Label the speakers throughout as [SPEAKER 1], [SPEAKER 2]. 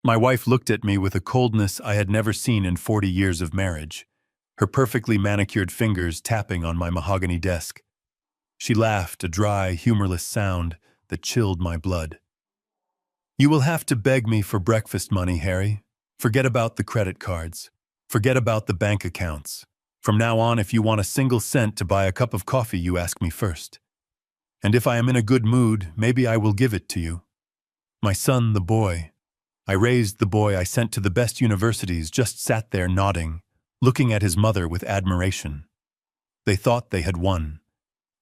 [SPEAKER 1] My wife looked at me with a coldness I had never seen in 40 years of marriage, her perfectly manicured fingers tapping on my mahogany desk. She laughed, a dry, humorless sound that chilled my blood. "You will have to beg me for breakfast money, Harry. Forget about the credit cards. Forget about the bank accounts. From now on, if you want a single cent to buy a cup of coffee, you ask me first. And if I am in a good mood, maybe I will give it to you. My son, the boy. I raised the boy I sent to the best universities, just sat there nodding, looking at his mother with admiration. They thought they had won.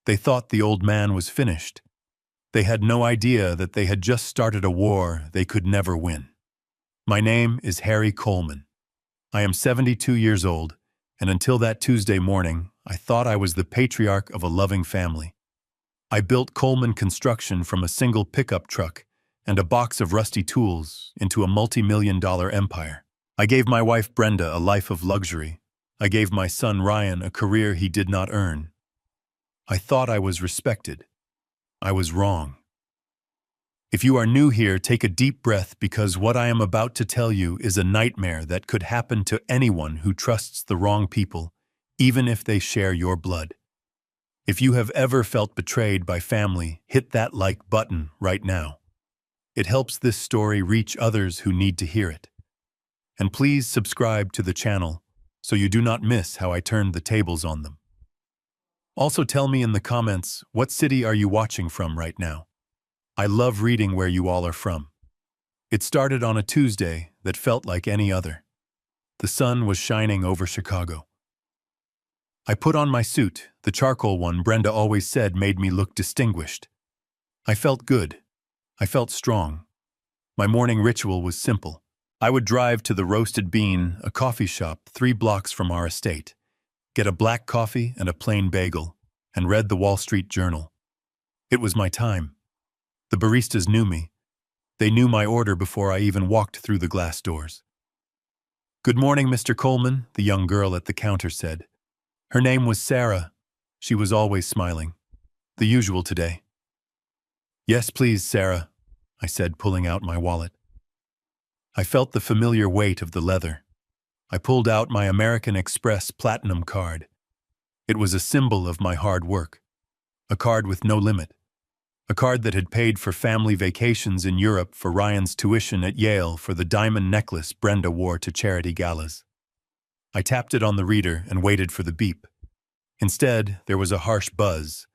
[SPEAKER 1] They thought the old man was finished. They had no idea that they had just started a war they could never win. My name is Harry Coleman. I am 72 years old, and until that Tuesday morning, I thought I was the patriarch of a loving family. I built Coleman Construction from a single pickup truck and a box of rusty tools into a multi-million-dollar empire. I gave my wife Brenda a life of luxury. I gave my son Ryan a career he did not earn. I thought I was respected. I was wrong. If you are new here, take a deep breath, because what I am about to tell you is a nightmare that could happen to anyone who trusts the wrong people, even if they share your blood. If you have ever felt betrayed by family, hit that like button right now. It helps this story reach others who need to hear it. And please subscribe to the channel so you do not miss how I turned the tables on them. Also tell me in the comments, what city are you watching from right now? I love reading where you all are from. It started on a Tuesday that felt like any other. The sun was shining over Chicago. I put on my suit, the charcoal one Brenda always said made me look distinguished. I felt good. I felt strong. My morning ritual was simple. I would drive to the Roasted Bean, a coffee shop 3 blocks from our estate, get a black coffee and a plain bagel, and read the Wall Street Journal. It was my time. The baristas knew me. They knew my order before I even walked through the glass doors. "Good morning, Mr. Coleman," the young girl at the counter said. Her name was Sarah. She was always smiling. The usual today. "Yes, please, Sarah," I said, pulling out my wallet. I felt the familiar weight of the leather. I pulled out my American Express Platinum card. It was a symbol of my hard work. A card with no limit. A card that had paid for family vacations in Europe, for Ryan's tuition at Yale, for the diamond necklace Brenda wore to charity galas. I tapped it on the reader and waited for the beep. Instead, there was a harsh buzz.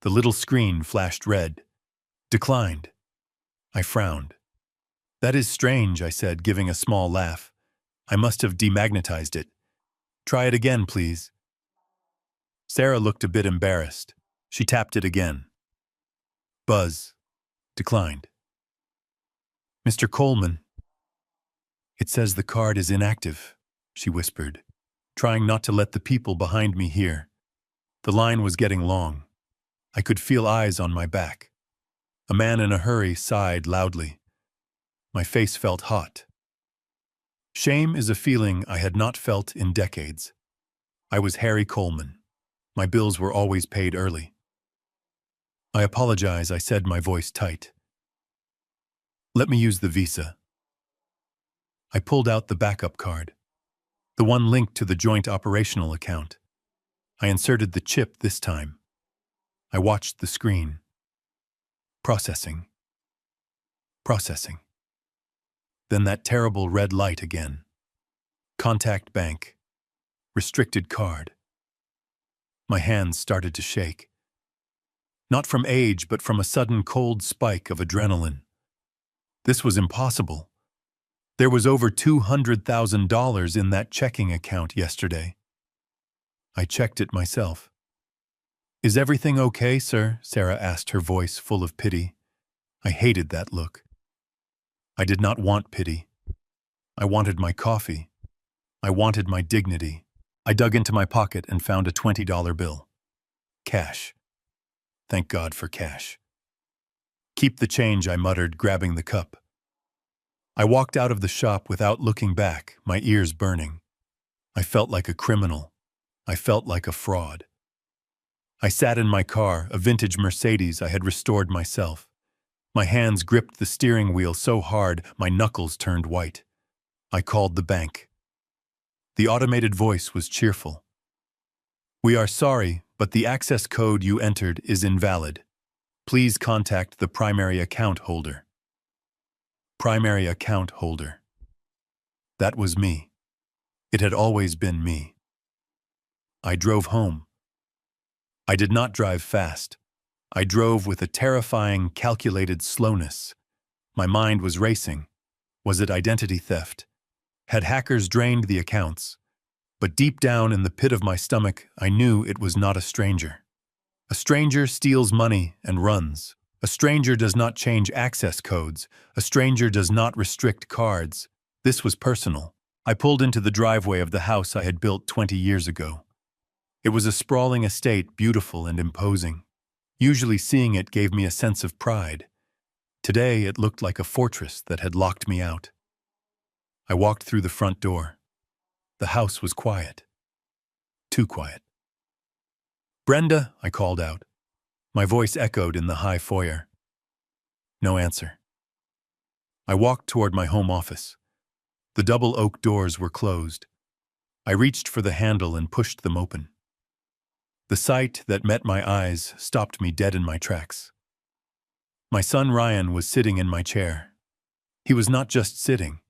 [SPEAKER 1] The little screen flashed red. Declined. I frowned. "That is strange," I said, giving a small laugh. "I must have demagnetized it. Try it again, please." Sarah looked a bit embarrassed. She tapped it again. Buzz. Declined. "Mr. Coleman." "It says the card is inactive," she whispered, trying not to let the people behind me hear. The line was getting long. I could feel eyes on my back. A man in a hurry sighed loudly. My face felt hot. Shame is a feeling I had not felt in decades. I was Harry Coleman. My bills were always paid early. "I apologize," I said, my voice tight. "Let me use the Visa." I pulled out the backup card, the one linked to the joint operational account. I inserted the chip this time. I watched the screen. Processing. Processing. Then that terrible red light again. Contact bank. Restricted card. My hands started to shake. Not from age, but from a sudden cold spike of adrenaline. This was impossible. There was over $200,000 in that checking account yesterday. I checked it myself. "Is everything okay, sir?" Sarah asked, her voice full of pity. I hated that look. I did not want pity. I wanted my coffee. I wanted my dignity. I dug into my pocket and found a $20 bill. Cash. Thank God for cash. "Keep the change," I muttered, grabbing the cup. I walked out of the shop without looking back, my ears burning. I felt like a criminal. I felt like a fraud. I sat in my car, a vintage Mercedes I had restored myself. My hands gripped the steering wheel so hard my knuckles turned white. I called the bank. The automated voice was cheerful. "We are sorry, but the access code you entered is invalid. Please contact the primary account holder." Primary account holder. That was me. It had always been me. I drove home. I did not drive fast. I drove with a terrifying, calculated slowness. My mind was racing. Was it identity theft? Had hackers drained the accounts? But deep down in the pit of my stomach, I knew it was not a stranger. A stranger steals money and runs. A stranger does not change access codes. A stranger does not restrict cards. This was personal. I pulled into the driveway of the house I had built 20 years ago. It was a sprawling estate, beautiful and imposing. Usually seeing it gave me a sense of pride. Today it looked like a fortress that had locked me out. I walked through the front door. The house was quiet. Too quiet. "Brenda," I called out. My voice echoed in the high foyer. No answer. I walked toward my home office. The double oak doors were closed. I reached for the handle and pushed them open. The sight that met my eyes stopped me dead in my tracks. My son Ryan was sitting in my chair. He was not just sitting.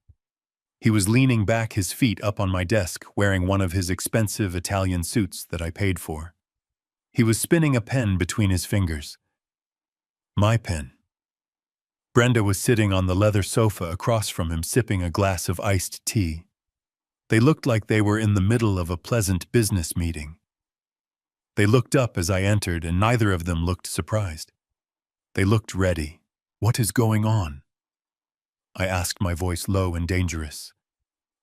[SPEAKER 1] He was leaning back, his feet up on my desk, wearing one of his expensive Italian suits that I paid for. He was spinning a pen between his fingers. My pen. Brenda was sitting on the leather sofa across from him, sipping a glass of iced tea. They looked like they were in the middle of a pleasant business meeting. They looked up as I entered, and neither of them looked surprised. They looked ready. "What is going on?" I asked, my voice low and dangerous.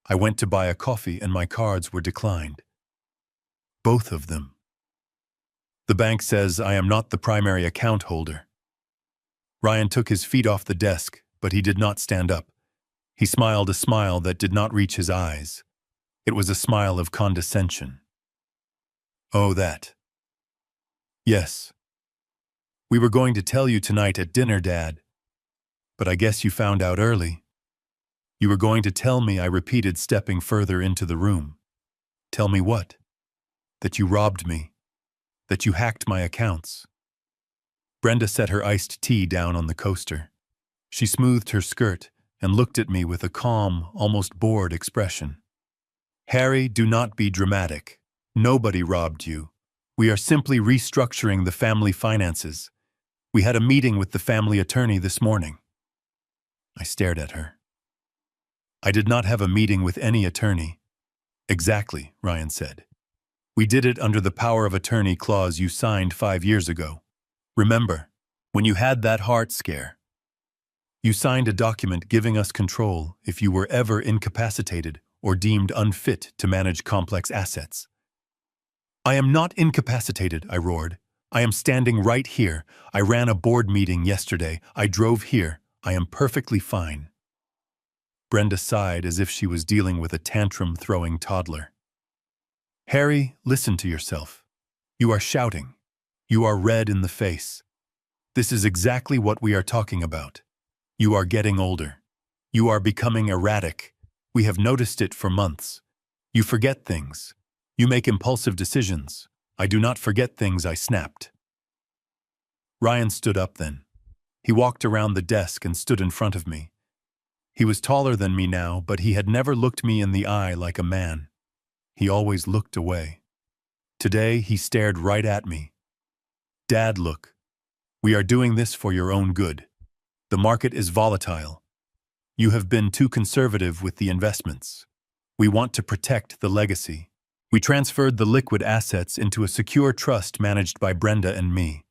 [SPEAKER 1] "I went to buy a coffee and my cards were declined." "Both of them." "The bank says I am not the primary account holder." Ryan took his feet off the desk, but he did not stand up. He smiled a smile that did not reach his eyes. It was a smile of condescension. "Oh, that. Yes. We were going to tell you tonight at dinner, Dad. But I guess you found out early." "You were going to tell me," I repeated, stepping further into the room. "Tell me what?" "That you robbed me. That you hacked my accounts." Brenda set her iced tea down on the coaster. She smoothed her skirt and looked at me with a calm, almost bored expression. "Harry, do not be dramatic. Nobody robbed you. We are simply restructuring the family finances. We had a meeting with the family attorney this morning." I stared at her. "I did not have a meeting with any attorney." "Exactly," Ryan said. "We did it under the power of attorney clause you signed 5 years ago. Remember, when you had that heart scare? You signed a document giving us control if you were ever incapacitated or deemed unfit to manage complex assets." "I am not incapacitated," I roared. "I am standing right here. I ran a board meeting yesterday. I drove here. I am perfectly fine." Brenda sighed as if she was dealing with a tantrum-throwing toddler. "Harry, listen to yourself. You are shouting. You are red in the face. This is exactly what we are talking about. You are getting older. You are becoming erratic. We have noticed it for months. You forget things. You make impulsive decisions. I do not forget things," I snapped. Ryan stood up then. He walked around the desk and stood in front of me. He was taller than me now, but he had never looked me in the eye like a man. He always looked away. Today, he stared right at me. "Dad, look. We are doing this for your own good. The market is volatile. You have been too conservative with the investments. We want to protect the legacy. We transferred the liquid assets into a secure trust managed by Brenda and me.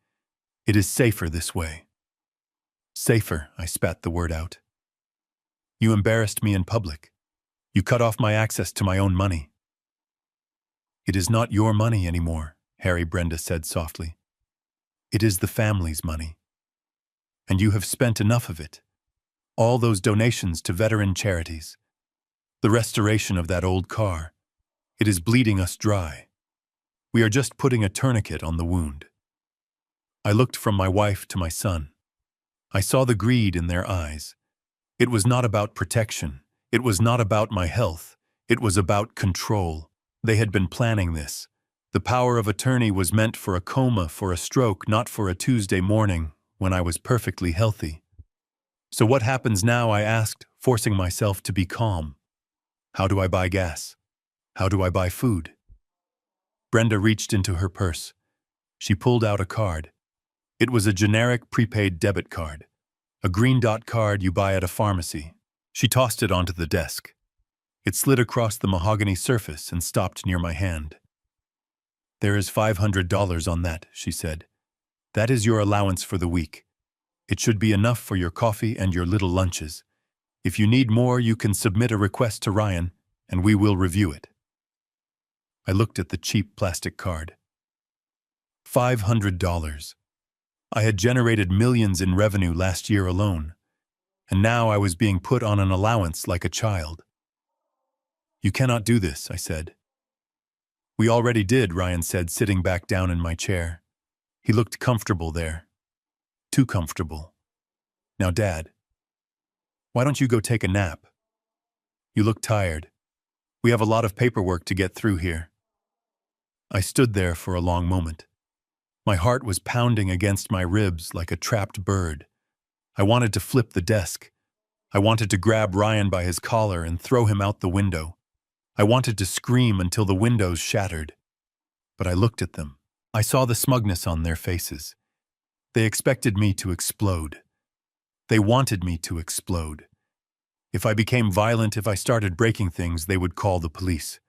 [SPEAKER 1] It is safer this way." "Safer," I spat the word out. "You embarrassed me in public. You cut off my access to my own money." "It is not your money anymore," Harry, Brenda said softly. "It is the family's money. And you have spent enough of it. All those donations to veteran charities. The restoration of that old car. It is bleeding us dry. We are just putting a tourniquet on the wound." I looked from my wife to my son. I saw the greed in their eyes. It was not about protection. It was not about my health. It was about control. They had been planning this. The power of attorney was meant for a coma, for a stroke, not for a Tuesday morning when I was perfectly healthy. So what happens now, I asked, forcing myself to be calm. How do I buy gas? How do I buy food? Brenda reached into her purse. She pulled out a card. It was a generic prepaid debit card, a green dot card you buy at a pharmacy. She tossed it onto the desk. It slid across the mahogany surface and stopped near my hand. There is $500 on that, she said. That is your allowance for the week. It should be enough for your coffee and your little lunches. If you need more, you can submit a request to Ryan, and we will review it. I looked at the cheap plastic card. $500. I had generated millions in revenue last year alone, and now I was being put on an allowance like a child. You cannot do this, I said. We already did, Ryan said, sitting back down in my chair. He looked comfortable there. Too comfortable. Now, Dad, why don't you go take a nap? You look tired. We have a lot of paperwork to get through here. I stood there for a long moment. My heart was pounding against my ribs like a trapped bird. I wanted to flip the desk. I wanted to grab Ryan by his collar and throw him out the window. I wanted to scream until the windows shattered. But I looked at them. I saw the smugness on their faces. They expected me to explode. They wanted me to explode. If I became violent, if I started breaking things, they would call the police.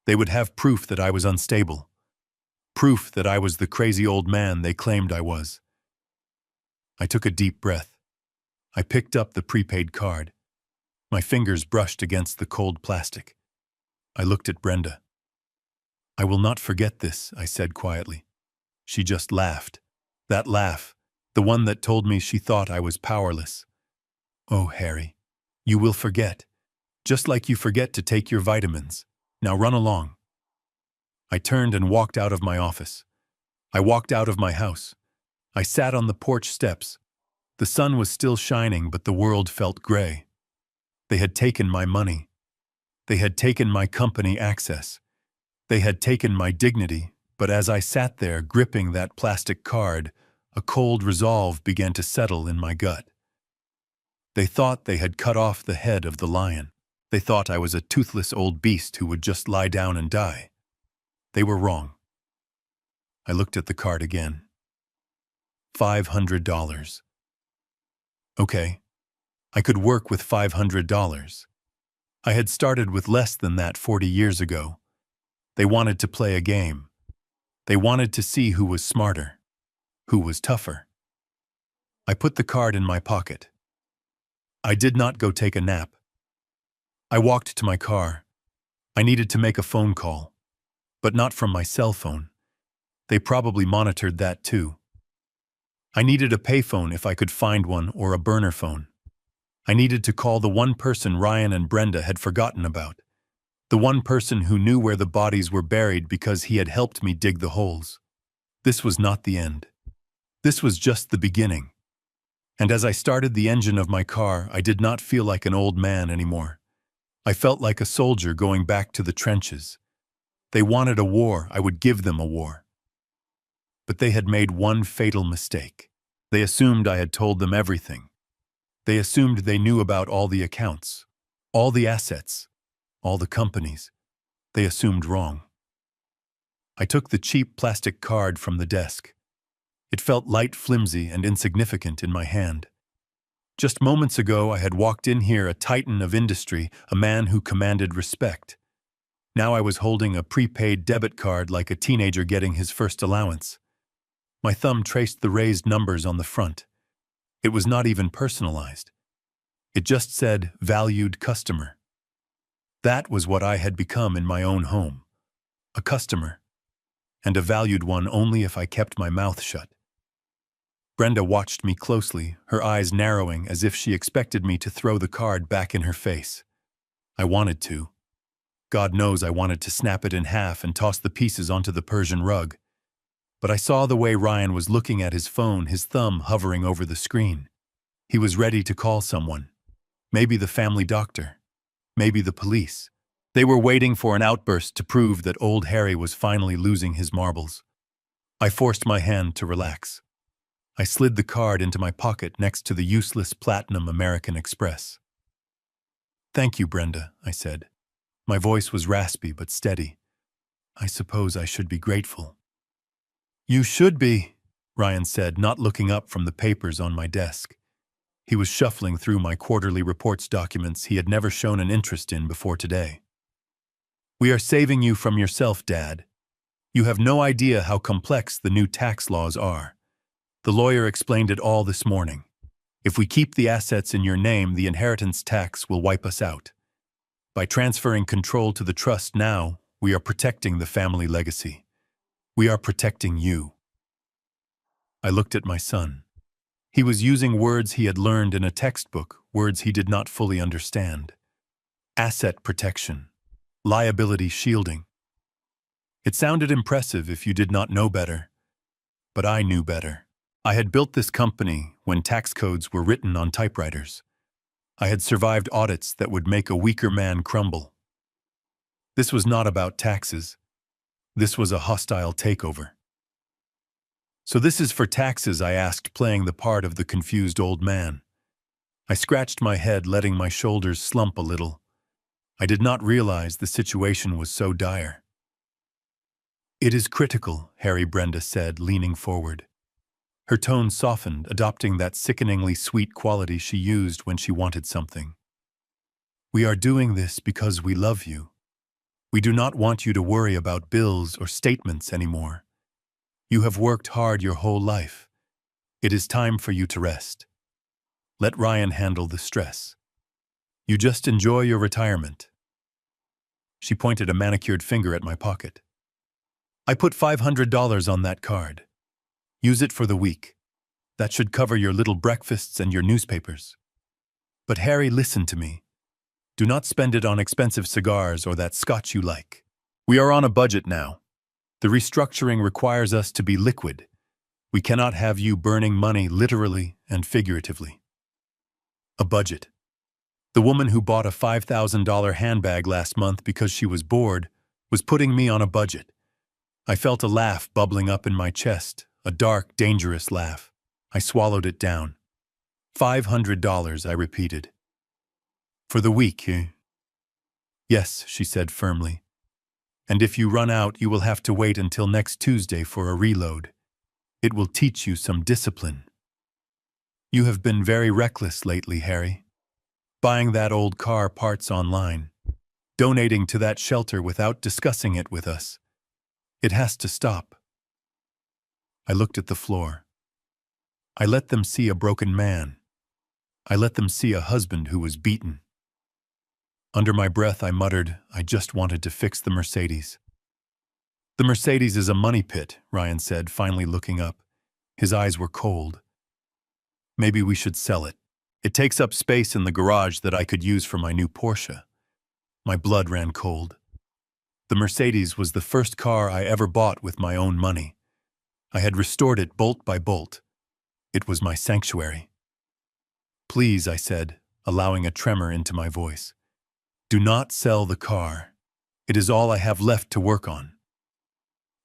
[SPEAKER 1] They would have proof that I was unstable. Proof that I was the crazy old man they claimed I was. I took a deep breath. I picked up the prepaid card. My fingers brushed against the cold plastic. I looked at Brenda. I will not forget this, I said quietly. She just laughed. That laugh, the one that told me she thought I was powerless. Oh, Harry, you will forget. Just like you forget to take your vitamins. Now run along. I turned and walked out of my office. I walked out of my house. I sat on the porch steps. The sun was still shining, but the world felt gray. They had taken my money. They had taken my company access. They had taken my dignity, but as I sat there gripping that plastic card, a cold resolve began to settle in my gut. They thought they had cut off the head of the lion. They thought I was a toothless old beast who would just lie down and die. They were wrong. I looked at the card again. $500. Okay, I could work with $500. I had started with less than that 40 years ago. They wanted to play a game. They wanted to see who was smarter, who was tougher. I put the card in my pocket. I did not go take a nap. I walked to my car. I needed to make a phone call, but not from my cell phone. They probably monitored that too. I needed a payphone if I could find one, or a burner phone. I needed to call the one person Ryan and Brenda had forgotten about. The one person who knew where the bodies were buried because he had helped me dig the holes. This was not the end. This was just the beginning. And as I started the engine of my car, I did not feel like an old man anymore. I felt like a soldier going back to the trenches. They wanted a war, I would give them a war. But they had made one fatal mistake. They assumed I had told them everything. They assumed they knew about all the accounts, all the assets, all the companies. They assumed wrong. I took the cheap plastic card from the desk. It felt light, flimsy, and insignificant in my hand. Just moments ago, I had walked in here a titan of industry, a man who commanded respect. Now I was holding a prepaid debit card like a teenager getting his first allowance. My thumb traced the raised numbers on the front. It was not even personalized. It just said, "Valued customer." That was what I had become in my own home. A customer. And a valued one only if I kept my mouth shut. Brenda watched me closely, her eyes narrowing as if she expected me to throw the card back in her face. I wanted to. God knows I wanted to snap it in half and toss the pieces onto the Persian rug. But I saw the way Ryan was looking at his phone, his thumb hovering over the screen. He was ready to call someone. Maybe the family doctor. Maybe the police. They were waiting for an outburst to prove that old Harry was finally losing his marbles. I forced my hand to relax. I slid the card into my pocket next to the useless Platinum American Express. "Thank you, Brenda," I said. My voice was raspy but steady. "I suppose I should be grateful." "You should be," Ryan said, not looking up from the papers on my desk. He was shuffling through my quarterly reports documents he had never shown an interest in before today. "We are saving you from yourself, Dad. You have no idea how complex the new tax laws are. The lawyer explained it all this morning. If we keep the assets in your name, the inheritance tax will wipe us out. By transferring control to the trust now, we are protecting the family legacy. We are protecting you." I looked at my son. He was using words he had learned in a textbook, words he did not fully understand. Asset protection. Liability shielding. It sounded impressive if you did not know better. But I knew better. I had built this company when tax codes were written on typewriters. I had survived audits that would make a weaker man crumble. This was not about taxes. This was a hostile takeover. "So this is for taxes?" I asked, playing the part of the confused old man. I scratched my head, letting my shoulders slump a little. I did not realize the situation was so dire. "It is critical," Brenda said, leaning forward. Her tone softened, adopting that sickeningly sweet quality she used when she wanted something. "We are doing this because we love you. We do not want you to worry about bills or statements anymore. You have worked hard your whole life. It is time for you to rest. Let Ryan handle the stress. You just enjoy your retirement." She pointed a manicured finger at my pocket. "I put $500 on that card. Use it for the week. That should cover your little breakfasts and your newspapers." "But Harry, listen to me. Do not spend it on expensive cigars or that scotch you like. We are on a budget now. The restructuring requires us to be liquid. We cannot have you burning money literally and figuratively." A budget. The woman who bought a $5,000 handbag last month because she was bored was putting me on a budget. I felt a laugh bubbling up in my chest, a dark, dangerous laugh. I swallowed it down. $500, I repeated. "For the week, eh?" "Yes," she said firmly. "And if you run out, you will have to wait until next Tuesday for a reload. It will teach you some discipline." "You have been very reckless lately, Harry. Buying that old car parts online. Donating to that shelter without discussing it with us. It has to stop." I looked at the floor. I let them see a broken man. I let them see a husband who was beaten. Under my breath, I muttered, "I just wanted to fix the Mercedes." "The Mercedes is a money pit," Ryan said, finally looking up. His eyes were cold. "Maybe we should sell it. It takes up space in the garage that I could use for my new Porsche." My blood ran cold. The Mercedes was the first car I ever bought with my own money. I had restored it bolt by bolt. It was my sanctuary. "Please," I said, allowing a tremor into my voice. "Do not sell the car. It is all I have left to work on."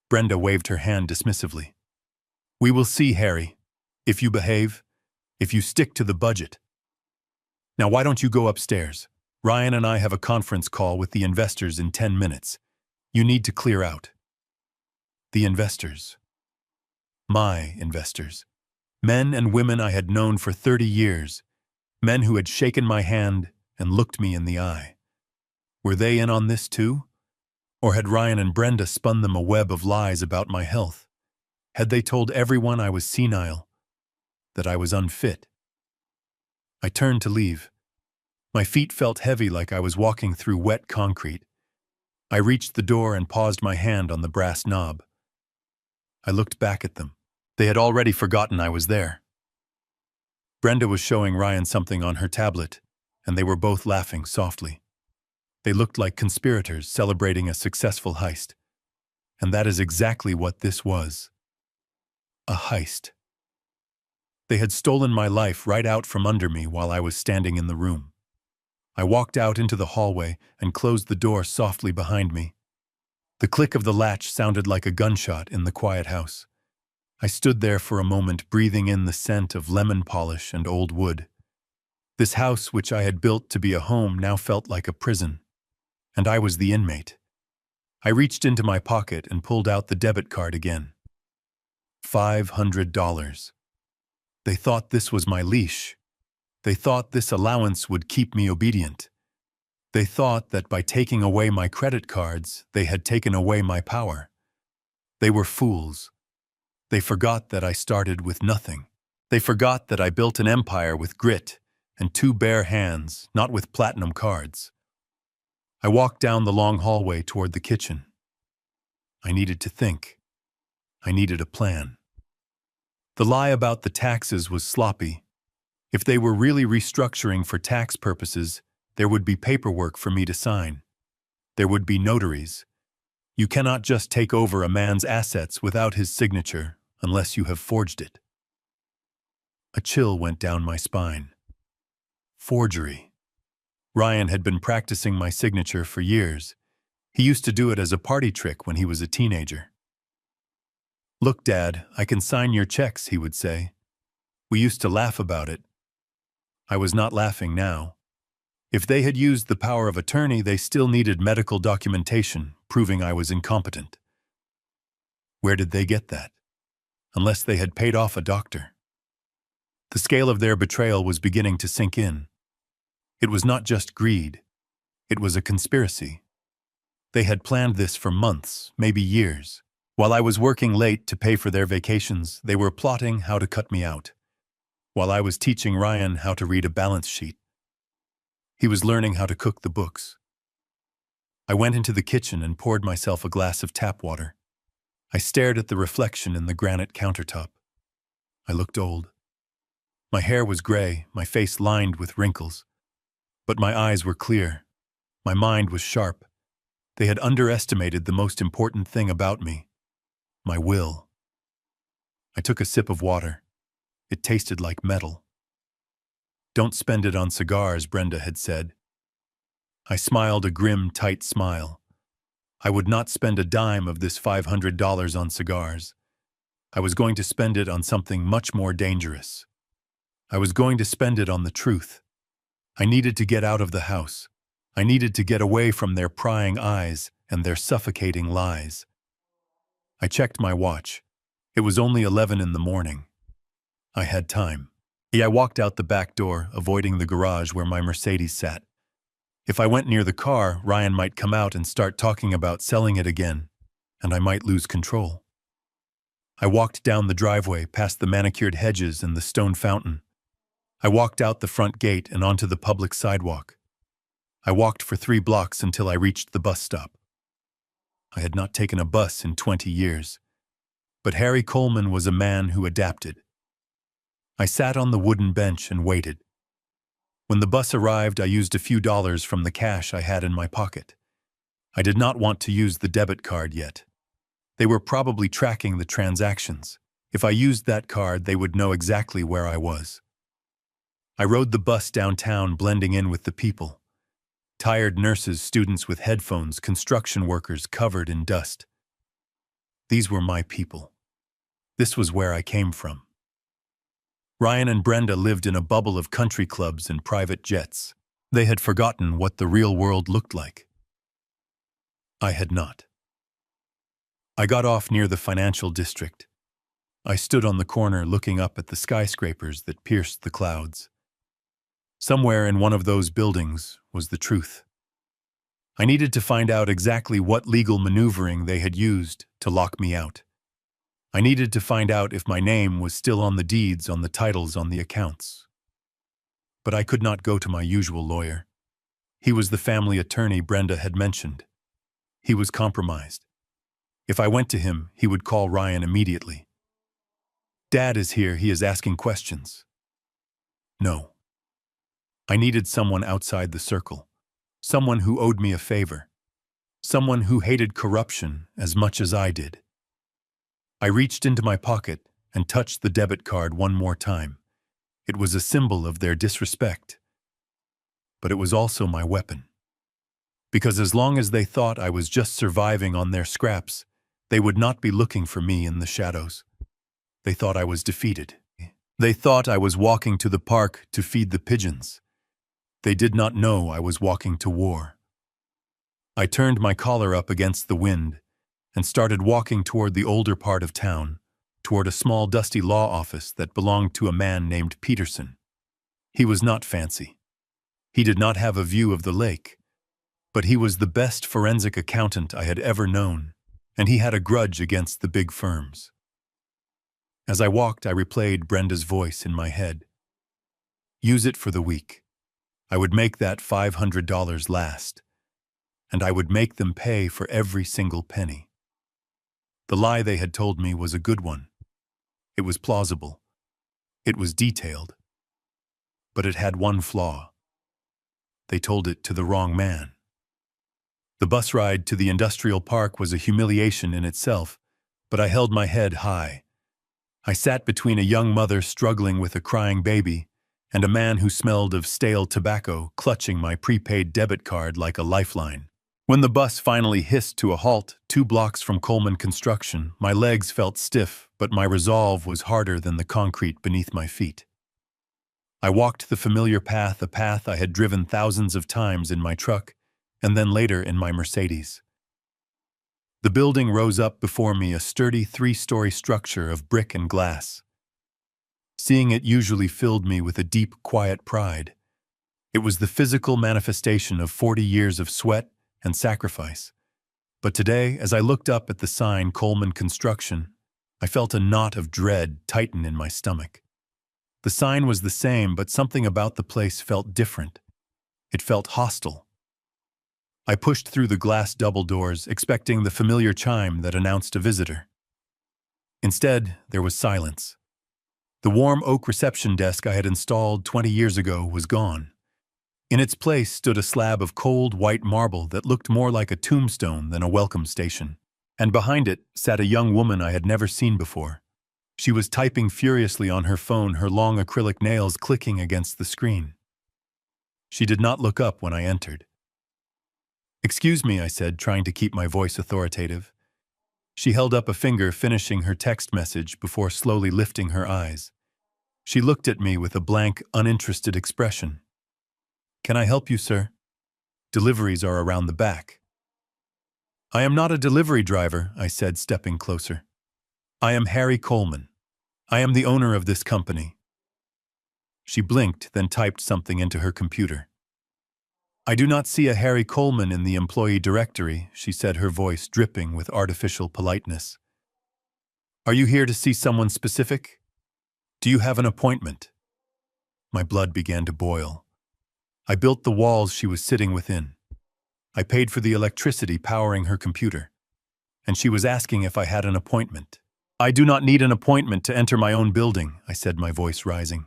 [SPEAKER 1] Brenda waved her hand dismissively. "We will see, Harry. If you behave, if you stick to the budget. Now why don't you go upstairs? Ryan and I have a conference call with the investors in 10 minutes. You need to clear out." The investors. My investors. Men and women I had known for 30 years. Men who had shaken my hand and looked me in the eye. Were they in on this too? Or had Ryan and Brenda spun them a web of lies about my health? Had they told everyone I was senile, that I was unfit? I turned to leave. My feet felt heavy like I was walking through wet concrete. I reached the door and paused my hand on the brass knob. I looked back at them. They had already forgotten I was there. Brenda was showing Ryan something on her tablet, and they were both laughing softly. They looked like conspirators celebrating a successful heist. And that is exactly what this was. A heist. They had stolen my life right out from under me while I was standing in the room. I walked out into the hallway and closed the door softly behind me. The click of the latch sounded like a gunshot in the quiet house. I stood there for a moment, breathing in the scent of lemon polish and old wood. This house, which I had built to be a home, now felt like a prison, and I was the inmate. I reached into my pocket and pulled out the debit card again. $500. They thought this was my leash. They thought this allowance would keep me obedient. They thought that by taking away my credit cards, they had taken away my power. They were fools. They forgot that I started with nothing. They forgot that I built an empire with grit and 2 bare hands, not with platinum cards. I walked down the long hallway toward the kitchen. I needed to think. I needed a plan. The lie about the taxes was sloppy. If they were really restructuring for tax purposes, there would be paperwork for me to sign. There would be notaries. You cannot just take over a man's assets without his signature unless you have forged it. A chill went down my spine. Forgery. Ryan had been practicing my signature for years. He used to do it as a party trick when he was a teenager. "Look, Dad, I can sign your checks," he would say. We used to laugh about it. I was not laughing now. If they had used the power of attorney, they still needed medical documentation proving I was incompetent. Where did they get that? Unless they had paid off a doctor. The scale of their betrayal was beginning to sink in. It was not just greed. It was a conspiracy. They had planned this for months, maybe years. While I was working late to pay for their vacations, they were plotting how to cut me out. While I was teaching Ryan how to read a balance sheet, he was learning how to cook the books. I went into the kitchen and poured myself a glass of tap water. I stared at the reflection in the granite countertop. I looked old. My hair was gray, my face lined with wrinkles. But my eyes were clear. My mind was sharp. They had underestimated the most important thing about me: my will. I took a sip of water. It tasted like metal. "Don't spend it on cigars," Brenda had said. I smiled a grim, tight smile. I would not spend a dime of this $500 on cigars. I was going to spend it on something much more dangerous. I was going to spend it on the truth. I needed to get out of the house. I needed to get away from their prying eyes and their suffocating lies. I checked my watch. It was only 11 in the morning. I had time. I walked out the back door, avoiding the garage where my Mercedes sat. If I went near the car, Ryan might come out and start talking about selling it again, and I might lose control. I walked down the driveway, past the manicured hedges and the stone fountain. I walked out the front gate and onto the public sidewalk. I walked for 3 blocks until I reached the bus stop. I had not taken a bus in 20 years. But Harry Coleman was a man who adapted. I sat on the wooden bench and waited. When the bus arrived, I used a few dollars from the cash I had in my pocket. I did not want to use the debit card yet. They were probably tracking the transactions. If I used that card, they would know exactly where I was. I rode the bus downtown, blending in with the people. Tired nurses, students with headphones, construction workers covered in dust. These were my people. This was where I came from. Ryan and Brenda lived in a bubble of country clubs and private jets. They had forgotten what the real world looked like. I had not. I got off near the financial district. I stood on the corner looking up at the skyscrapers that pierced the clouds. Somewhere in one of those buildings was the truth. I needed to find out exactly what legal maneuvering they had used to lock me out. I needed to find out if my name was still on the deeds, on the titles, on the accounts. But I could not go to my usual lawyer. He was the family attorney Brenda had mentioned. He was compromised. If I went to him, he would call Ryan immediately. "Dad is here, he is asking questions." No. I needed someone outside the circle. Someone who owed me a favor. Someone who hated corruption as much as I did. I reached into my pocket and touched the debit card one more time. It was a symbol of their disrespect, but it was also my weapon. Because as long as they thought I was just surviving on their scraps, they would not be looking for me in the shadows. They thought I was defeated. They thought I was walking to the park to feed the pigeons. They did not know I was walking to war. I turned my collar up against the wind and started walking toward the older part of town, toward a small dusty law office that belonged to a man named Peterson. He was not fancy. He did not have a view of the lake, but he was the best forensic accountant I had ever known, and he had a grudge against the big firms. As I walked, I replayed Brenda's voice in my head. Use it for the week. I would make that $500 last, and I would make them pay for every single penny. The lie they had told me was a good one. It was plausible. It was detailed. But it had one flaw. They told it to the wrong man. The bus ride to the industrial park was a humiliation in itself, but I held my head high. I sat between a young mother struggling with a crying baby and a man who smelled of stale tobacco clutching my prepaid debit card like a lifeline. When the bus finally hissed to a halt 2 blocks from Coleman Construction, my legs felt stiff, but my resolve was harder than the concrete beneath my feet. I walked the familiar path, a path I had driven thousands of times in my truck, and then later in my Mercedes. The building rose up before me, a sturdy 3-story structure of brick and glass. Seeing it usually filled me with a deep, quiet pride. It was the physical manifestation of 40 years of sweat and sacrifice. But today, as I looked up at the sign Coleman Construction, I felt a knot of dread tighten in my stomach. The sign was the same, but something about the place felt different. It felt hostile. I pushed through the glass double doors, expecting the familiar chime that announced a visitor. Instead, there was silence. The warm oak reception desk I had installed 20 years ago was gone. In its place stood a slab of cold white marble that looked more like a tombstone than a welcome station. And behind it sat a young woman I had never seen before. She was typing furiously on her phone, her long acrylic nails clicking against the screen. She did not look up when I entered. "Excuse me," I said, trying to keep my voice authoritative. She held up a finger, finishing her text message before slowly lifting her eyes. She looked at me with a blank, uninterested expression. "Can I help you, sir? Deliveries are around the back." "I am not a delivery driver," I said, stepping closer. "I am Harry Coleman. I am the owner of this company." She blinked, then typed something into her computer. "I do not see a Harry Coleman in the employee directory," she said, her voice dripping with artificial politeness. "Are you here to see someone specific? Do you have an appointment?" My blood began to boil. I built the walls she was sitting within. I paid for the electricity powering her computer. And she was asking if I had an appointment. "I do not need an appointment to enter my own building," I said, my voice rising.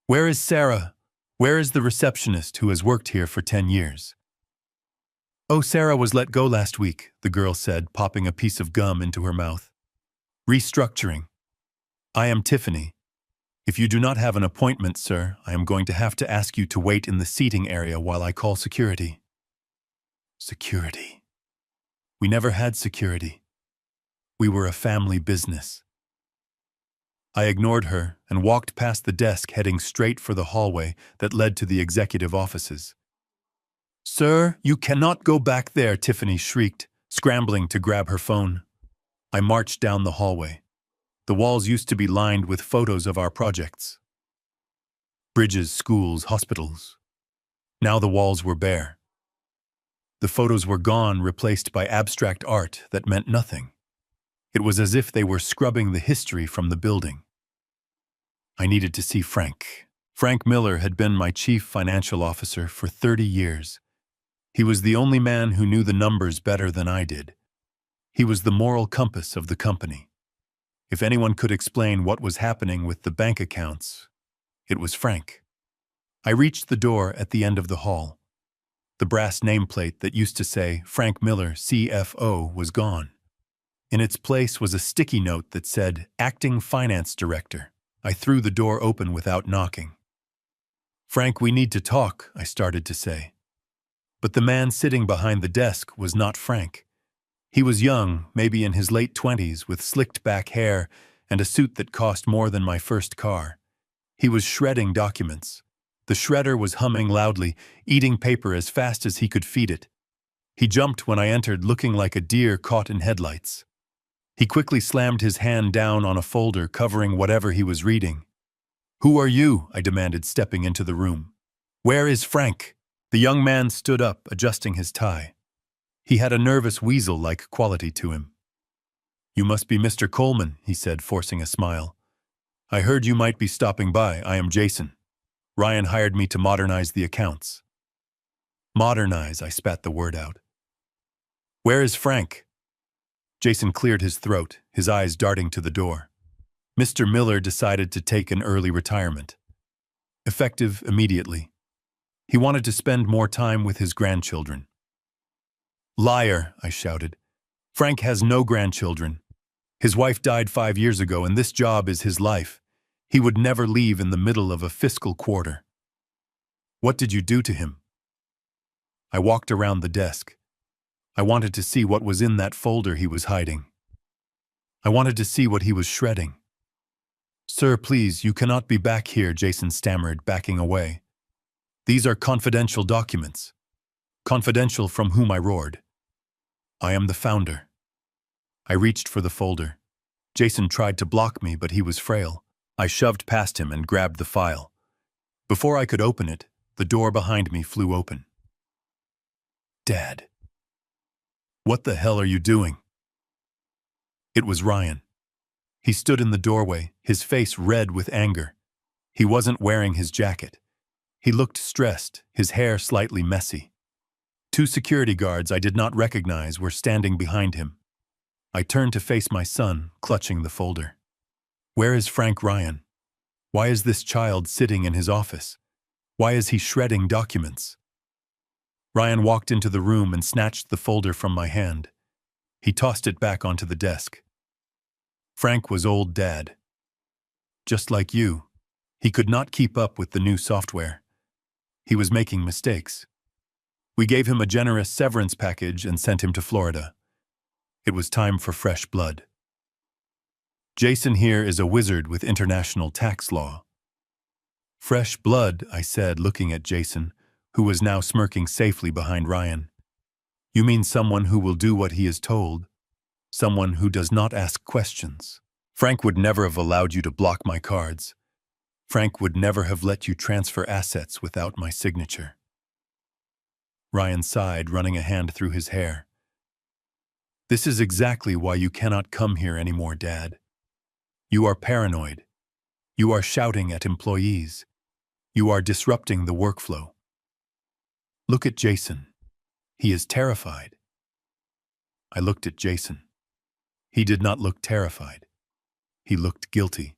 [SPEAKER 1] "Where is Sarah? Where is the receptionist who has worked here for 10 years? "Oh, Sarah was let go last week," the girl said, popping a piece of gum into her mouth. "Restructuring. I am Tiffany. If you do not have an appointment, sir, I am going to have to ask you to wait in the seating area while I call security." Security. We never had security. We were a family business. I ignored her and walked past the desk, heading straight for the hallway that led to the executive offices. "Sir, you cannot go back there," Tiffany shrieked, scrambling to grab her phone. I marched down the hallway. The walls used to be lined with photos of our projects. Bridges, schools, hospitals. Now the walls were bare. The photos were gone, replaced by abstract art that meant nothing. It was as if they were scrubbing the history from the building. I needed to see Frank. Frank Miller had been my chief financial officer for 30 years. He was the only man who knew the numbers better than I did. He was the moral compass of the company. If anyone could explain what was happening with the bank accounts, it was Frank. I reached the door at the end of the hall. The brass nameplate that used to say Frank Miller, CFO, was gone. In its place was a sticky note that said, "Acting Finance Director." I threw the door open without knocking. "Frank, we need to talk," I started to say. But the man sitting behind the desk was not Frank. He was young, maybe in his late 20s, with slicked back hair and a suit that cost more than my first car. He was shredding documents. The shredder was humming loudly, eating paper as fast as he could feed it. He jumped when I entered, looking like a deer caught in headlights. He quickly slammed his hand down on a folder covering whatever he was reading. "Who are you?" I demanded, stepping into the room. "Where is Frank?" The young man stood up, adjusting his tie. He had a nervous weasel-like quality to him. "You must be Mr. Coleman," he said, forcing a smile. "I heard you might be stopping by. I am Jason. Ryan hired me to modernize the accounts." "Modernize," I spat the word out. "Where is Frank?" Jason cleared his throat, his eyes darting to the door. Mr. Miller decided to take an early retirement. Effective immediately. He wanted to spend more time with his grandchildren. "Liar," I shouted. "Frank has no grandchildren. His wife died 5 years ago, and this job is his life. He would never leave in the middle of a fiscal quarter." "What did you do to him?" I walked around the desk. I wanted to see what was in that folder he was hiding. I wanted to see what he was shredding. "Sir, please, you cannot be back here," Jason stammered, backing away. "These are confidential documents." "Confidential from whom?" I roared. "I am the founder." I reached for the folder. Jason tried to block me, but he was frail. I shoved past him and grabbed the file. Before I could open it, the door behind me flew open. "Dad. What the hell are you doing?" It was Ryan. He stood in the doorway, his face red with anger. He wasn't wearing his jacket. He looked stressed, his hair slightly messy. 2 security guards I did not recognize were standing behind him. I turned to face my son, clutching the folder. "Where is Frank Ryan? Why is this child sitting in his office? Why is he shredding documents?" Ryan walked into the room and snatched the folder from my hand. He tossed it back onto the desk. "Frank was old, Dad. Just like you. He could not keep up with the new software. He was making mistakes. We gave him a generous severance package and sent him to Florida. It was time for fresh blood. Jason here is a wizard with international tax law." "Fresh blood," I said, looking at Jason, who was now smirking safely behind Ryan. "You mean someone who will do what he is told? Someone who does not ask questions? Frank would never have allowed you to block my cards. Frank would never have let you transfer assets without my signature." Ryan sighed, running a hand through his hair. "This is exactly why you cannot come here anymore, Dad. You are paranoid. You are shouting at employees. You are disrupting the workflow. Look at Jason. He is terrified." I looked at Jason. He did not look terrified. He looked guilty.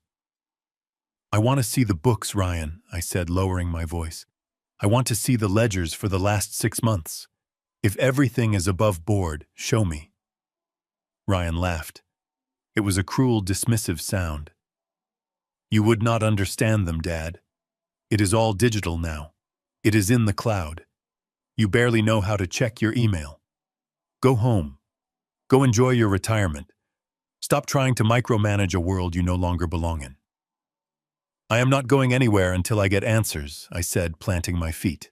[SPEAKER 1] "I want to see the books, Ryan," I said, lowering my voice. "I want to see the ledgers for the last 6 months. If everything is above board, show me." Ryan laughed. It was a cruel, dismissive sound. "You would not understand them, Dad. It is all digital now. It is in the cloud. You barely know how to check your email. Go home. Go enjoy your retirement. Stop trying to micromanage a world you no longer belong in." "I am not going anywhere until I get answers," I said, planting my feet.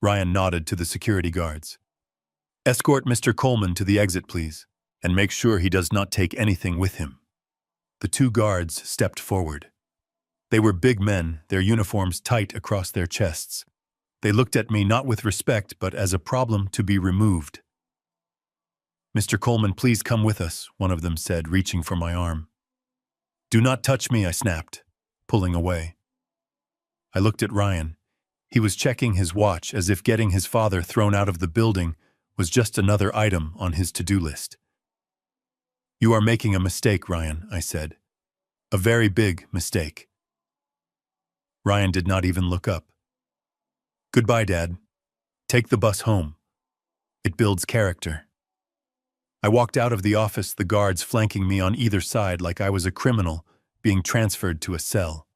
[SPEAKER 1] Ryan nodded to the security guards. "Escort Mr. Coleman to the exit, please, and make sure he does not take anything with him." The 2 guards stepped forward. They were big men, their uniforms tight across their chests. They looked at me not with respect, but as a problem to be removed. "Mr. Coleman, please come with us," one of them said, reaching for my arm. "Do not touch me," I snapped, pulling away. I looked at Ryan. He was checking his watch as if getting his father thrown out of the building was just another item on his to-do list. "You are making a mistake, Ryan," I said. "A very big mistake." Ryan did not even look up. "Goodbye, Dad. Take the bus home. It builds character." I walked out of the office, the guards flanking me on either side like I was a criminal being transferred to a cell.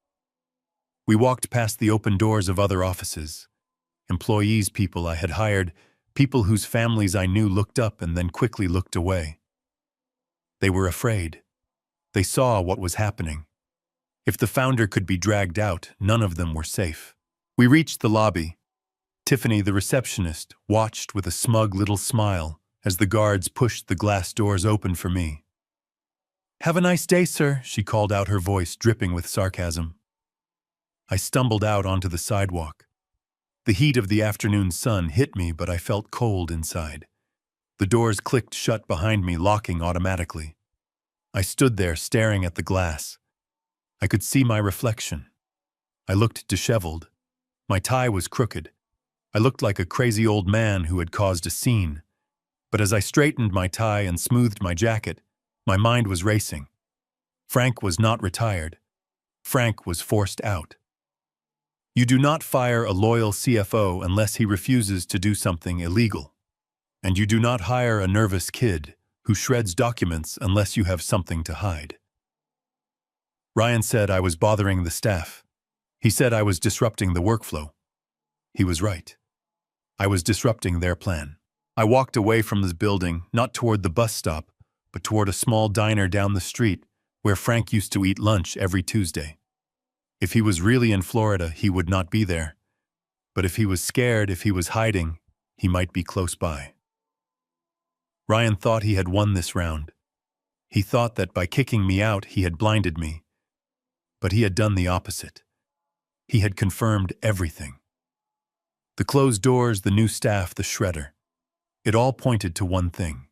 [SPEAKER 1] We walked past the open doors of other offices. Employees, people I had hired, people whose families I knew looked up and then quickly looked away. They were afraid. They saw what was happening. If the founder could be dragged out, none of them were safe. We reached the lobby. Tiffany, the receptionist, watched with a smug little smile as the guards pushed the glass doors open for me. "Have a nice day, sir," she called out, her voice dripping with sarcasm. I stumbled out onto the sidewalk. The heat of the afternoon sun hit me, but I felt cold inside. The doors clicked shut behind me, locking automatically. I stood there staring at the glass. I could see my reflection. I looked disheveled. My tie was crooked. I looked like a crazy old man who had caused a scene. But as I straightened my tie and smoothed my jacket, my mind was racing. Frank was not retired. Frank was forced out. You do not fire a loyal CFO unless he refuses to do something illegal. And you do not hire a nervous kid who shreds documents unless you have something to hide. Ryan said I was bothering the staff. He said I was disrupting the workflow. He was right. I was disrupting their plan. I walked away from this building, not toward the bus stop, but toward a small diner down the street where Frank used to eat lunch every Tuesday. If he was really in Florida, he would not be there. But if he was scared, if he was hiding, he might be close by. Ryan thought he had won this round. He thought that by kicking me out, he had blinded me. But he had done the opposite. He had confirmed everything. The closed doors, the new staff, the shredder. It all pointed to one thing.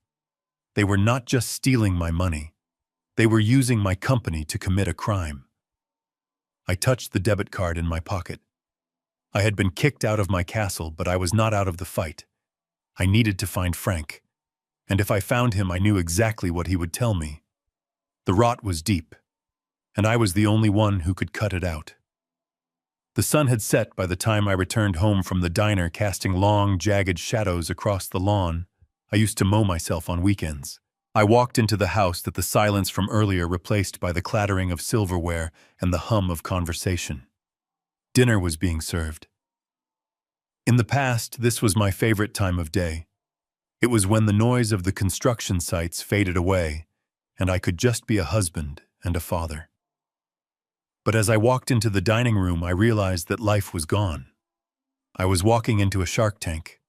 [SPEAKER 1] They were not just stealing my money. They were using my company to commit a crime. I touched the debit card in my pocket. I had been kicked out of my castle, but I was not out of the fight. I needed to find Frank. And if I found him, I knew exactly what he would tell me. The rot was deep, and I was the only one who could cut it out. The sun had set by the time I returned home from the diner, casting long, jagged shadows across the lawn. I used to mow myself on weekends. I walked into the house that the silence from earlier replaced by the clattering of silverware and the hum of conversation. Dinner was being served. In the past, this was my favorite time of day. It was when the noise of the construction sites faded away, and I could just be a husband and a father. But as I walked into the dining room, I realized that life was gone. I was walking into a shark tank.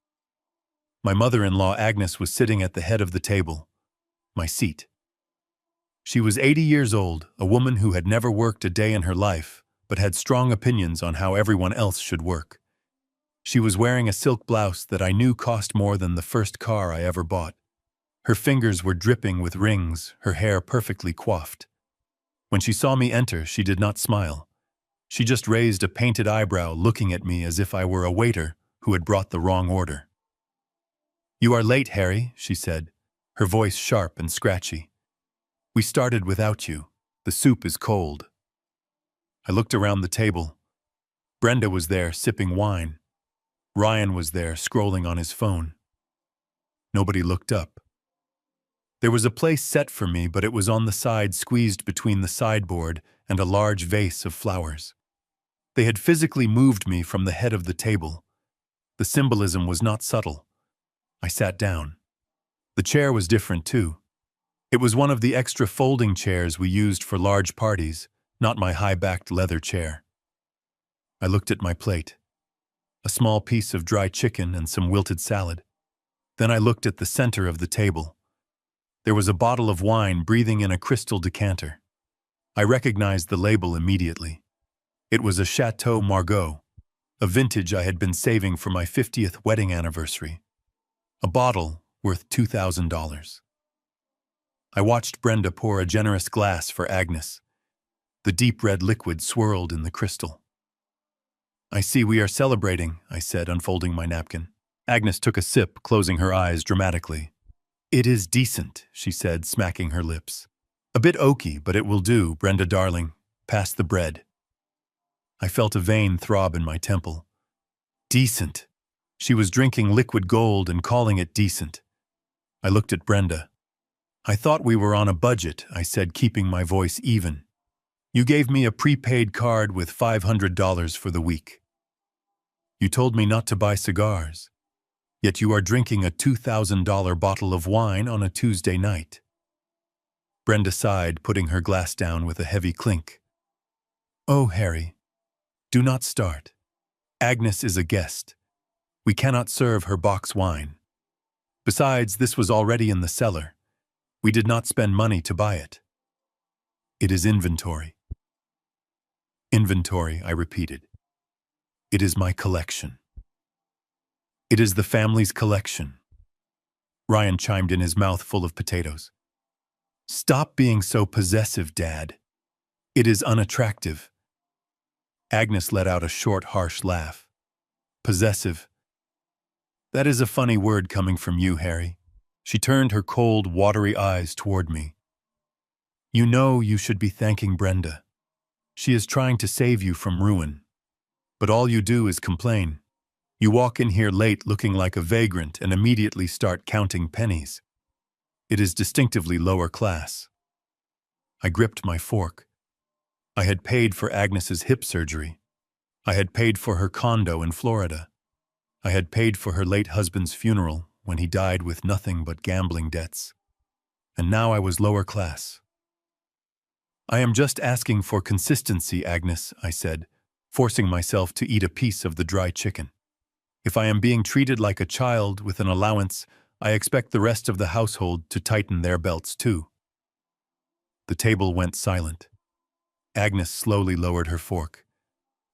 [SPEAKER 1] My mother-in-law, Agnes, was sitting at the head of the table, my seat. She was 80 years old, a woman who had never worked a day in her life, but had strong opinions on how everyone else should work. She was wearing a silk blouse that I knew cost more than the first car I ever bought. Her fingers were dripping with rings, her hair perfectly coiffed. When she saw me enter, she did not smile. She just raised a painted eyebrow, looking at me as if I were a waiter who had brought the wrong order. "You are late, Harry," she said, her voice sharp and scratchy. "We started without you. The soup is cold." I looked around the table. Brenda was there, sipping wine. Ryan was there, scrolling on his phone. Nobody looked up. There was a place set for me, but it was on the side, squeezed between the sideboard and a large vase of flowers. They had physically moved me from the head of the table. The symbolism was not subtle. I sat down. The chair was different, too. It was one of the extra folding chairs we used for large parties, not my high-backed leather chair. I looked at my plate. A small piece of dry chicken and some wilted salad. Then I looked at the center of the table. There was a bottle of wine breathing in a crystal decanter. I recognized the label immediately. It was a Chateau Margaux, a vintage I had been saving for my 50th wedding anniversary. A bottle worth $2,000. I watched Brenda pour a generous glass for Agnes. The deep red liquid swirled in the crystal. "I see we are celebrating," I said, unfolding my napkin. Agnes took a sip, closing her eyes dramatically. "It is decent," she said, smacking her lips. "A bit oaky, but it will do, Brenda darling. Pass the bread." I felt a vein throb in my temple. Decent. She was drinking liquid gold and calling it decent. I looked at Brenda. "I thought we were on a budget," I said, keeping my voice even. You gave me a prepaid card with $500 for the week. You told me not to buy cigars, yet you are drinking a $2,000 bottle of wine on a Tuesday night. Brenda sighed, putting her glass down with a heavy clink. Oh, Harry, do not start. Agnes is a guest. We cannot serve her box wine. Besides, this was already in the cellar. We did not spend money to buy it. It is inventory. Inventory, I repeated. It is my collection. It is the family's collection. Ryan chimed in, his mouth full of potatoes. Stop being so possessive, Dad. It is unattractive. Agnes let out a short, harsh laugh. Possessive. That is a funny word coming from you, Harry. She turned her cold, watery eyes toward me. You know you should be thanking Brenda. She is trying to save you from ruin. But all you do is complain. You walk in here late looking like a vagrant and immediately start counting pennies. It is distinctively lower class. I gripped my fork. I had paid for Agnes's hip surgery. I had paid for her condo in Florida. I had paid for her late husband's funeral when he died with nothing but gambling debts. And now I was lower class. I am just asking for consistency, Agnes, I said, forcing myself to eat a piece of the dry chicken. If I am being treated like a child with an allowance, I expect the rest of the household to tighten their belts too. The table went silent. Agnes slowly lowered her fork.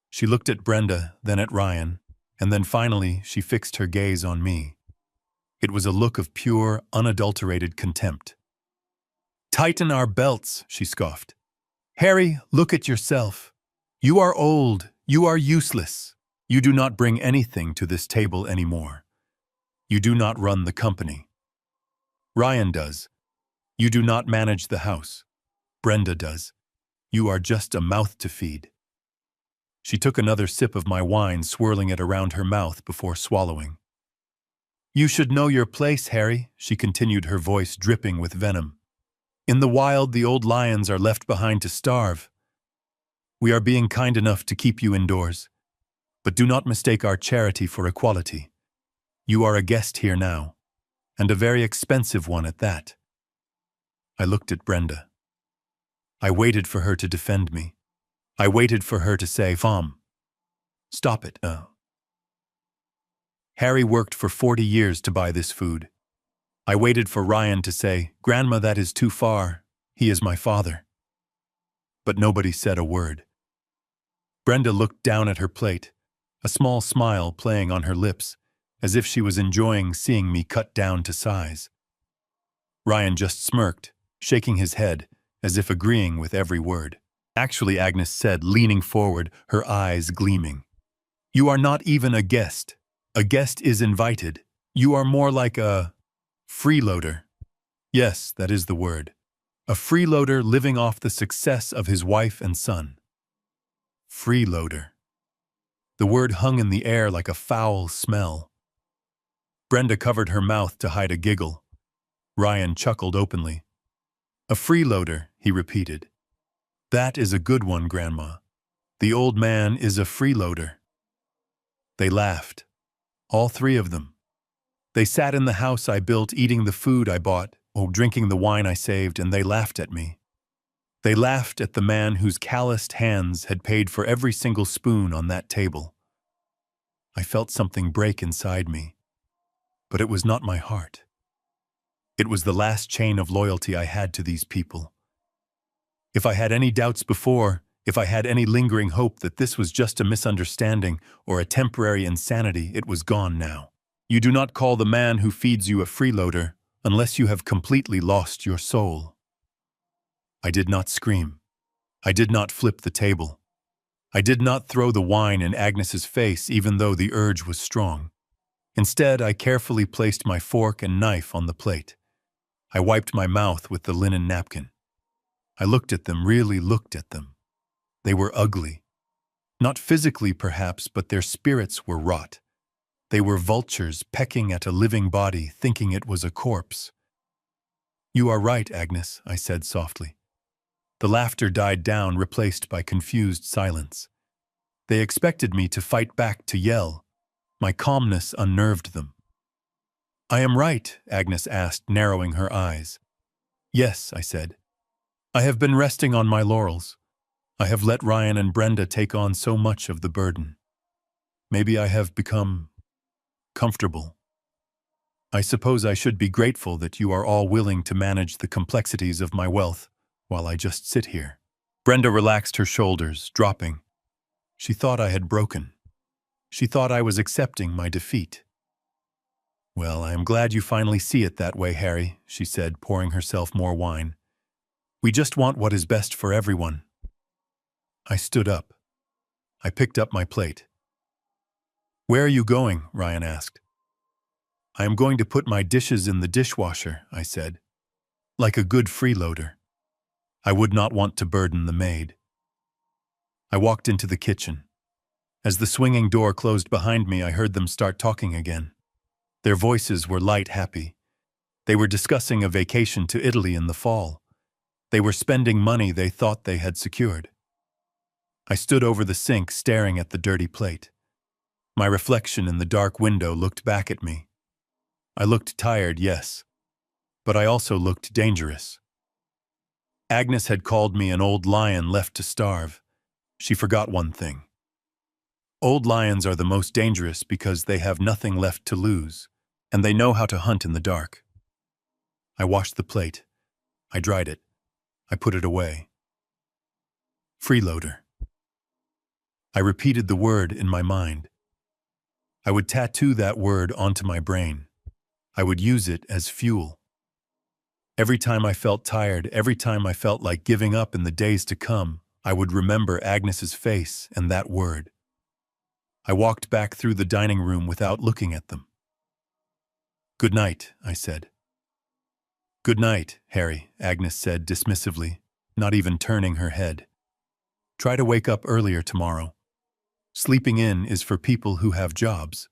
[SPEAKER 1] She looked at Brenda, then at Ryan, and then finally she fixed her gaze on me. It was a look of pure, unadulterated contempt. Tighten our belts, she scoffed. Harry, look at yourself. You are old. You are useless. You do not bring anything to this table anymore. You do not run the company. Ryan does. You do not manage the house. Brenda does. You are just a mouth to feed. She took another sip of my wine, swirling it around her mouth before swallowing. You should know your place, Harry, she continued, her voice dripping with venom. In the wild, the old lions are left behind to starve. We are being kind enough to keep you indoors. But do not mistake our charity for equality. You are a guest here now, and a very expensive one at that. I looked at Brenda. I waited for her to defend me. I waited for her to say, Fom, stop it. Harry worked for 40 years to buy this food. I waited for Ryan to say, Grandma, that is too far. He is my father. But nobody said a word. Brenda looked down at her plate, a small smile playing on her lips, as if she was enjoying seeing me cut down to size. Ryan just smirked, shaking his head, as if agreeing with every word. Actually, Agnes said, leaning forward, her eyes gleaming. You are not even a guest. A guest is invited. You are more like a freeloader. Yes, that is the word. A freeloader living off the success of his wife and son. Freeloader. The word hung in the air like a foul smell. Brenda covered her mouth to hide a giggle. Ryan chuckled openly. A freeloader, he repeated. That is a good one, Grandma. The old man is a freeloader. They laughed. All three of them. They sat in the house I built, eating the food I bought, or drinking the wine I saved, and they laughed at me. They laughed at the man whose calloused hands had paid for every single spoon on that table. I felt something break inside me, but it was not my heart. It was the last chain of loyalty I had to these people. If I had any doubts before, if I had any lingering hope that this was just a misunderstanding or a temporary insanity, it was gone now. You do not call the man who feeds you a freeloader unless you have completely lost your soul. I did not scream. I did not flip the table. I did not throw the wine in Agnes's face, even though the urge was strong. Instead, I carefully placed my fork and knife on the plate. I wiped my mouth with the linen napkin. I looked at them, really looked at them. They were ugly. Not physically, perhaps, but their spirits were rot. They were vultures pecking at a living body, thinking it was a corpse. You are right, Agnes, I said softly. The laughter died down, replaced by confused silence. They expected me to fight back, to yell. My calmness unnerved them. "I am right?" Agnes asked, narrowing her eyes. "Yes," I said. "I have been resting on my laurels. I have let Ryan and Brenda take on so much of the burden. Maybe I have become comfortable. I suppose I should be grateful that you are all willing to manage the complexities of my wealth while I just sit here." Brenda relaxed her shoulders, dropping. She thought I had broken. She thought I was accepting my defeat. "Well, I am glad you finally see it that way, Harry," she said, pouring herself more wine. "We just want what is best for everyone." I stood up. I picked up my plate. "Where are you going?" Ryan asked. "I am going to put my dishes in the dishwasher," I said. Like a good freeloader. I would not want to burden the maid. I walked into the kitchen. As the swinging door closed behind me, I heard them start talking again. Their voices were light, happy. They were discussing a vacation to Italy in the fall. They were spending money they thought they had secured. I stood over the sink, staring at the dirty plate. My reflection in the dark window looked back at me. I looked tired, yes, but I also looked dangerous. Agnes had called me an old lion left to starve. She forgot one thing. Old lions are the most dangerous because they have nothing left to lose, and they know how to hunt in the dark. I washed the plate. I dried it. I put it away. Freeloader. I repeated the word in my mind. I would tattoo that word onto my brain. I would use it as fuel. Every time I felt tired, every time I felt like giving up in the days to come, I would remember Agnes's face and that word. I walked back through the dining room without looking at them. "Good night," I said. "Good night, Harry," Agnes said dismissively, not even turning her head. "Try to wake up earlier tomorrow. Sleeping in is for people who have jobs."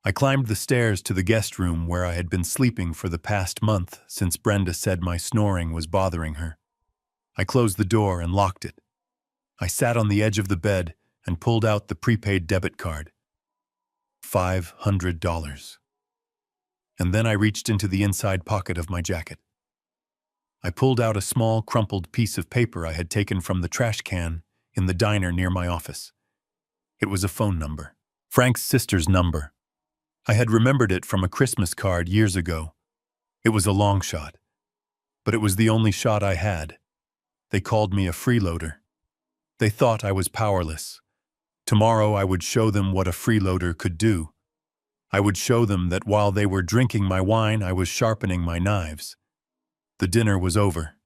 [SPEAKER 1] I climbed the stairs to the guest room where I had been sleeping for the past month since Brenda said my snoring was bothering her. I closed the door and locked it. I sat on the edge of the bed and pulled out the prepaid debit card. $500. And then I reached into the inside pocket of my jacket. I pulled out a small, crumpled piece of paper I had taken from the trash can in the diner near my office. It was a phone number. Frank's sister's number. I had remembered it from a Christmas card years ago. It was a long shot, but it was the only shot I had. They called me a freeloader. They thought I was powerless. Tomorrow I would show them what a freeloader could do. I would show them that while they were drinking my wine, I was sharpening my knives. The dinner was over.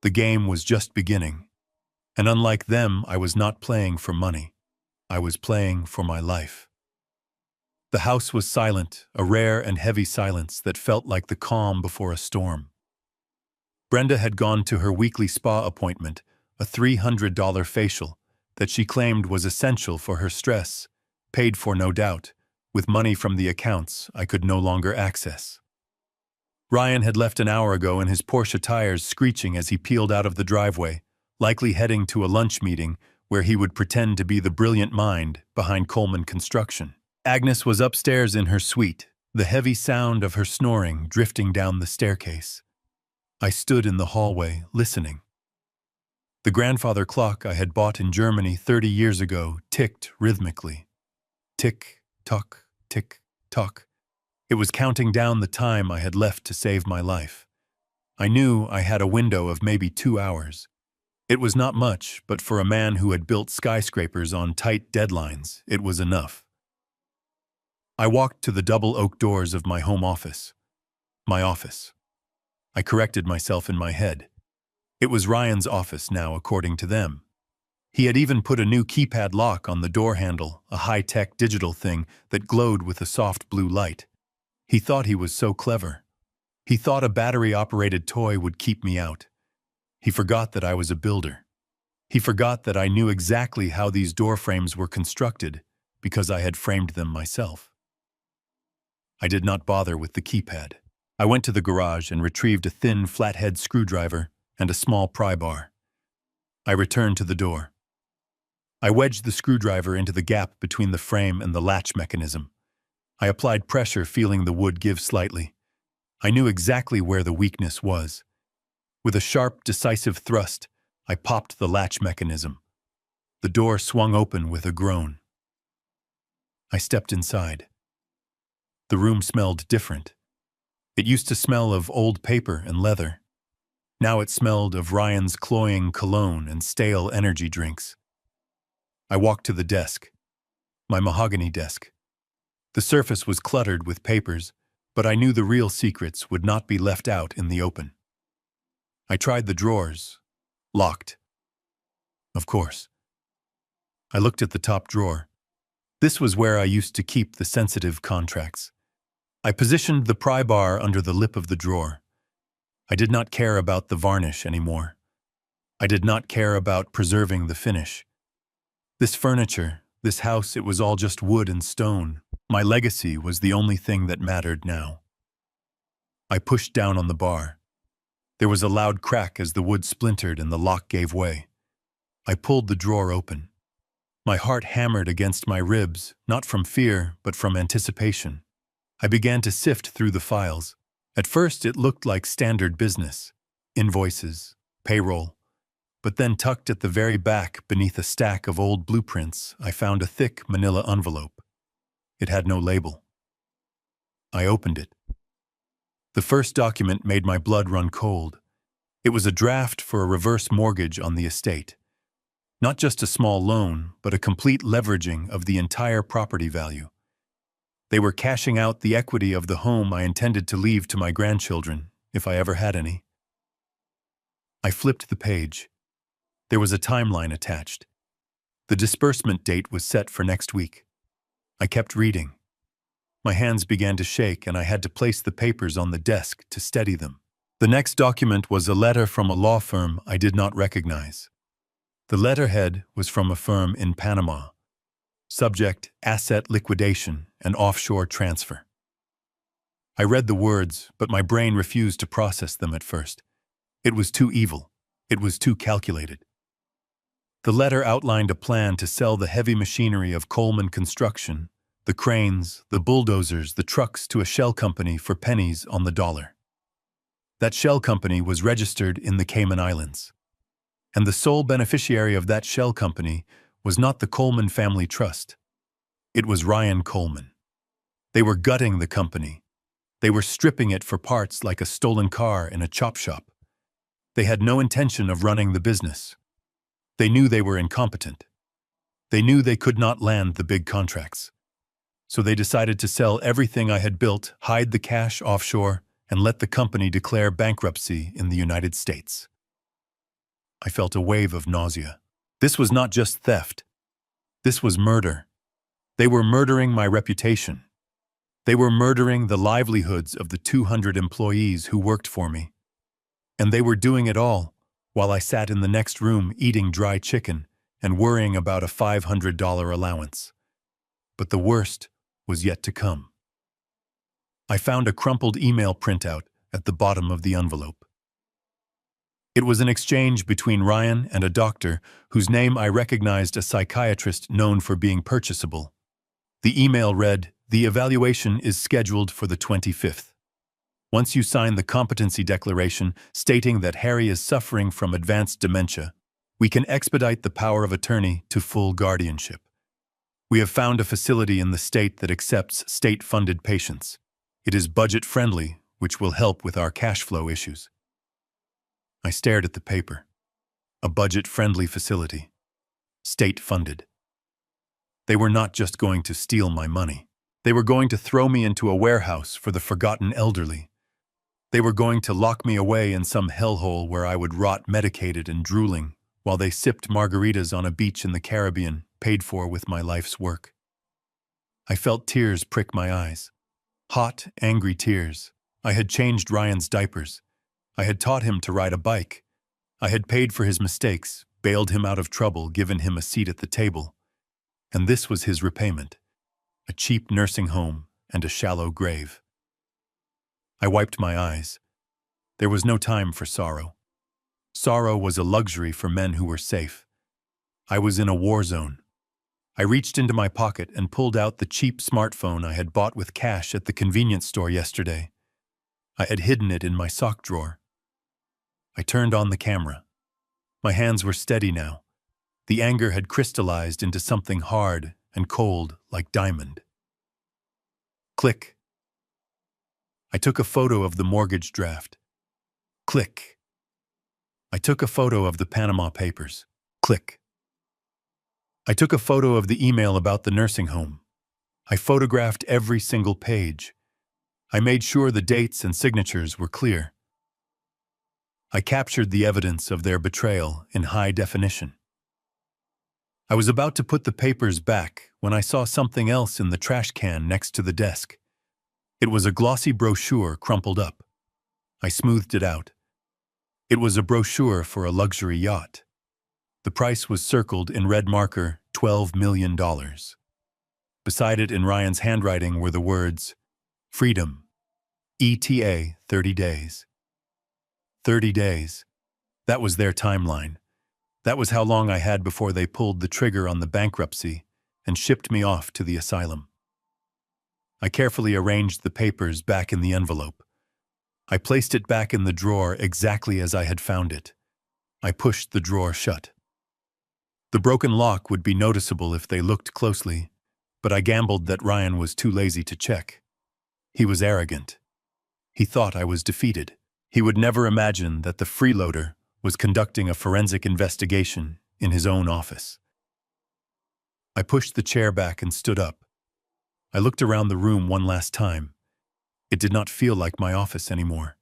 [SPEAKER 1] The game was just beginning. And unlike them, I was not playing for money. I was playing for my life. The house was silent, a rare and heavy silence that felt like the calm before a storm. Brenda had gone to her weekly spa appointment, a $300 facial that she claimed was essential for her stress, paid for no doubt, with money from the accounts I could no longer access. Ryan had left an hour ago in his Porsche tires screeching as he peeled out of the driveway, likely heading to a lunch meeting where he would pretend to be the brilliant mind behind Coleman Construction. Agnes was upstairs in her suite, the heavy sound of her snoring drifting down the staircase. I stood in the hallway, listening. The grandfather clock I had bought in Germany 30 years ago ticked rhythmically. Tick, tock, tick, tock. It was counting down the time I had left to save my life. I knew I had a window of maybe 2 hours. It was not much, but for a man who had built skyscrapers on tight deadlines, it was enough. I walked to the double oak doors of my home office. My office. I corrected myself in my head. It was Ryan's office now, according to them. He had even put a new keypad lock on the door handle, a high-tech digital thing that glowed with a soft blue light. He thought he was so clever. He thought a battery-operated toy would keep me out. He forgot that I was a builder. He forgot that I knew exactly how these door frames were constructed because I had framed them myself. I did not bother with the keypad. I went to the garage and retrieved a thin, flathead screwdriver, and a small pry bar. I returned to the door. I wedged the screwdriver into the gap between the frame and the latch mechanism. I applied pressure, feeling the wood give slightly. I knew exactly where the weakness was. With a sharp, decisive thrust, I popped the latch mechanism. The door swung open with a groan. I stepped inside. The room smelled different. It used to smell of old paper and leather. Now it smelled of Ryan's cloying cologne and stale energy drinks. I walked to the desk, my mahogany desk. The surface was cluttered with papers, but I knew the real secrets would not be left out in the open. I tried the drawers. Locked. Of course. I looked at the top drawer. This was where I used to keep the sensitive contracts. I positioned the pry bar under the lip of the drawer. I did not care about the varnish anymore. I did not care about preserving the finish. This furniture, this house, it was all just wood and stone. My legacy was the only thing that mattered now. I pushed down on the bar. There was a loud crack as the wood splintered and the lock gave way. I pulled the drawer open. My heart hammered against my ribs, not from fear, but from anticipation. I began to sift through the files. At first, it looked like standard business, invoices, payroll. But then tucked at the very back, beneath a stack of old blueprints, I found a thick manila envelope. It had no label. I opened it. The first document made my blood run cold. It was a draft for a reverse mortgage on the estate. Not just a small loan, but a complete leveraging of the entire property value. They were cashing out the equity of the home I intended to leave to my grandchildren, if I ever had any. I flipped the page. There was a timeline attached. The disbursement date was set for next week. I kept reading. My hands began to shake, and I had to place the papers on the desk to steady them. The next document was a letter from a law firm I did not recognize. The letterhead was from a firm in Panama. Subject: asset liquidation and offshore transfer. I read the words, but my brain refused to process them at first. It was too evil. It was too calculated. The letter outlined a plan to sell the heavy machinery of Coleman Construction, the cranes, the bulldozers, the trucks to a shell company for pennies on the dollar. That shell company was registered in the Cayman Islands. And the sole beneficiary of that shell company was not the Coleman Family Trust. It was Ryan Coleman. They were gutting the company. They were stripping it for parts like a stolen car in a chop shop. They had no intention of running the business. They knew they were incompetent. They knew they could not land the big contracts. So they decided to sell everything I had built, hide the cash offshore, and let the company declare bankruptcy in the United States. I felt a wave of nausea. This was not just theft. This was murder. They were murdering my reputation. They were murdering the livelihoods of the 200 employees who worked for me. And they were doing it all while I sat in the next room eating dry chicken and worrying about a $500 allowance. But the worst was yet to come. I found a crumpled email printout at the bottom of the envelope. It was an exchange between Ryan and a doctor whose name I recognized, a psychiatrist known for being purchasable. The email read, "The evaluation is scheduled for the 25th. Once you sign the competency declaration stating that Harry is suffering from advanced dementia, we can expedite the power of attorney to full guardianship. We have found a facility in the state that accepts state-funded patients. It is budget-friendly, which will help with our cash flow issues." I stared at the paper. A budget-friendly facility. State-funded. They were not just going to steal my money. They were going to throw me into a warehouse for the forgotten elderly. They were going to lock me away in some hellhole where I would rot medicated and drooling while they sipped margaritas on a beach in the Caribbean, paid for with my life's work. I felt tears prick my eyes. Hot, angry tears. I had changed Ryan's diapers. I had taught him to ride a bike. I had paid for his mistakes, bailed him out of trouble, given him a seat at the table. And this was his repayment: a cheap nursing home and a shallow grave. I wiped my eyes. There was no time for sorrow. Sorrow was a luxury for men who were safe. I was in a war zone. I reached into my pocket and pulled out the cheap smartphone I had bought with cash at the convenience store yesterday. I had hidden it in my sock drawer. I turned on the camera. My hands were steady now. The anger had crystallized into something hard and cold like diamond. Click. I took a photo of the mortgage draft. Click. I took a photo of the Panama Papers. Click. I took a photo of the email about the nursing home. I photographed every single page. I made sure the dates and signatures were clear. I captured the evidence of their betrayal in high definition. I was about to put the papers back when I saw something else in the trash can next to the desk. It was a glossy brochure crumpled up. I smoothed it out. It was a brochure for a luxury yacht. The price was circled in red marker, $12 million. Beside it in Ryan's handwriting were the words, Freedom, ETA 30 days. 30 days. That was their timeline. That was how long I had before they pulled the trigger on the bankruptcy and shipped me off to the asylum. I carefully arranged the papers back in the envelope. I placed it back in the drawer exactly as I had found it. I pushed the drawer shut. The broken lock would be noticeable if they looked closely, but I gambled that Ryan was too lazy to check. He was arrogant. He thought I was defeated. He would never imagine that the freeloader was conducting a forensic investigation in his own office. I pushed the chair back and stood up. I looked around the room one last time. It did not feel like my office anymore.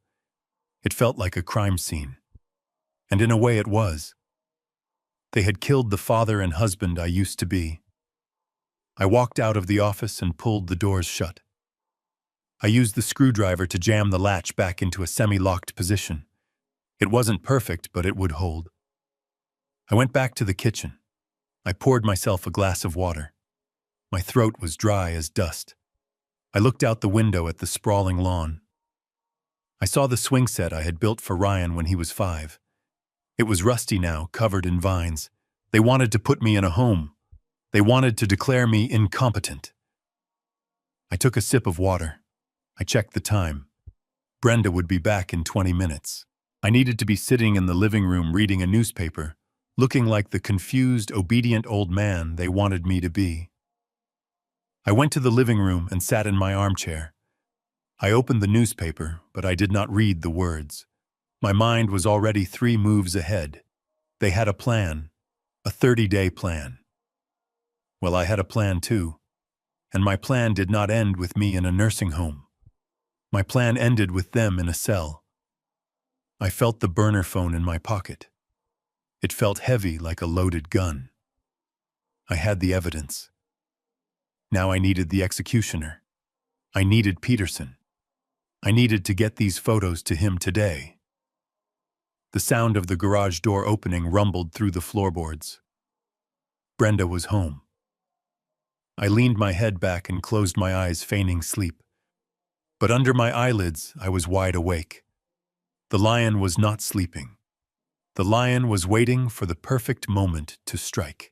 [SPEAKER 1] It felt like a crime scene. And in a way it was. They had killed the father and husband I used to be. I walked out of the office and pulled the doors shut. I used the screwdriver to jam the latch back into a semi-locked position. It wasn't perfect, but it would hold. I went back to the kitchen. I poured myself a glass of water. My throat was dry as dust. I looked out the window at the sprawling lawn. I saw the swing set I had built for Ryan when he was 5. It was rusty now, covered in vines. They wanted to put me in a home. They wanted to declare me incompetent. I took a sip of water. I checked the time. Brenda would be back in 20 minutes. I needed to be sitting in the living room reading a newspaper, looking like the confused, obedient old man they wanted me to be. I went to the living room and sat in my armchair. I opened the newspaper, but I did not read the words. My mind was already 3 moves ahead. They had a plan, a 30-day plan. Well, I had a plan too, and my plan did not end with me in a nursing home. My plan ended with them in a cell. I felt the burner phone in my pocket. It felt heavy like a loaded gun. I had the evidence. Now I needed the executioner. I needed Peterson. I needed to get these photos to him today. The sound of the garage door opening rumbled through the floorboards. Brenda was home. I leaned my head back and closed my eyes, feigning sleep. But under my eyelids, I was wide awake. The lion was not sleeping. The lion was waiting for the perfect moment to strike.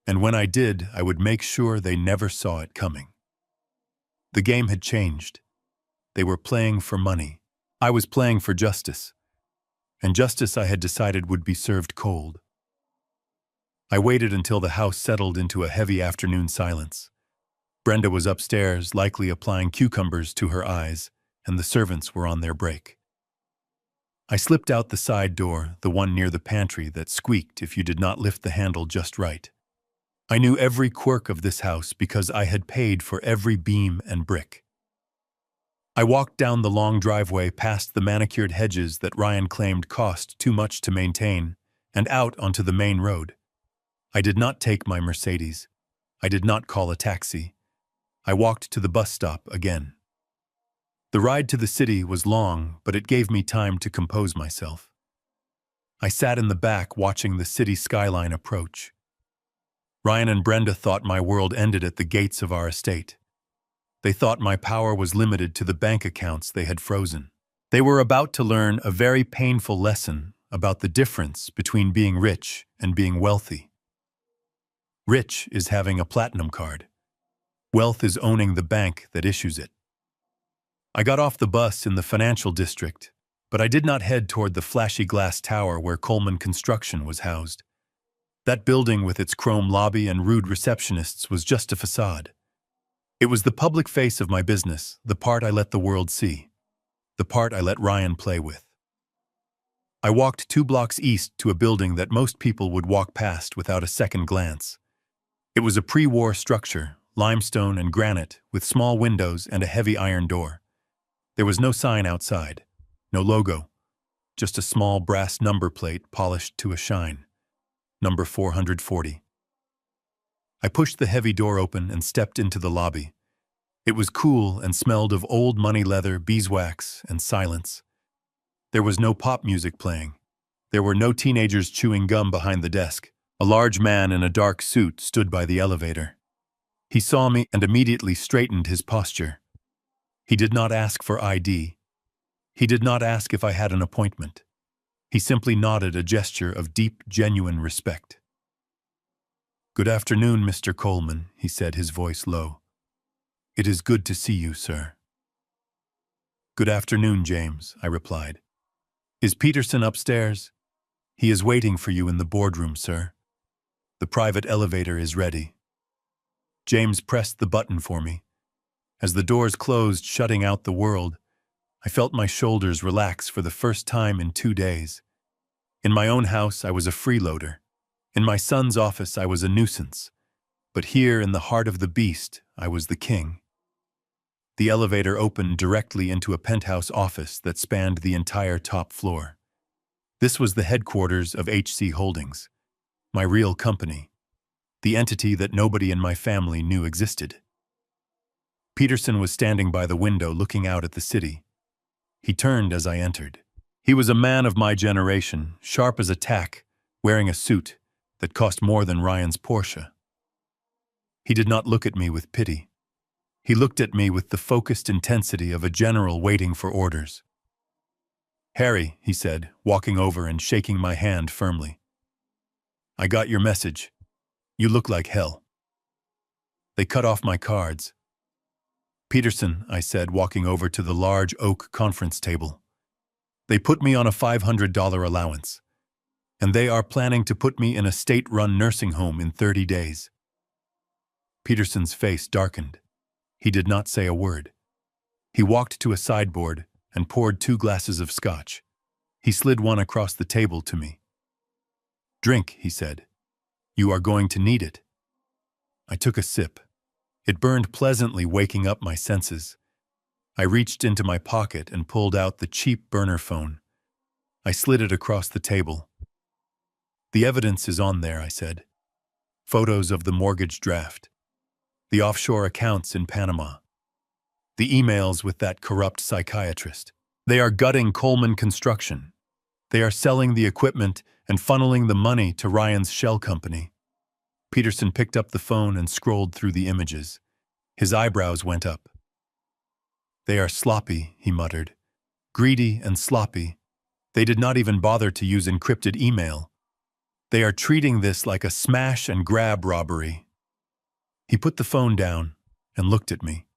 [SPEAKER 1] And when I did, I would make sure they never saw it coming. The game had changed. They were playing for money. I was playing for justice. And justice, I had decided, would be served cold. I waited until the house settled into a heavy afternoon silence. Brenda was upstairs, likely applying cucumbers to her eyes, and the servants were on their break. I slipped out the side door, the one near the pantry that squeaked if you did not lift the handle just right. I knew every quirk of this house because I had paid for every beam and brick. I walked down the long driveway past the manicured hedges that Ryan claimed cost too much to maintain, and out onto the main road. I did not take my Mercedes. I did not call a taxi. I walked to the bus stop again. The ride to the city was long, but it gave me time to compose myself. I sat in the back watching the city skyline approach. Ryan and Brenda thought my world ended at the gates of our estate. They thought my power was limited to the bank accounts they had frozen. They were about to learn a very painful lesson about the difference between being rich and being wealthy. Rich is having a platinum card. Wealth is owning the bank that issues it. I got off the bus in the financial district, but I did not head toward the flashy glass tower where Coleman Construction was housed. That building with its chrome lobby and rude receptionists was just a facade. It was the public face of my business, the part I let the world see, the part I let Ryan play with. I walked 2 blocks east to a building that most people would walk past without a second glance. It was a pre-war structure, limestone and granite, with small windows and a heavy iron door. There was no sign outside, no logo, just a small brass number plate polished to a shine. Number 440. I pushed the heavy door open and stepped into the lobby. It was cool and smelled of old money leather, beeswax, and silence. There was no pop music playing. There were no teenagers chewing gum behind the desk. A large man in a dark suit stood by the elevator. He saw me and immediately straightened his posture. He did not ask for ID. He did not ask if I had an appointment. He simply nodded, a gesture of deep, genuine respect. "Good afternoon, Mr. Coleman," he said, his voice low. "It is good to see you, sir." "Good afternoon, James," I replied. "Is Peterson upstairs?" "He is waiting for you in the boardroom, sir. The private elevator is ready." James pressed the button for me. As the doors closed, shutting out the world, I felt my shoulders relax for the first time in 2 days. In my own house, I was a freeloader. In my son's office, I was a nuisance. But here, in the heart of the beast, I was the king. The elevator opened directly into a penthouse office that spanned the entire top floor. This was the headquarters of HC Holdings, my real company, the entity that nobody in my family knew existed. Peterson was standing by the window looking out at the city. He turned as I entered. He was a man of my generation, sharp as a tack, wearing a suit that cost more than Ryan's Porsche. He did not look at me with pity. He looked at me with the focused intensity of a general waiting for orders. "Harry," he said, walking over and shaking my hand firmly. "I got your message. You look like hell." They cut off my cards. "Peterson," I said, walking over to the large oak conference table. "They put me on a $500 allowance, and they are planning to put me in a state-run nursing home in 30 days. Peterson's face darkened. He did not say a word. He walked to a sideboard and poured 2 glasses of scotch. He slid one across the table to me. "Drink," he said. "You are going to need it." I took a sip. It burned pleasantly, waking up my senses. I reached into my pocket and pulled out the cheap burner phone. I slid it across the table. "The evidence is on there," I said. "Photos of the mortgage draft, the offshore accounts in Panama, the emails with that corrupt psychiatrist. They are gutting Coleman Construction. They are selling the equipment and funneling the money to Ryan's shell company." Peterson picked up the phone and scrolled through the images. His eyebrows went up. "They are sloppy," he muttered. "Greedy and sloppy. They did not even bother to use encrypted email. They are treating this like a smash-and-grab robbery." He put the phone down and looked at me.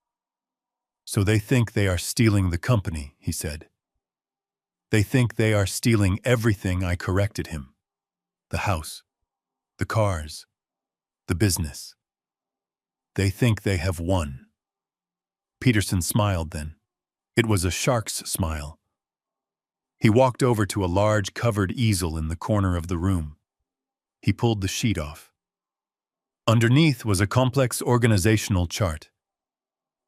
[SPEAKER 1] "So they think they are stealing the company," he said. "They think they are stealing everything." I corrected him. "The house, the cars, the business. They think they have won." Peterson smiled then. It was a shark's smile. He walked over to a large covered easel in the corner of the room. He pulled the sheet off. Underneath was a complex organizational chart.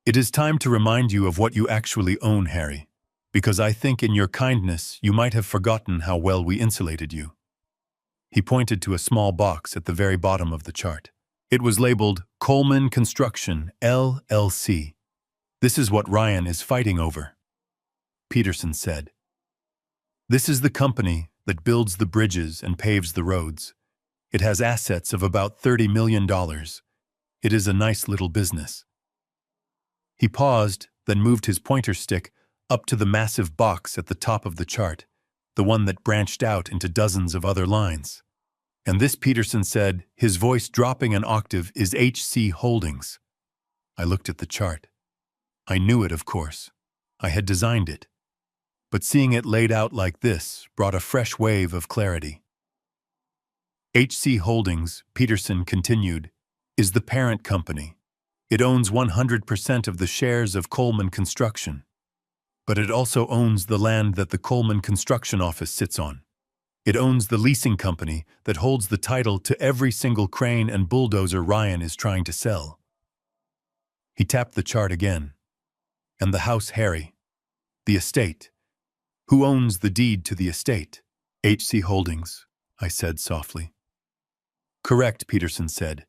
[SPEAKER 1] "It is time to remind you of what you actually own, Harry, because I think in your kindness you might have forgotten how well we insulated you." He pointed to a small box at the very bottom of the chart. It was labeled Coleman Construction, LLC. "This is what Ryan is fighting over," Peterson said. "This is the company that builds the bridges and paves the roads. It has assets of about $30 million. It is a nice little business." He paused, then moved his pointer stick up to the massive box at the top of the chart. the one that branched out into dozens of other lines. And this, Peterson said, his voice dropping an octave, is HC Holdings. I looked at the chart. I knew it, of course. I had designed it. But seeing it laid out like this brought a fresh wave of clarity. HC Holdings, Peterson continued, is the parent company. It owns 100% of the shares of Coleman Construction. But it also owns the land that the Coleman Construction office sits on. It owns the leasing company that holds the title to every single crane and bulldozer Ryan is trying to sell. He tapped the chart again. And the house, Harry. The estate. Who owns the deed to the estate? HC Holdings, I said softly. Correct, Peterson said.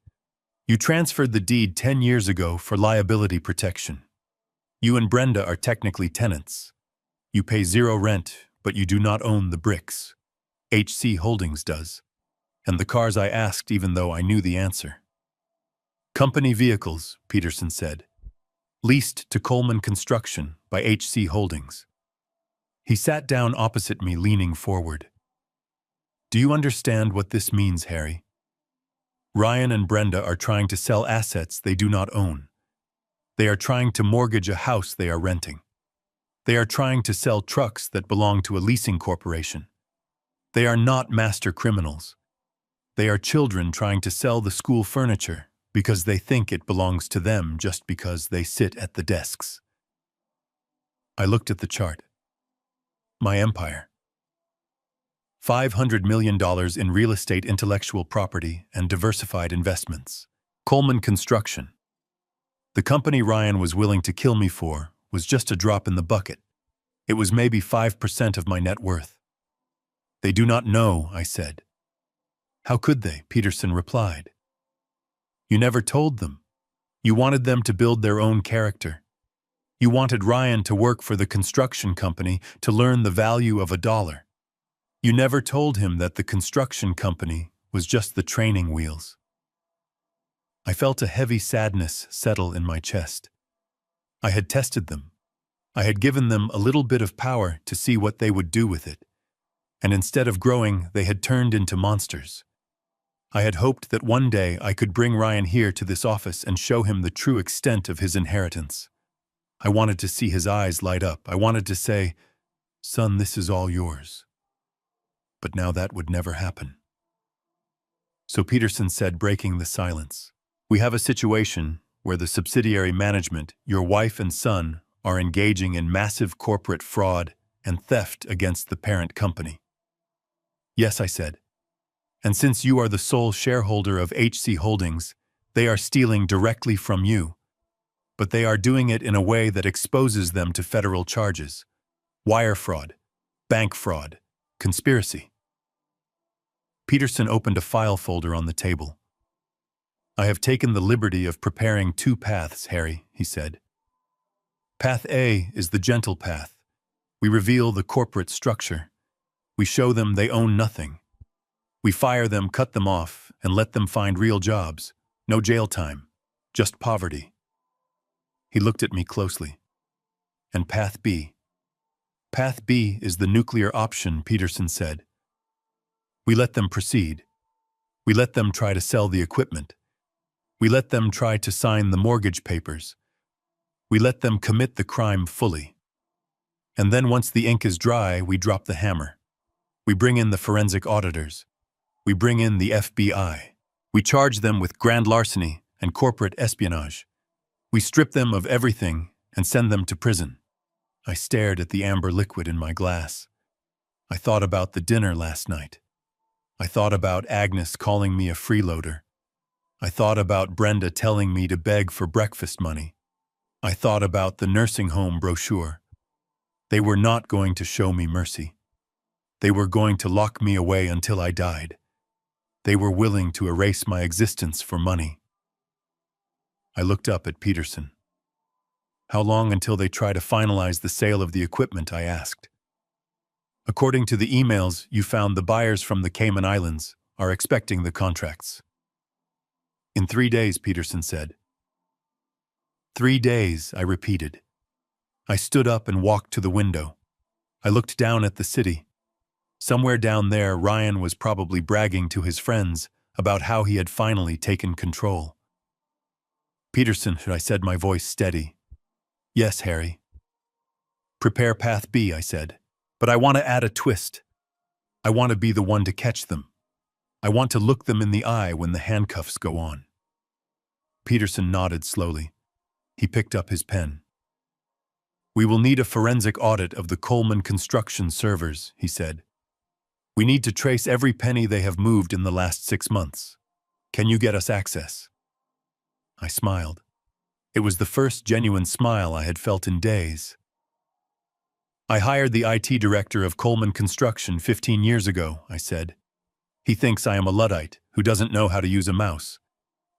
[SPEAKER 1] You transferred the deed 10 years ago for liability protection. You and Brenda are technically tenants. You pay zero rent, but you do not own the bricks. HC Holdings does. And the cars I asked even though I knew the answer. Company vehicles, Peterson said. Leased to Coleman Construction by HC Holdings. He sat down opposite me, leaning forward. Do you understand what this means, Harry? Ryan and Brenda are trying to sell assets they do not own. They are trying to mortgage a house they are renting. They are trying to sell trucks that belong to a leasing corporation. They are not master criminals. They are children trying to sell the school furniture because they think it belongs to them just because they sit at the desks. I looked at the chart. My empire. $500 million in real estate, intellectual property, and diversified investments. Coleman Construction. The company Ryan was willing to kill me for was just a drop in the bucket. It was maybe 5% of my net worth. They do not know, I said. How could they? Peterson replied. You never told them. You wanted them to build their own character. You wanted Ryan to work for the construction company to learn the value of $1. You never told him that the construction company was just the training wheels. I felt a heavy sadness settle in my chest. I had tested them. I had given them a little bit of power to see what they would do with it. And instead of growing, they had turned into monsters. I had hoped that one day I could bring Ryan here to this office and show him the true extent of his inheritance. I wanted to see his eyes light up. I wanted to say, "Son, this is all yours." But now that would never happen. So Peterson said, breaking the silence, we have a situation where the subsidiary management, your wife and son, are engaging in massive corporate fraud and theft against the parent company. Yes, I said. And since you are the sole shareholder of HC Holdings, they are stealing directly from you. But they are doing it in a way that exposes them to federal charges. Wire fraud, bank fraud, conspiracy. Peterson opened a file folder on the table. I have taken the liberty of preparing 2 paths, Harry, he said. Path A is the gentle path. We reveal the corporate structure. We show them they own nothing. We fire them, cut them off, and let them find real jobs. No jail time, just poverty. He looked at me closely. And Path B? Path B is the nuclear option, Peterson said. We let them proceed. We let them try to sell the equipment. We let them try to sign the mortgage papers. We let them commit the crime fully. And then once the ink is dry, we drop the hammer. We bring in the forensic auditors. We bring in the FBI. We charge them with grand larceny and corporate espionage. We strip them of everything and send them to prison. I stared at the amber liquid in my glass. I thought about the dinner last night. I thought about Agnes calling me a freeloader. I thought about Brenda telling me to beg for breakfast money. I thought about the nursing home brochure. They were not going to show me mercy. They were going to lock me away until I died. They were willing to erase my existence for money. I looked up at Peterson. How long until they try to finalize the sale of the equipment, I asked. According to the emails you found, the buyers from the Cayman Islands are expecting the contracts. In 3 days, Peterson said. 3 days, I repeated. I stood up and walked to the window. I looked down at the city. Somewhere down there, Ryan was probably bragging to his friends about how he had finally taken control. "Peterson," I said, my voice steady. "Yes, Harry." "Prepare Path B," I said. "But I want to add a twist. I want to be the one to catch them. I want to look them in the eye when the handcuffs go on." Peterson nodded slowly. He picked up his pen. "We will need a forensic audit of the Coleman construction servers," he said. "We need to trace every penny they have moved in the last 6 months. Can you get us access?" I smiled. It was the first genuine smile I had felt in days. "I hired the IT director of Coleman Construction 15 years ago," I said. "He thinks I am a Luddite who doesn't know how to use a mouse.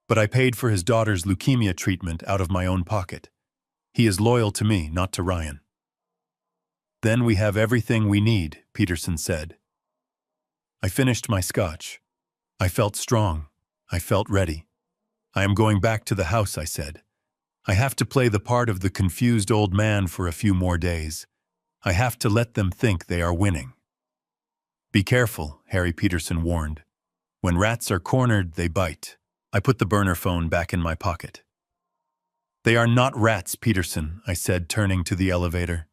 [SPEAKER 1] But I paid for his daughter's leukemia treatment out of my own pocket. He is loyal to me, not to Ryan." "Then we have everything we need," Peterson said. I finished my scotch. I felt strong. I felt ready. "I am going back to the house," I said. "I have to play the part of the confused old man for a few more days. I have to let them think they are winning." "Be careful," Harry Peterson warned. "When rats are cornered, they bite." I put the burner phone back in my pocket. "They are not rats, Peterson," I said, turning to the elevator.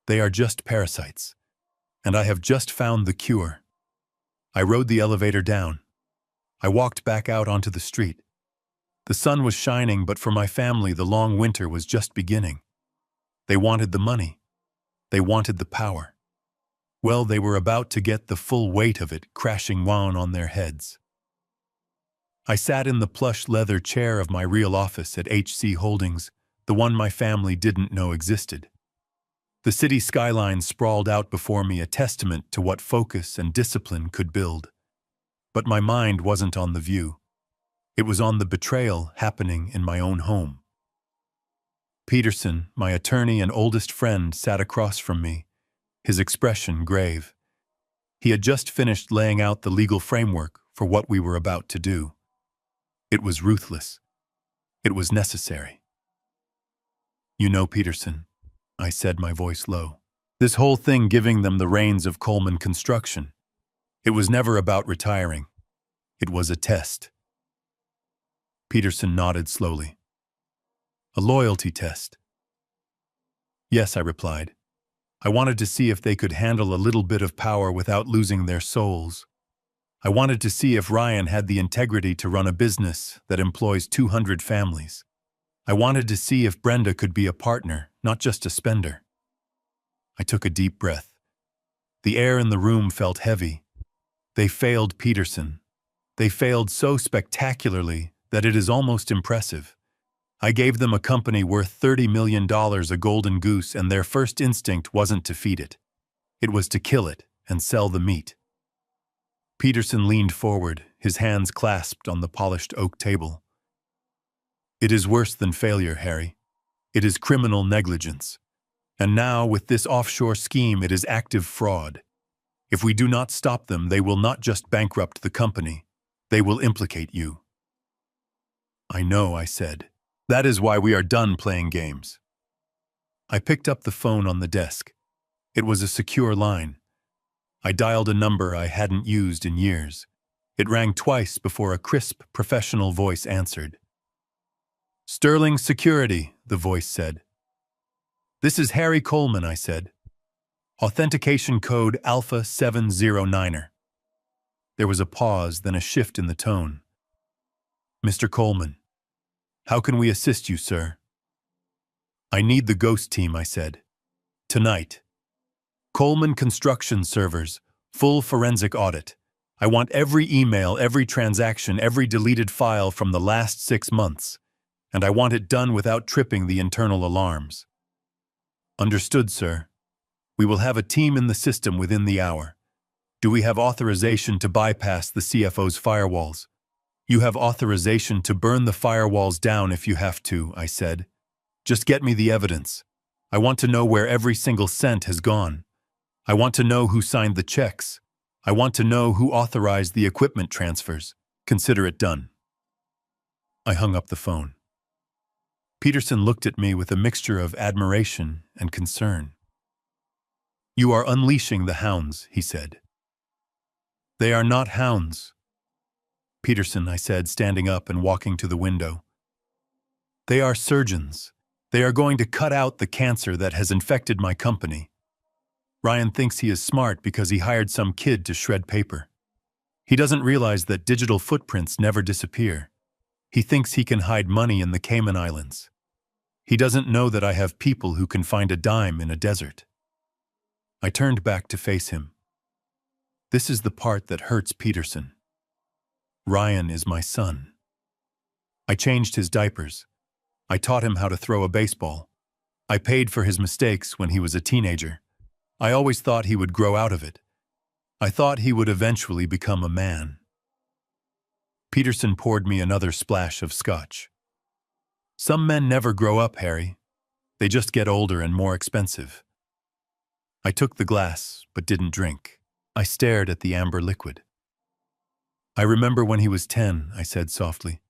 [SPEAKER 1] "They are just parasites. And I have just found the cure." I rode the elevator down. I walked back out onto the street. The sun was shining, but for my family, the long winter was just beginning. They wanted the money. They wanted the power. Well, they were about to get the full weight of it crashing down on their heads. I sat in the plush leather chair of my real office at HC Holdings, the one my family didn't know existed. The city skyline sprawled out before me, a testament to what focus and discipline could build. But my mind wasn't on the view. It was on the betrayal happening in my own home. Peterson, my attorney and oldest friend, sat across from me, his expression grave. He had just finished laying out the legal framework for what we were about to do. It was ruthless. It was necessary. "You know, Peterson," I said, my voice low, "this whole thing giving them the reins of Coleman Construction, it was never about retiring. It was a test." Peterson nodded slowly. "A loyalty test." "Yes," I replied. "I wanted to see if they could handle a little bit of power without losing their souls. I wanted to see if Ryan had the integrity to run a business that employs 200 families. I wanted to see if Brenda could be a partner, not just a spender." I took a deep breath. The air in the room felt heavy. They failed Peterson. They failed so spectacularly that it is almost impressive. I gave them a company worth $30 million, a golden goose, and their first instinct wasn't to feed it. It was to kill it and sell the meat. Peterson leaned forward, his hands clasped on the polished oak table. "It is worse than failure, Harry. It is criminal negligence. And now, with this offshore scheme, it is active fraud. If we do not stop them, they will not just bankrupt the company. They will implicate you." "I know," I said. "That is why we are done playing games." I picked up the phone on the desk. It was a secure line. I dialed a number I hadn't used in years. It rang twice before a crisp, professional voice answered. "Sterling Security," the voice said. "This is Harry Coleman," I said. "Authentication code Alpha 709er. There was a pause, then a shift in the tone. "Mr. Coleman, how can we assist you, sir?" "I need the ghost team," I said. "Tonight. Coleman Construction servers, full forensic audit. I want every email, every transaction, every deleted file from the last 6 months. And I want it done without tripping the internal alarms." "Understood, sir. We will have a team in the system within the hour. Do we have authorization to bypass the CFO's firewalls?" "You have authorization to burn the firewalls down if you have to," I said. "Just get me the evidence. I want to know where every single cent has gone. I want to know who signed the checks. I want to know who authorized the equipment transfers. Consider it done." I hung up the phone. Peterson looked at me with a mixture of admiration and concern. "You are unleashing the hounds," he said. They are not hounds. Peterson, I said, standing up and walking to the window. They are surgeons. They are going to cut out the cancer that has infected my company. Ryan thinks he is smart because he hired some kid to shred paper. He doesn't realize that digital footprints never disappear. He thinks he can hide money in the Cayman Islands. He doesn't know that I have people who can find a dime in a desert. I turned back to face him. This is the part that hurts Peterson. Ryan is my son. I changed his diapers. I taught him how to throw a baseball. I paid for his mistakes when he was a teenager. I always thought he would grow out of it. I thought he would eventually become a man. Peterson poured me another splash of scotch. Some men never grow up, Harry. They just get older and more expensive. I took the glass, but didn't drink. I stared at the amber liquid. I remember when he was 10, I said softly.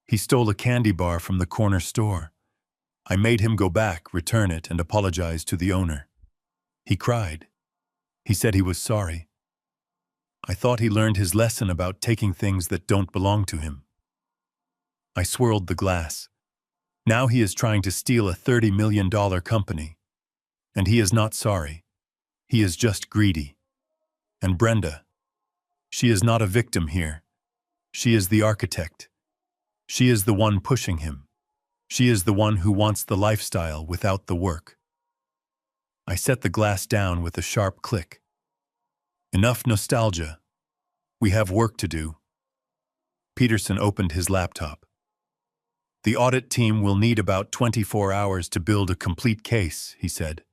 [SPEAKER 1] He stole a candy bar from the corner store. I made him go back, return it, and apologize to the owner. He cried. He said he was sorry. I thought he learned his lesson about taking things that don't belong to him. I swirled the glass. Now he is trying to steal a $30 million company. And he is not sorry. He is just greedy. And Brenda, she is not a victim here. She is the architect. She is the one pushing him. She is the one who wants the lifestyle without the work. I set the glass down with a sharp click. Enough nostalgia. We have work to do. Peterson opened his laptop. The audit team will need about 24 hours to build a complete case, he said.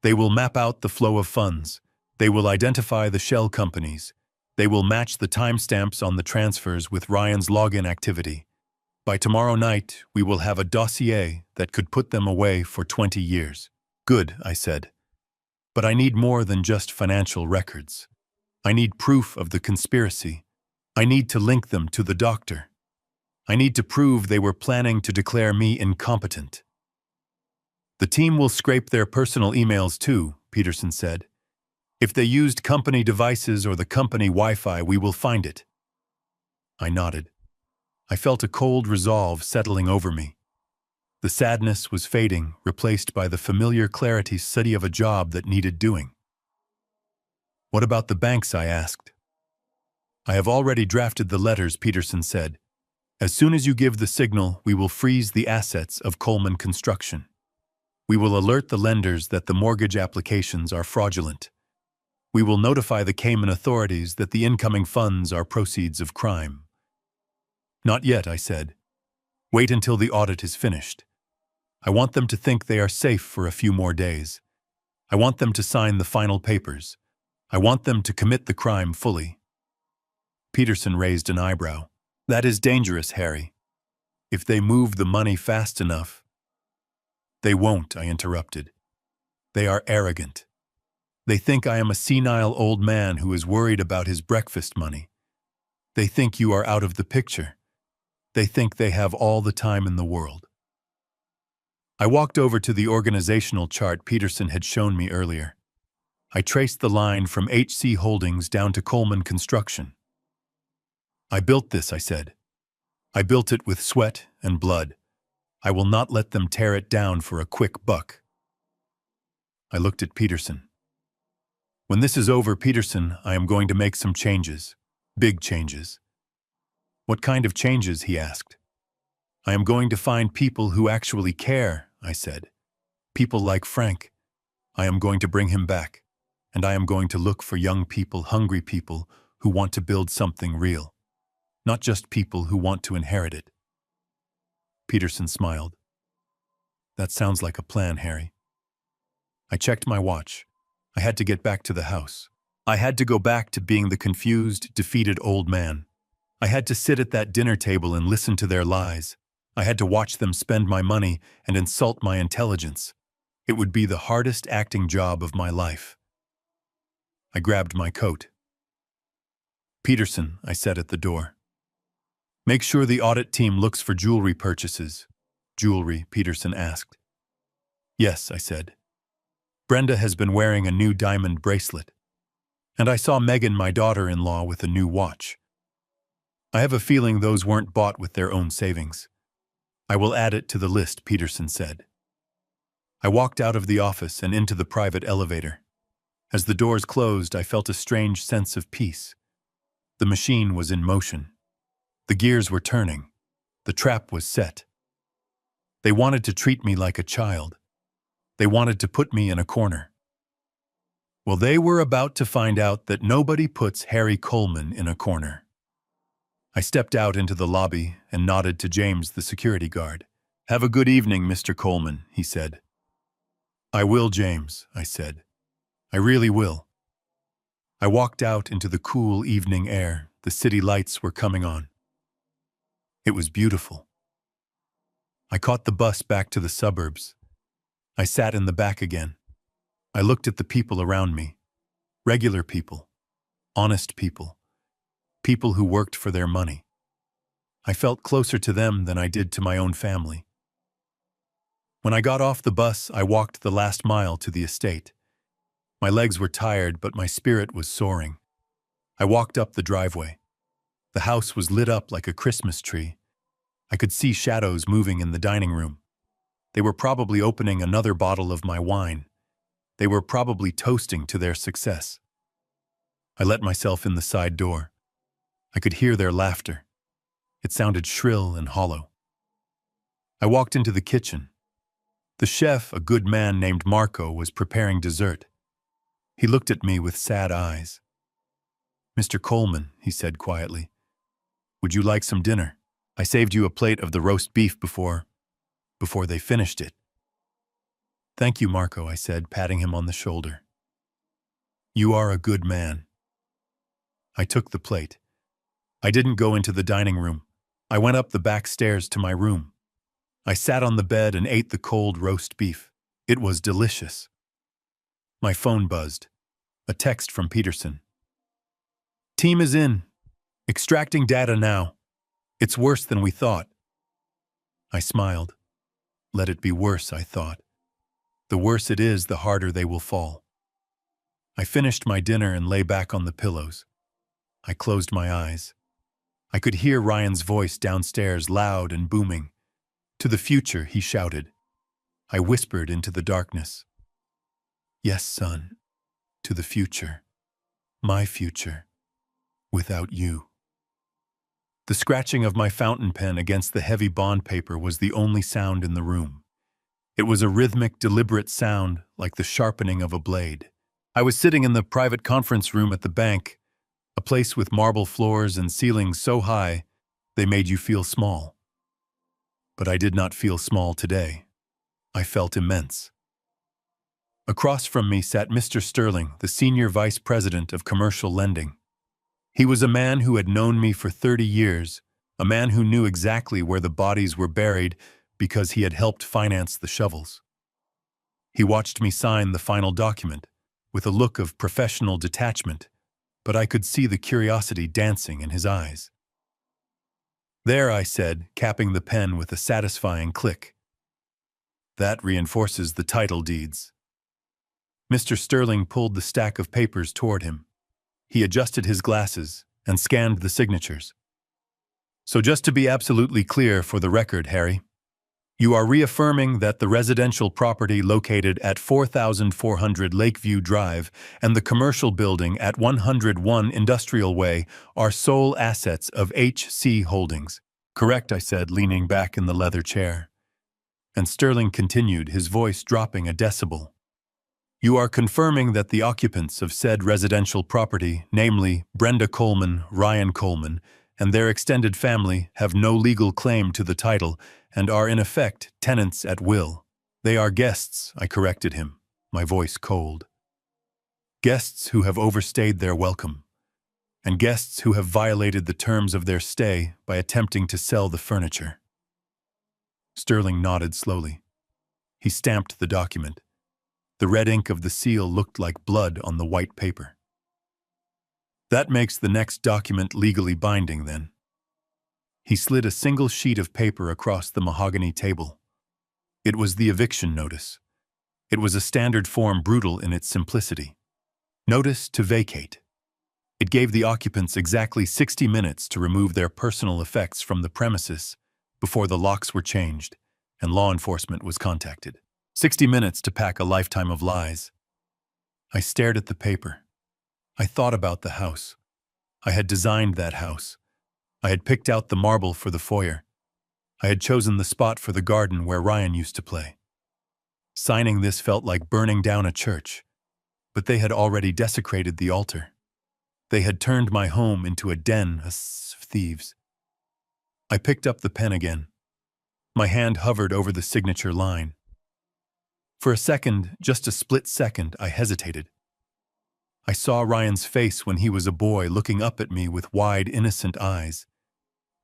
[SPEAKER 1] They will map out the flow of funds. They will identify the shell companies. They will match the timestamps on the transfers with Ryan's login activity. By tomorrow night, we will have a dossier that could put them away for 20 years. Good, I said. But I need more than just financial records. I need proof of the conspiracy. I need to link them to the doctor. I need to prove they were planning to declare me incompetent. The team will scrape their personal emails too, Peterson said. If they used company devices or the company Wi-Fi, we will find it. I nodded. I felt a cold resolve settling over me. The sadness was fading, replaced by the familiar clarity of a job that needed doing. What about the banks, I asked. I have already drafted the letters, Peterson said. As soon as you give the signal, we will freeze the assets of Coleman Construction. We will alert the lenders that the mortgage applications are fraudulent. We will notify the Cayman authorities that the incoming funds are proceeds of crime. Not yet, I said. Wait until the audit is finished. I want them to think they are safe for a few more days. I want them to sign the final papers. I want them to commit the crime fully. Peterson raised an eyebrow. That is dangerous, Harry. If they move the money fast enough. They won't, I interrupted. They are arrogant. They think I am a senile old man who is worried about his breakfast money. They think you are out of the picture. They think they have all the time in the world. I walked over to the organizational chart Peterson had shown me earlier. I traced the line from HC Holdings down to Coleman Construction. I built this, I said. I built it with sweat and blood. I will not let them tear it down for a quick buck. I looked at Peterson. When this is over, Peterson, I am going to make some changes. Big changes. What kind of changes, he asked. I am going to find people who actually care, I said. People like Frank. I am going to bring him back. And I am going to look for young people, hungry people who want to build something real. Not just people who want to inherit it. Peterson smiled. That sounds like a plan, Harry. I checked my watch. I had to get back to the house. I had to go back to being the confused, defeated old man. I had to sit at that dinner table and listen to their lies. I had to watch them spend my money and insult my intelligence. It would be the hardest acting job of my life. I grabbed my coat. Peterson, I said at the door. Make sure the audit team looks for jewelry purchases. Jewelry, Peterson asked. Yes, I said. Brenda has been wearing a new diamond bracelet. And I saw Megan, my daughter-in-law, with a new watch. I have a feeling those weren't bought with their own savings. I will add it to the list, Peterson said. I walked out of the office and into the private elevator. As the doors closed, I felt a strange sense of peace. The machine was in motion. The gears were turning. The trap was set. They wanted to treat me like a child. They wanted to put me in a corner. Well, they were about to find out that nobody puts Harry Coleman in a corner. I stepped out into the lobby and nodded to James, the security guard. "Have a good evening, Mr. Coleman," he said. "I will, James," I said. "I really will." I walked out into the cool evening air. The city lights were coming on. It was beautiful. I caught the bus back to the suburbs. I sat in the back again. I looked at the people around me. Regular people. Honest people. People who worked for their money. I felt closer to them than I did to my own family. When I got off the bus, I walked the last mile to the estate. My legs were tired, but my spirit was soaring. I walked up the driveway. The house was lit up like a Christmas tree. I could see shadows moving in the dining room. They were probably opening another bottle of my wine. They were probably toasting to their success. I let myself in the side door. I could hear their laughter. It sounded shrill and hollow. I walked into the kitchen. The chef, a good man named Marco, was preparing dessert. He looked at me with sad eyes. "Mr. Coleman," he said quietly, "would you like some dinner? I saved you a plate of the roast beef before they finished it." "Thank you, Marco," I said, patting him on the shoulder. "You are a good man." I took the plate. I didn't go into the dining room. I went up the back stairs to my room. I sat on the bed and ate the cold roast beef. It was delicious. My phone buzzed. A text from Peterson. "Team is in. Extracting data now. It's worse than we thought." I smiled. Let it be worse, I thought. The worse it is, the harder they will fall. I finished my dinner and lay back on the pillows. I closed my eyes. I could hear Ryan's voice downstairs, loud and booming. "To the future," he shouted. I whispered into the darkness. "Yes, son, to the future. My future. Without you." The scratching of my fountain pen against the heavy bond paper was the only sound in the room. It was a rhythmic, deliberate sound, like the sharpening of a blade. I was sitting in the private conference room at the bank, a place with marble floors and ceilings so high they made you feel small. But I did not feel small today. I felt immense. Across from me sat Mr. Sterling, the senior vice president of commercial lending. He was a man who had known me for 30 years, a man who knew exactly where the bodies were buried because he had helped finance the shovels. He watched me sign the final document with a look of professional detachment, but I could see the curiosity dancing in his eyes. "There," I said, capping the pen with a satisfying click. "That reinforces the title deeds." Mr. Sterling pulled the stack of papers toward him. He adjusted his glasses and scanned the signatures. "So just to be absolutely clear for the record, Harry, you are reaffirming that the residential property located at 4400 Lakeview Drive and the commercial building at 101 Industrial Way are sole assets of HC Holdings." "Correct," I said, leaning back in the leather chair. And Sterling continued, his voice dropping a decibel. "You are confirming that the occupants of said residential property, namely Brenda Coleman, Ryan Coleman, and their extended family, have no legal claim to the title and are in effect tenants at will." "They are guests," I corrected him, my voice cold. "Guests who have overstayed their welcome, and guests who have violated the terms of their stay by attempting to sell the furniture." Sterling nodded slowly. He stamped the document. The red ink of the seal looked like blood on the white paper. "That makes the next document legally binding, then." He slid a single sheet of paper across the mahogany table. It was the eviction notice. It was a standard form, brutal in its simplicity. "Notice to vacate." It gave the occupants exactly 60 minutes to remove their personal effects from the premises before the locks were changed and law enforcement was contacted. 60 minutes to pack a lifetime of lies. I stared at the paper. I thought about the house. I had designed that house. I had picked out the marble for the foyer. I had chosen the spot for the garden where Ryan used to play. Signing this felt like burning down a church, but they had already desecrated the altar. They had turned my home into a den of thieves. I picked up the pen again. My hand hovered over the signature line. For a second, just a split second, I hesitated. I saw Ryan's face when he was a boy looking up at me with wide, innocent eyes.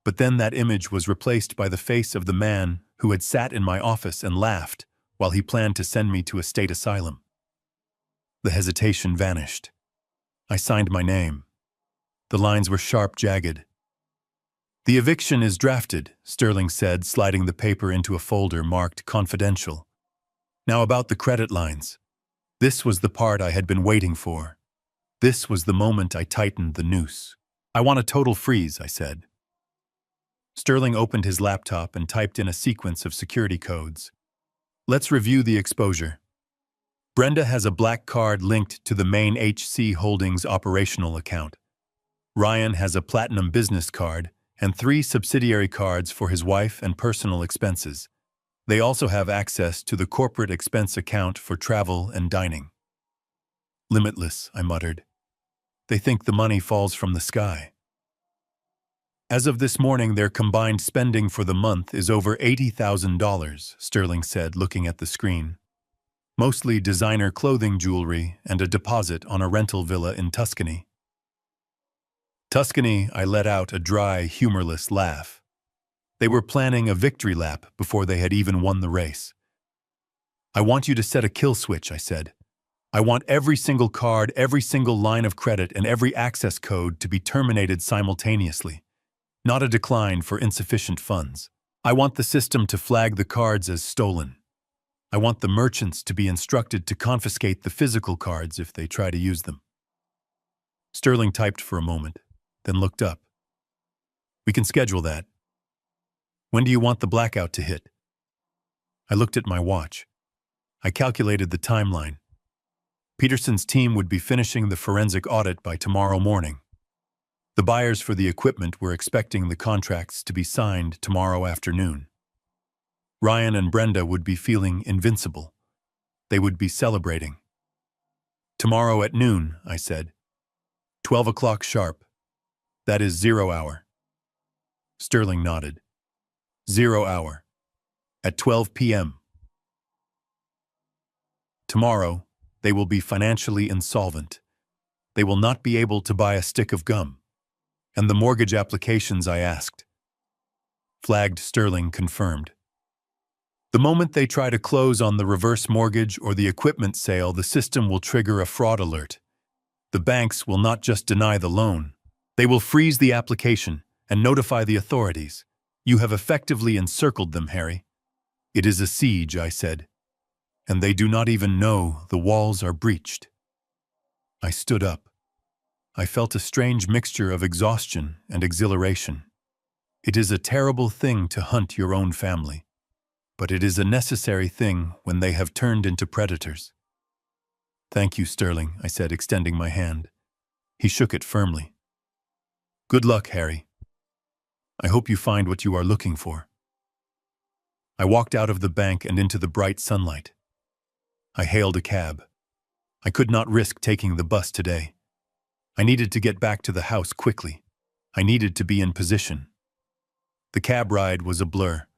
[SPEAKER 1] But then that image was replaced by the face of the man who had sat in my office and laughed while he planned to send me to a state asylum. The hesitation vanished. I signed my name. The lines were sharp, jagged. "The eviction is drafted," Sterling said, sliding the paper into a folder marked confidential. "Now about the credit lines." This was the part I had been waiting for. This was the moment I tightened the noose. "I want a total freeze," I said. Sterling opened his laptop and typed in a sequence of security codes. "Let's review the exposure. Brenda has a black card linked to the main HC Holdings operational account. Ryan has a platinum business card and 3 subsidiary cards for his wife and personal expenses. They also have access to the corporate expense account for travel and dining." "Limitless," I muttered. "They think the money falls from the sky." "As of this morning, their combined spending for the month is over $80,000, Sterling said, looking at the screen. "Mostly designer clothing, jewelry, and a deposit on a rental villa in Tuscany." "Tuscany," I let out a dry, humorless laugh. They were planning a victory lap before they had even won the race. "I want you to set a kill switch," I said. "I want every single card, every single line of credit, and every access code to be terminated simultaneously. Not a decline for insufficient funds. I want the system to flag the cards as stolen. I want the merchants to be instructed to confiscate the physical cards if they try to use them." Sterling typed for a moment, then looked up. "We can schedule that. When do you want the blackout to hit?" I looked at my watch. I calculated the timeline. Peterson's team would be finishing the forensic audit by tomorrow morning. The buyers for the equipment were expecting the contracts to be signed tomorrow afternoon. Ryan and Brenda would be feeling invincible. They would be celebrating. "Tomorrow at noon," I said. 12 o'clock sharp. That is 0 hour. Sterling nodded. 0 hour. At 12 p.m. Tomorrow, they will be financially insolvent. They will not be able to buy a stick of gum. And the mortgage applications I asked. Flagged, Sterling confirmed. The moment they try to close on the reverse mortgage or the equipment sale, the system will trigger a fraud alert. The banks will not just deny the loan. They will freeze the application and notify the authorities. "You have effectively encircled them, Harry." "It is a siege," I said. "And they do not even know the walls are breached." I stood up. I felt a strange mixture of exhaustion and exhilaration. It is a terrible thing to hunt your own family, but it is a necessary thing when they have turned into predators. "Thank you, Sterling," I said, extending my hand. He shook it firmly. "Good luck, Harry. I hope you find what you are looking for." I walked out of the bank and into the bright sunlight. I hailed a cab. I could not risk taking the bus today. I needed to get back to the house quickly. I needed to be in position. The cab ride was a blur.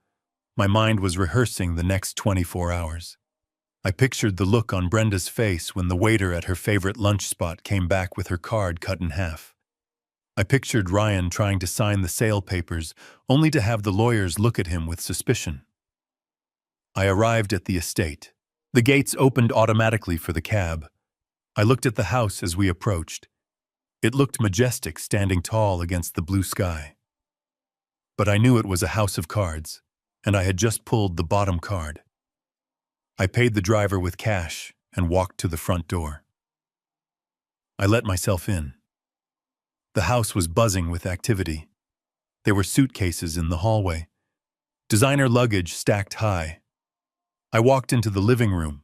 [SPEAKER 1] My mind was rehearsing the next 24 hours. I pictured the look on Brenda's face when the waiter at her favorite lunch spot came back with her card cut in half. I pictured Ryan trying to sign the sale papers, only to have the lawyers look at him with suspicion. I arrived at the estate. The gates opened automatically for the cab. I looked at the house as we approached. It looked majestic, standing tall against the blue sky. But I knew it was a house of cards, and I had just pulled the bottom card. I paid the driver with cash and walked to the front door. I let myself in. The house was buzzing with activity. There were suitcases in the hallway, designer luggage stacked high. I walked into the living room.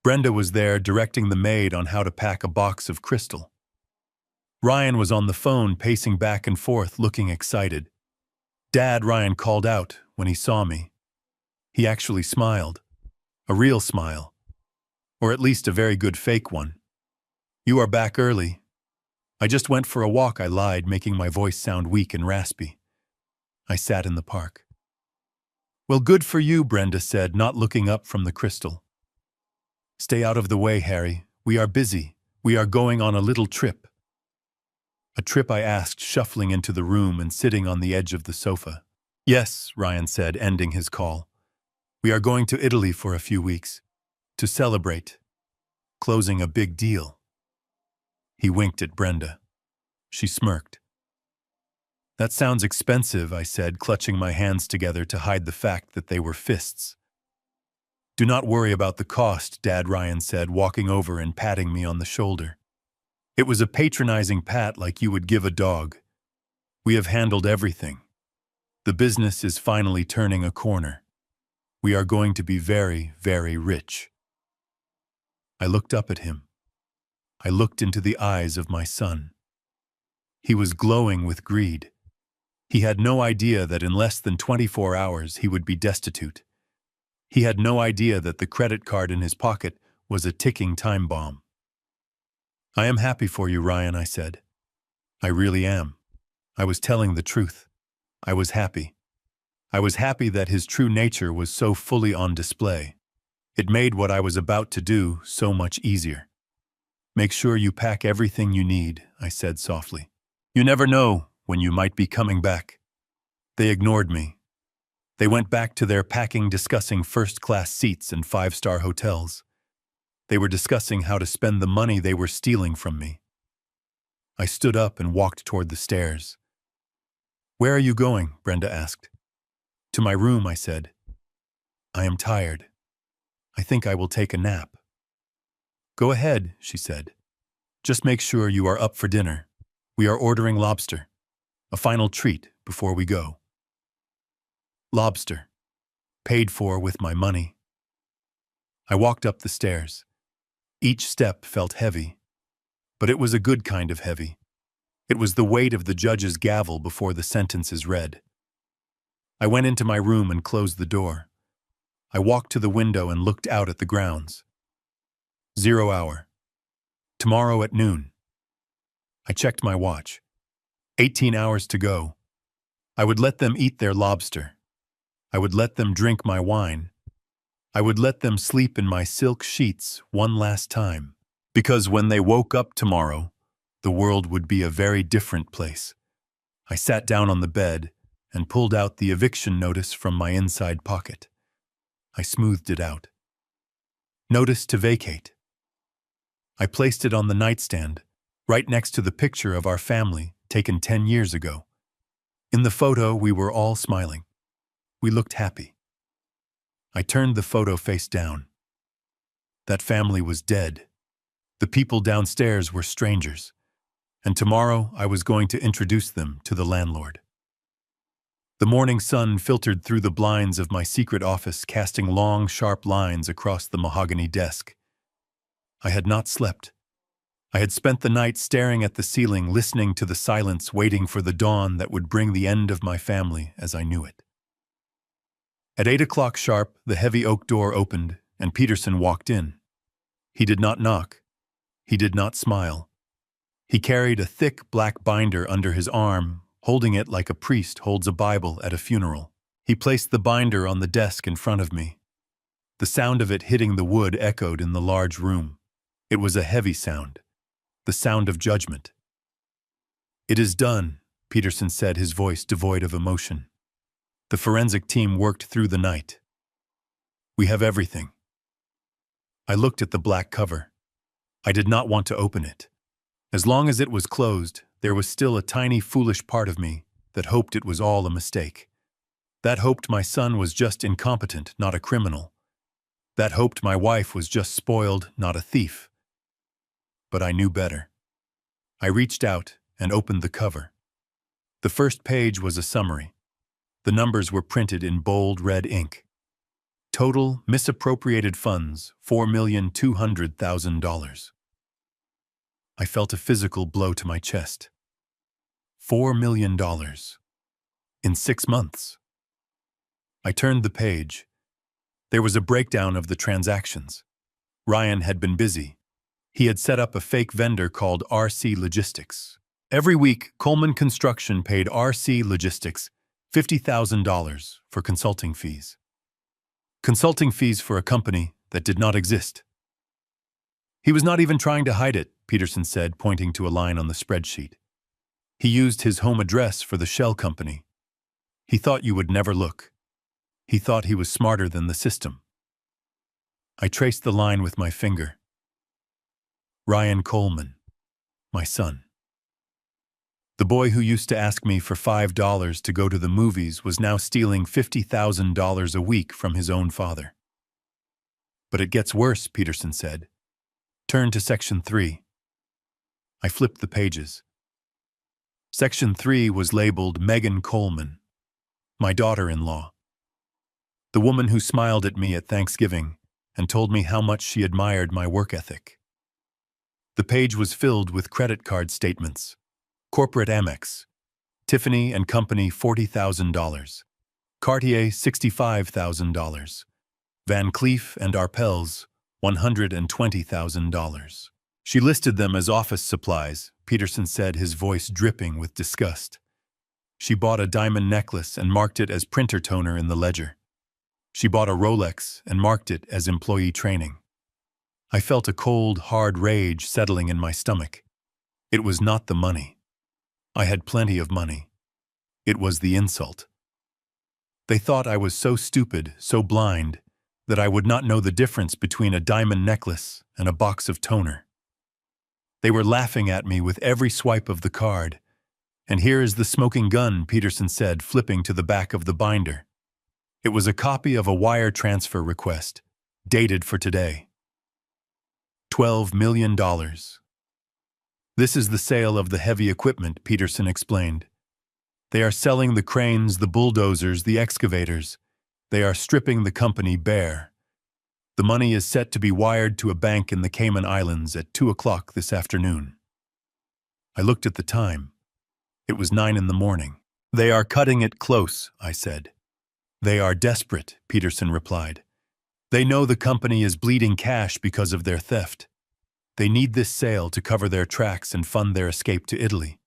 [SPEAKER 1] Brenda was there directing the maid on how to pack a box of crystal. Ryan was on the phone pacing back and forth, looking excited. "Dad," Ryan called out when he saw me. He actually smiled. A real smile. Or at least a very good fake one. "You are back early." "I just went for a walk," I lied, making my voice sound weak and raspy. "I sat in the park." "Well, good for you," Brenda said, not looking up from the crystal. "Stay out of the way, Harry. We are busy. We are going on a little trip." "A trip?" I asked, shuffling into the room and sitting on the edge of the sofa. "Yes," Ryan said, ending his call. "We are going to Italy for a few weeks. To celebrate. Closing a big deal." He winked at Brenda. She smirked. "That sounds expensive," I said, clutching my hands together to hide the fact that they were fists. "Do not worry about the cost," Dad, Ryan said, walking over and patting me on the shoulder. It was a patronizing pat like you would give a dog. "We have handled everything. The business is finally turning a corner. We are going to be very, very rich." I looked up at him. I looked into the eyes of my son. He was glowing with greed. He had no idea that in less than 24 hours he would be destitute. He had no idea that the credit card in his pocket was a ticking time bomb. "I am happy for you, Ryan," I said. "I really am." I was telling the truth. I was happy. I was happy that his true nature was so fully on display. It made what I was about to do so much easier. "Make sure you pack everything you need," I said softly. "You never know when you might be coming back." They ignored me. They went back to their packing, discussing first-class seats and five-star hotels. They were discussing how to spend the money they were stealing from me. I stood up and walked toward the stairs. "Where are you going?" Brenda asked. "To my room," I said. "I am tired. I think I will take a nap." "Go ahead," she said. "Just make sure you are up for dinner. We are ordering lobster. A final treat before we go." Lobster. Paid for with my money. I walked up the stairs. Each step felt heavy, but it was a good kind of heavy. It was the weight of the judge's gavel before the sentence is read. I went into my room and closed the door. I walked to the window and looked out at the grounds. 0 hour. Tomorrow at noon. I checked my watch. 18 hours to go. I would let them eat their lobster. I would let them drink my wine. I would let them sleep in my silk sheets one last time. Because when they woke up tomorrow, the world would be a very different place. I sat down on the bed and pulled out the eviction notice from my inside pocket. I smoothed it out. Notice to vacate. I placed it on the nightstand, right next to the picture of our family taken 10 years ago. In the photo, we were all smiling. We looked happy. I turned the photo face down. That family was dead. The people downstairs were strangers. And tomorrow I was going to introduce them to the landlord. The morning sun filtered through the blinds of my secret office, casting long, sharp lines across the mahogany desk. I had not slept. I had spent the night staring at the ceiling, listening to the silence, waiting for the dawn that would bring the end of my family as I knew it. At 8 o'clock sharp, the heavy oak door opened, and Peterson walked in. He did not knock. He did not smile. He carried a thick black binder under his arm, holding it like a priest holds a Bible at a funeral. He placed the binder on the desk in front of me. The sound of it hitting the wood echoed in the large room. It was a heavy sound, the sound of judgment. "It is done," Peterson said, his voice devoid of emotion. "The forensic team worked through the night. We have everything." I looked at the black cover. I did not want to open it. As long as it was closed, there was still a tiny foolish part of me that hoped it was all a mistake. That hoped my son was just incompetent, not a criminal. That hoped my wife was just spoiled, not a thief. But I knew better. I reached out and opened the cover. The first page was a summary. The numbers were printed in bold red ink. Total misappropriated funds, $4,200,000. I felt a physical blow to my chest. $4 million. In 6 months. I turned the page. There was a breakdown of the transactions. Ryan had been busy. He had set up a fake vendor called RC Logistics. Every week, Coleman Construction paid RC Logistics $50,000 for consulting fees. Consulting fees for a company that did not exist. He was not even trying to hide it, Peterson said, pointing to a line on the spreadsheet. He used his home address for the shell company. He thought you would never look. He thought he was smarter than the system. I traced the line with my finger. Ryan Coleman, my son. The boy who used to ask me for $5 to go to the movies was now stealing $50,000 a week from his own father. But it gets worse, Peterson said. Turn to Section 3. I flipped the pages. Section 3 was labeled Megan Coleman, my daughter-in-law. The woman who smiled at me at Thanksgiving and told me how much she admired my work ethic. The page was filled with credit card statements. Corporate Amex, Tiffany & Company $40,000, Cartier $65,000, Van Cleef & Arpels $120,000. She listed them as office supplies, Peterson said, his voice dripping with disgust. She bought a diamond necklace and marked it as printer toner in the ledger. She bought a Rolex and marked it as employee training. I felt a cold, hard rage settling in my stomach. It was not the money. I had plenty of money. It was the insult. They thought I was so stupid, so blind, that I would not know the difference between a diamond necklace and a box of toner. They were laughing at me with every swipe of the card. And here is the smoking gun, Peterson said, flipping to the back of the binder. It was a copy of a wire transfer request, dated for today. $12 million. This is the sale of the heavy equipment, Peterson explained. They are selling the cranes, the bulldozers, the excavators. They are stripping the company bare. The money is set to be wired to a bank in the Cayman Islands at 2 o'clock this afternoon. I looked at the time. It was 9 in the morning. They are cutting it close, I said. They are desperate, Peterson replied. They know the company is bleeding cash because of their theft. They need this sale to cover their tracks and fund their escape to Italy.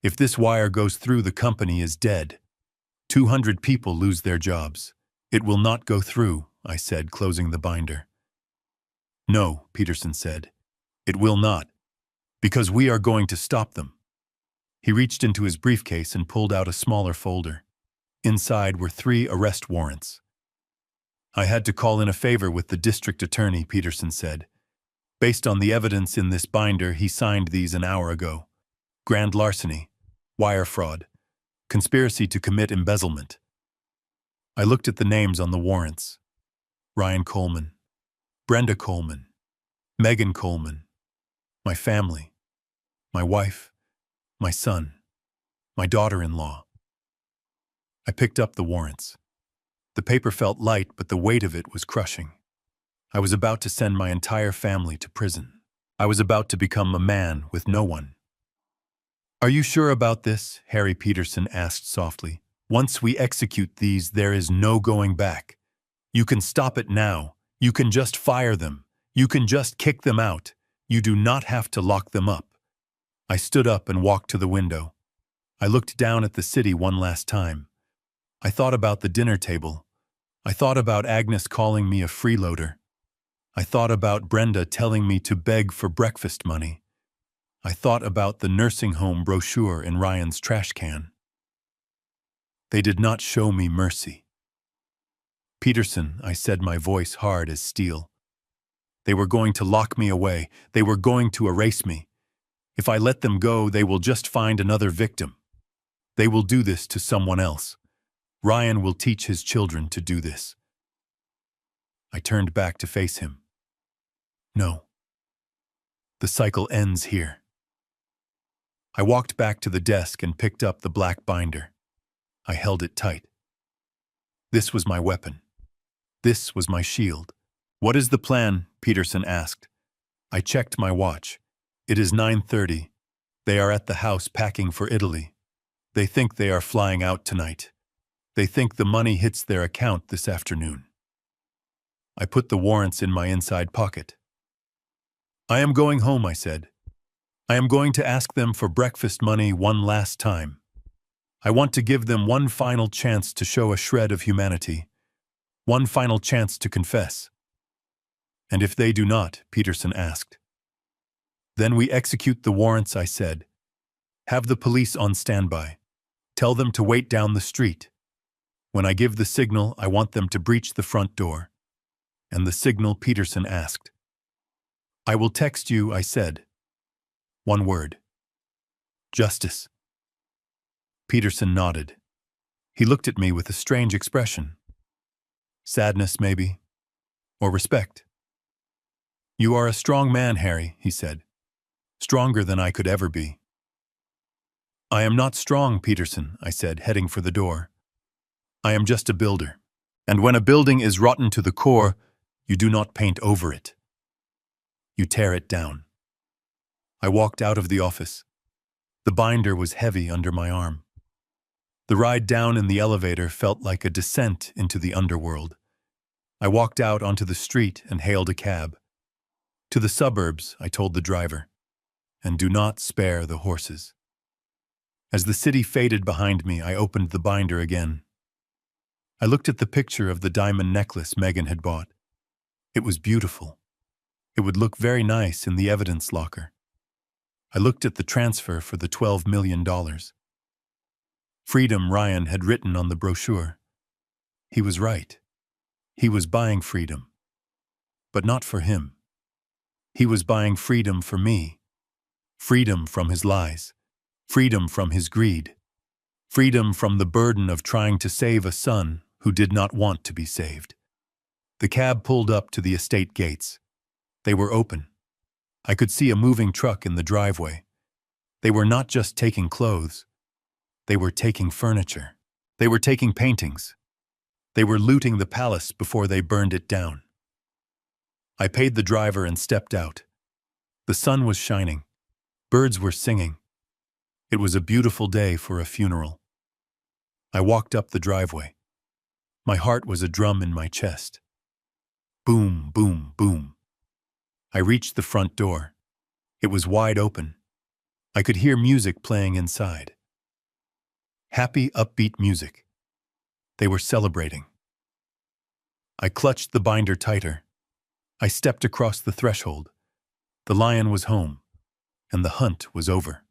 [SPEAKER 1] If this wire goes through, the company is dead. 200 people lose their jobs. It will not go through, I said, closing the binder. No, Peterson said. It will not, because we are going to stop them. He reached into his briefcase and pulled out a smaller folder. Inside were 3 arrest warrants. I had to call in a favor with the district attorney, Peterson said. Based on the evidence in this binder, he signed these an hour ago. Grand larceny, wire fraud, conspiracy to commit embezzlement. I looked at the names on the warrants. Ryan Coleman, Brenda Coleman, Megan Coleman, my family, my wife, my son, my daughter-in-law. I picked up the warrants. The paper felt light, but the weight of it was crushing. I was about to send my entire family to prison. I was about to become a man with no one. Are you sure about this? Harry Peterson asked softly. Once we execute these, there is no going back. You can stop it now. You can just fire them. You can just kick them out. You do not have to lock them up. I stood up and walked to the window. I looked down at the city one last time. I thought about the dinner table. I thought about Agnes calling me a freeloader. I thought about Brenda telling me to beg for breakfast money. I thought about the nursing home brochure in Ryan's trash can. They did not show me mercy. Peterson, I said, my voice hard as steel. They were going to lock me away. They were going to erase me. If I let them go, they will just find another victim. They will do this to someone else. Ryan will teach his children to do this. I turned back to face him. No. The cycle ends here. I walked back to the desk and picked up the black binder. I held it tight. This was my weapon. This was my shield. "What is the plan?" Peterson asked. I checked my watch. It is 9:30. They are at the house packing for Italy. They think they are flying out tonight. They think the money hits their account this afternoon. I put the warrants in my inside pocket. "I am going home," I said. "I am going to ask them for breakfast money one last time. I want to give them one final chance to show a shred of humanity, one final chance to confess." "And if they do not?" Peterson asked. "Then we execute the warrants," I said. "Have the police on standby. Tell them to wait down the street. When I give the signal, I want them to breach the front door." "And the signal?" Peterson asked. "I will text you," I said. One word. "Justice." Peterson nodded. He looked at me with a strange expression. Sadness, maybe, or respect. "You are a strong man, Harry," he said. "Stronger than I could ever be." "I am not strong, Peterson," I said, heading for the door. "I am just a builder. And when a building is rotten to the core, you do not paint over it. You tear it down." I walked out of the office. The binder was heavy under my arm. The ride down in the elevator felt like a descent into the underworld. I walked out onto the street and hailed a cab. "To the suburbs," I told the driver, "and do not spare the horses." As the city faded behind me, I opened the binder again. I looked at the picture of the diamond necklace Megan had bought. It was beautiful. It would look very nice in the evidence locker. I looked at the transfer for the $12 million. Freedom, Ryan had written on the brochure. He was right. He was buying freedom. But not for him. He was buying freedom for me. Freedom from his lies. Freedom from his greed. Freedom from the burden of trying to save a son who did not want to be saved. The cab pulled up to the estate gates. They were open. I could see a moving truck in the driveway. They were not just taking clothes. They were taking furniture. They were taking paintings. They were looting the palace before they burned it down. I paid the driver and stepped out. The sun was shining. Birds were singing. It was a beautiful day for a funeral. I walked up the driveway. My heart was a drum in my chest. Boom, boom, boom. I reached the front door. It was wide open. I could hear music playing inside. Happy, upbeat music. They were celebrating. I clutched the binder tighter. I stepped across the threshold. The lion was home, and the hunt was over.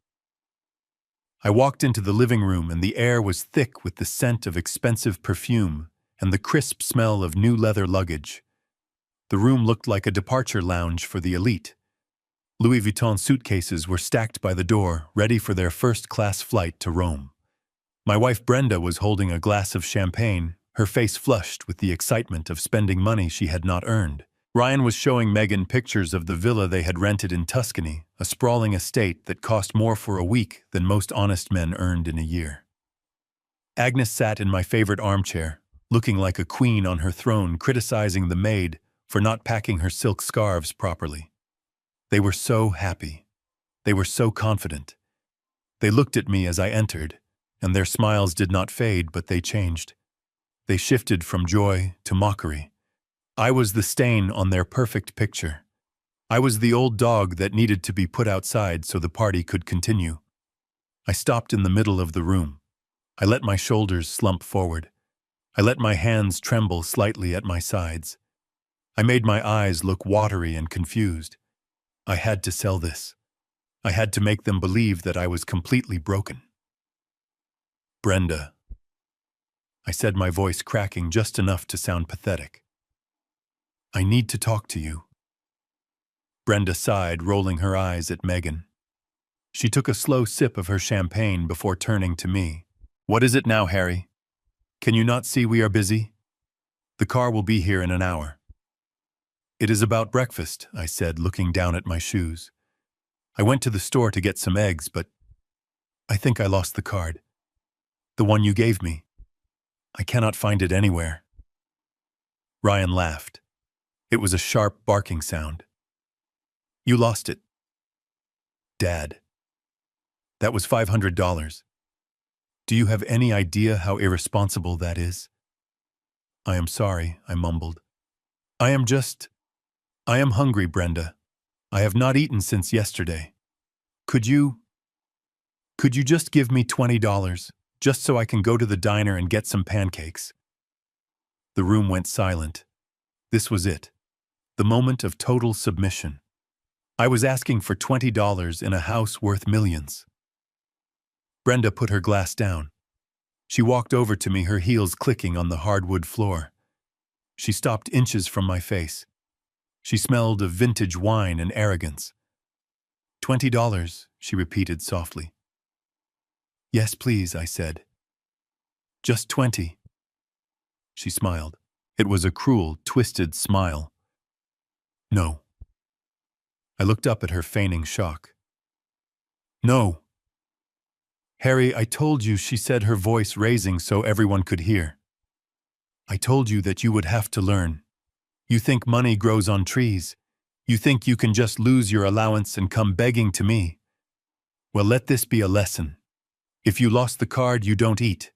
[SPEAKER 1] I walked into the living room, and the air was thick with the scent of expensive perfume and the crisp smell of new leather luggage. The room looked like a departure lounge for the elite. Louis Vuitton suitcases were stacked by the door, ready for their first-class flight to Rome. My wife Brenda was holding a glass of champagne, her face flushed with the excitement of spending money she had not earned. Ryan was showing Megan pictures of the villa they had rented in Tuscany, a sprawling estate that cost more for a week than most honest men earned in a year. Agnes sat in my favorite armchair, looking like a queen on her throne, criticizing the maid for not packing her silk scarves properly. They were so happy. They were so confident. They looked at me as I entered, and their smiles did not fade, but they changed. They shifted from joy to mockery. I was the stain on their perfect picture. I was the old dog that needed to be put outside so the party could continue. I stopped in the middle of the room. I let my shoulders slump forward. I let my hands tremble slightly at my sides. I made my eyes look watery and confused. I had to sell this. I had to make them believe that I was completely broken. "Brenda," I said, my voice cracking just enough to sound pathetic. "I need to talk to you." Brenda sighed, rolling her eyes at Megan. She took a slow sip of her champagne before turning to me. "What is it now, Harry? Can you not see we are busy? The car will be here in an hour." "It is about breakfast," I said, looking down at my shoes. "I went to the store to get some eggs, but..." I think I lost the card. The one you gave me. I cannot find it anywhere. Ryan laughed. It was a sharp barking sound. You lost it. Dad. That was $500. Do you have any idea how irresponsible that is? I am sorry, I mumbled. I am hungry, Brenda. I have not eaten since yesterday. Could you just give me $20, just so I can go to the diner and get some pancakes? The room went silent. This was it. The moment of total submission. I was asking for $20 in a house worth millions. Brenda put her glass down. She walked over to me, her heels clicking on the hardwood floor. She stopped inches from my face. She smelled of vintage wine and arrogance. $20, she repeated softly. Yes, please, I said. Just 20. She smiled. It was a cruel, twisted smile. No. I looked up at her, feigning shock. No. Harry, I told you, she said, her voice raising so everyone could hear. I told you that you would have to learn. You think money grows on trees. You think you can just lose your allowance and come begging to me. Well, let this be a lesson. If you lost the card, you don't eat.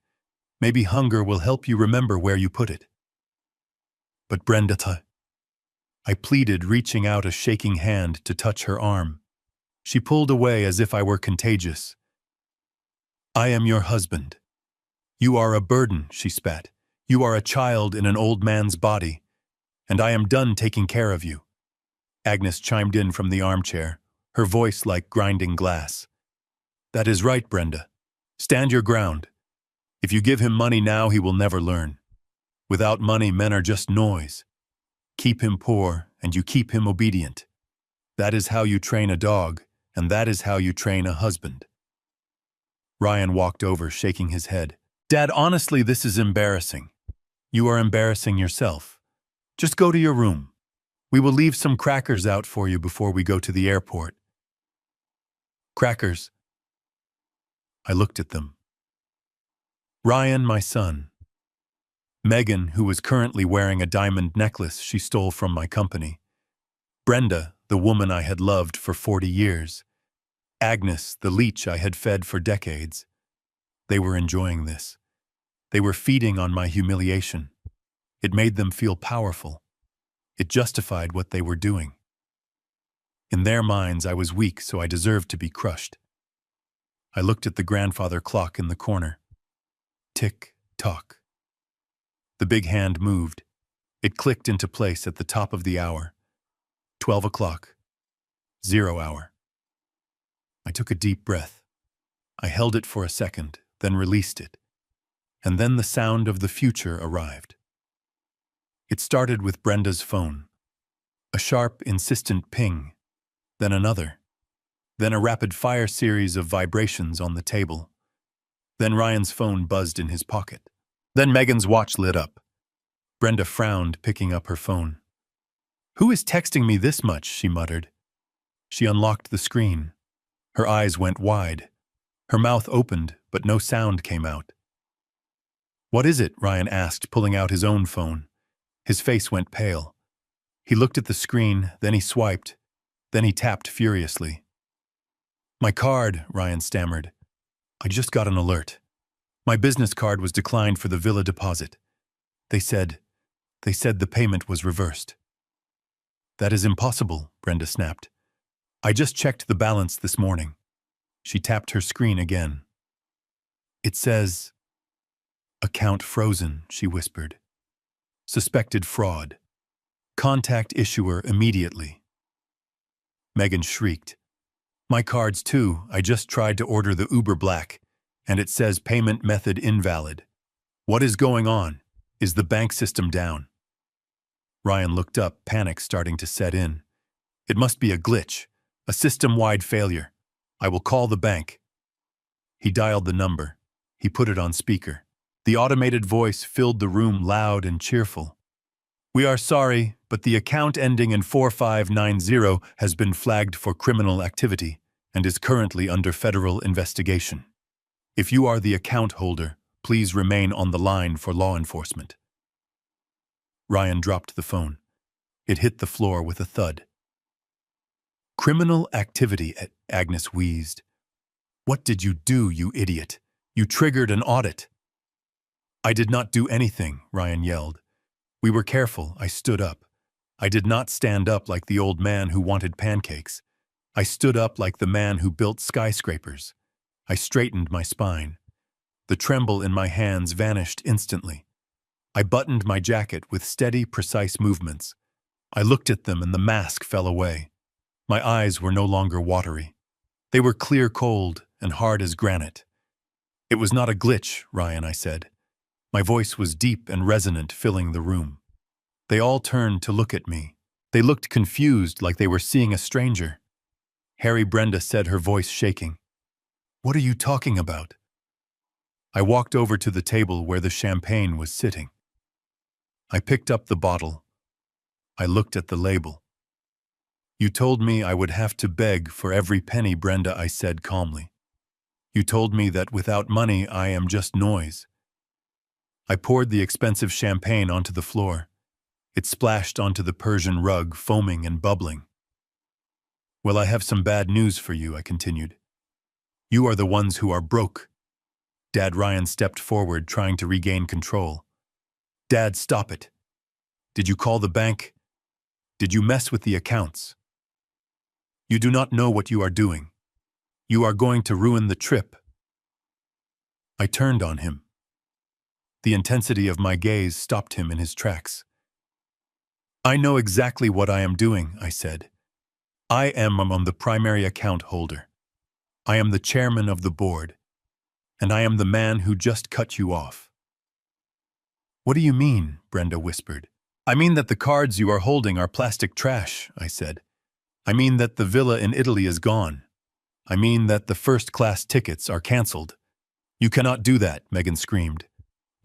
[SPEAKER 1] Maybe hunger will help you remember where you put it. But Brenda, I pleaded, reaching out a shaking hand to touch her arm. She pulled away as if I were contagious. I am your husband. You are a burden, she spat. You are a child in an old man's body, and I am done taking care of you. Agnes chimed in from the armchair, her voice like grinding glass. That is right, Brenda. Stand your ground. If you give him money now, he will never learn. Without money, men are just noise. Keep him poor, and you keep him obedient. That is how you train a dog, and that is how you train a husband. Ryan walked over, shaking his head. Dad, honestly, this is embarrassing. You are embarrassing yourself. Just go to your room. We will leave some crackers out for you before we go to the airport. Crackers. I looked at them. Ryan, my son. Megan, who was currently wearing a diamond necklace she stole from my company. Brenda, the woman I had loved for 40 years. Agnes, the leech I had fed for decades. They were enjoying this. They were feeding on my humiliation. It made them feel powerful. It justified what they were doing. In their minds, I was weak, so I deserved to be crushed. I looked at the grandfather clock in the corner. Tick, tock. The big hand moved. It clicked into place at the top of the hour. 12 o'clock. 0 hour. I took a deep breath. I held it for a second, then released it. And then the sound of the future arrived. It started with Brenda's phone. A sharp, insistent ping. Then another. Then a rapid-fire series of vibrations on the table. Then Ryan's phone buzzed in his pocket. Then Megan's watch lit up. Brenda frowned, picking up her phone. Who is texting me this much? She muttered. She unlocked the screen. Her eyes went wide. Her mouth opened, but no sound came out. What is it? Ryan asked, pulling out his own phone. His face went pale. He looked at the screen, then he swiped. Then he tapped furiously. My card, Ryan stammered. I just got an alert. My business card was declined for the villa deposit. They said the payment was reversed. That is impossible, Brenda snapped. I just checked the balance this morning. She tapped her screen again. It says, account frozen, she whispered. Suspected fraud. Contact issuer immediately. Megan shrieked. My cards too. I just tried to order the Uber Black, and it says payment method invalid. What is going on? Is the bank system down? Ryan looked up, panic starting to set in. It must be a glitch, a system-wide failure. I will call the bank. He dialed the number. He put it on speaker. The automated voice filled the room, loud and cheerful. We are sorry, but the account ending in 4590 has been flagged for criminal activity and is currently under federal investigation. If you are the account holder, please remain on the line for law enforcement. Ryan dropped the phone. It hit the floor with a thud. Criminal activity, Agnes wheezed. What did you do, you idiot? You triggered an audit. I did not do anything, Ryan yelled. We were careful, I stood up. I did not stand up like the old man who wanted pancakes. I stood up like the man who built skyscrapers. I straightened my spine. The tremble in my hands vanished instantly. I buttoned my jacket with steady, precise movements. I looked at them and the mask fell away. My eyes were no longer watery. They were clear cold and hard as granite. It was not a glitch, Ryan, I said. My voice was deep and resonant, filling the room. They all turned to look at me. They looked confused, like they were seeing a stranger. Brenda said, her voice shaking. What are you talking about? I walked over to the table where the champagne was sitting. I picked up the bottle. I looked at the label. You told me I would have to beg for every penny, Brenda, I said calmly. You told me that without money I am just noise. I poured the expensive champagne onto the floor. It splashed onto the Persian rug, foaming and bubbling. Well, I have some bad news for you, I continued. You are the ones who are broke. Dad, Ryan stepped forward, trying to regain control. Dad, stop it. Did you call the bank? Did you mess with the accounts? You do not know what you are doing. You are going to ruin the trip. I turned on him. The intensity of my gaze stopped him in his tracks. I know exactly what I am doing, I said. I am the primary account holder. I am the chairman of the board. And I am the man who just cut you off. What do you mean? Brenda whispered. I mean that the cards you are holding are plastic trash, I said. I mean that the villa in Italy is gone. I mean that the first-class tickets are cancelled. You cannot do that, Megan screamed.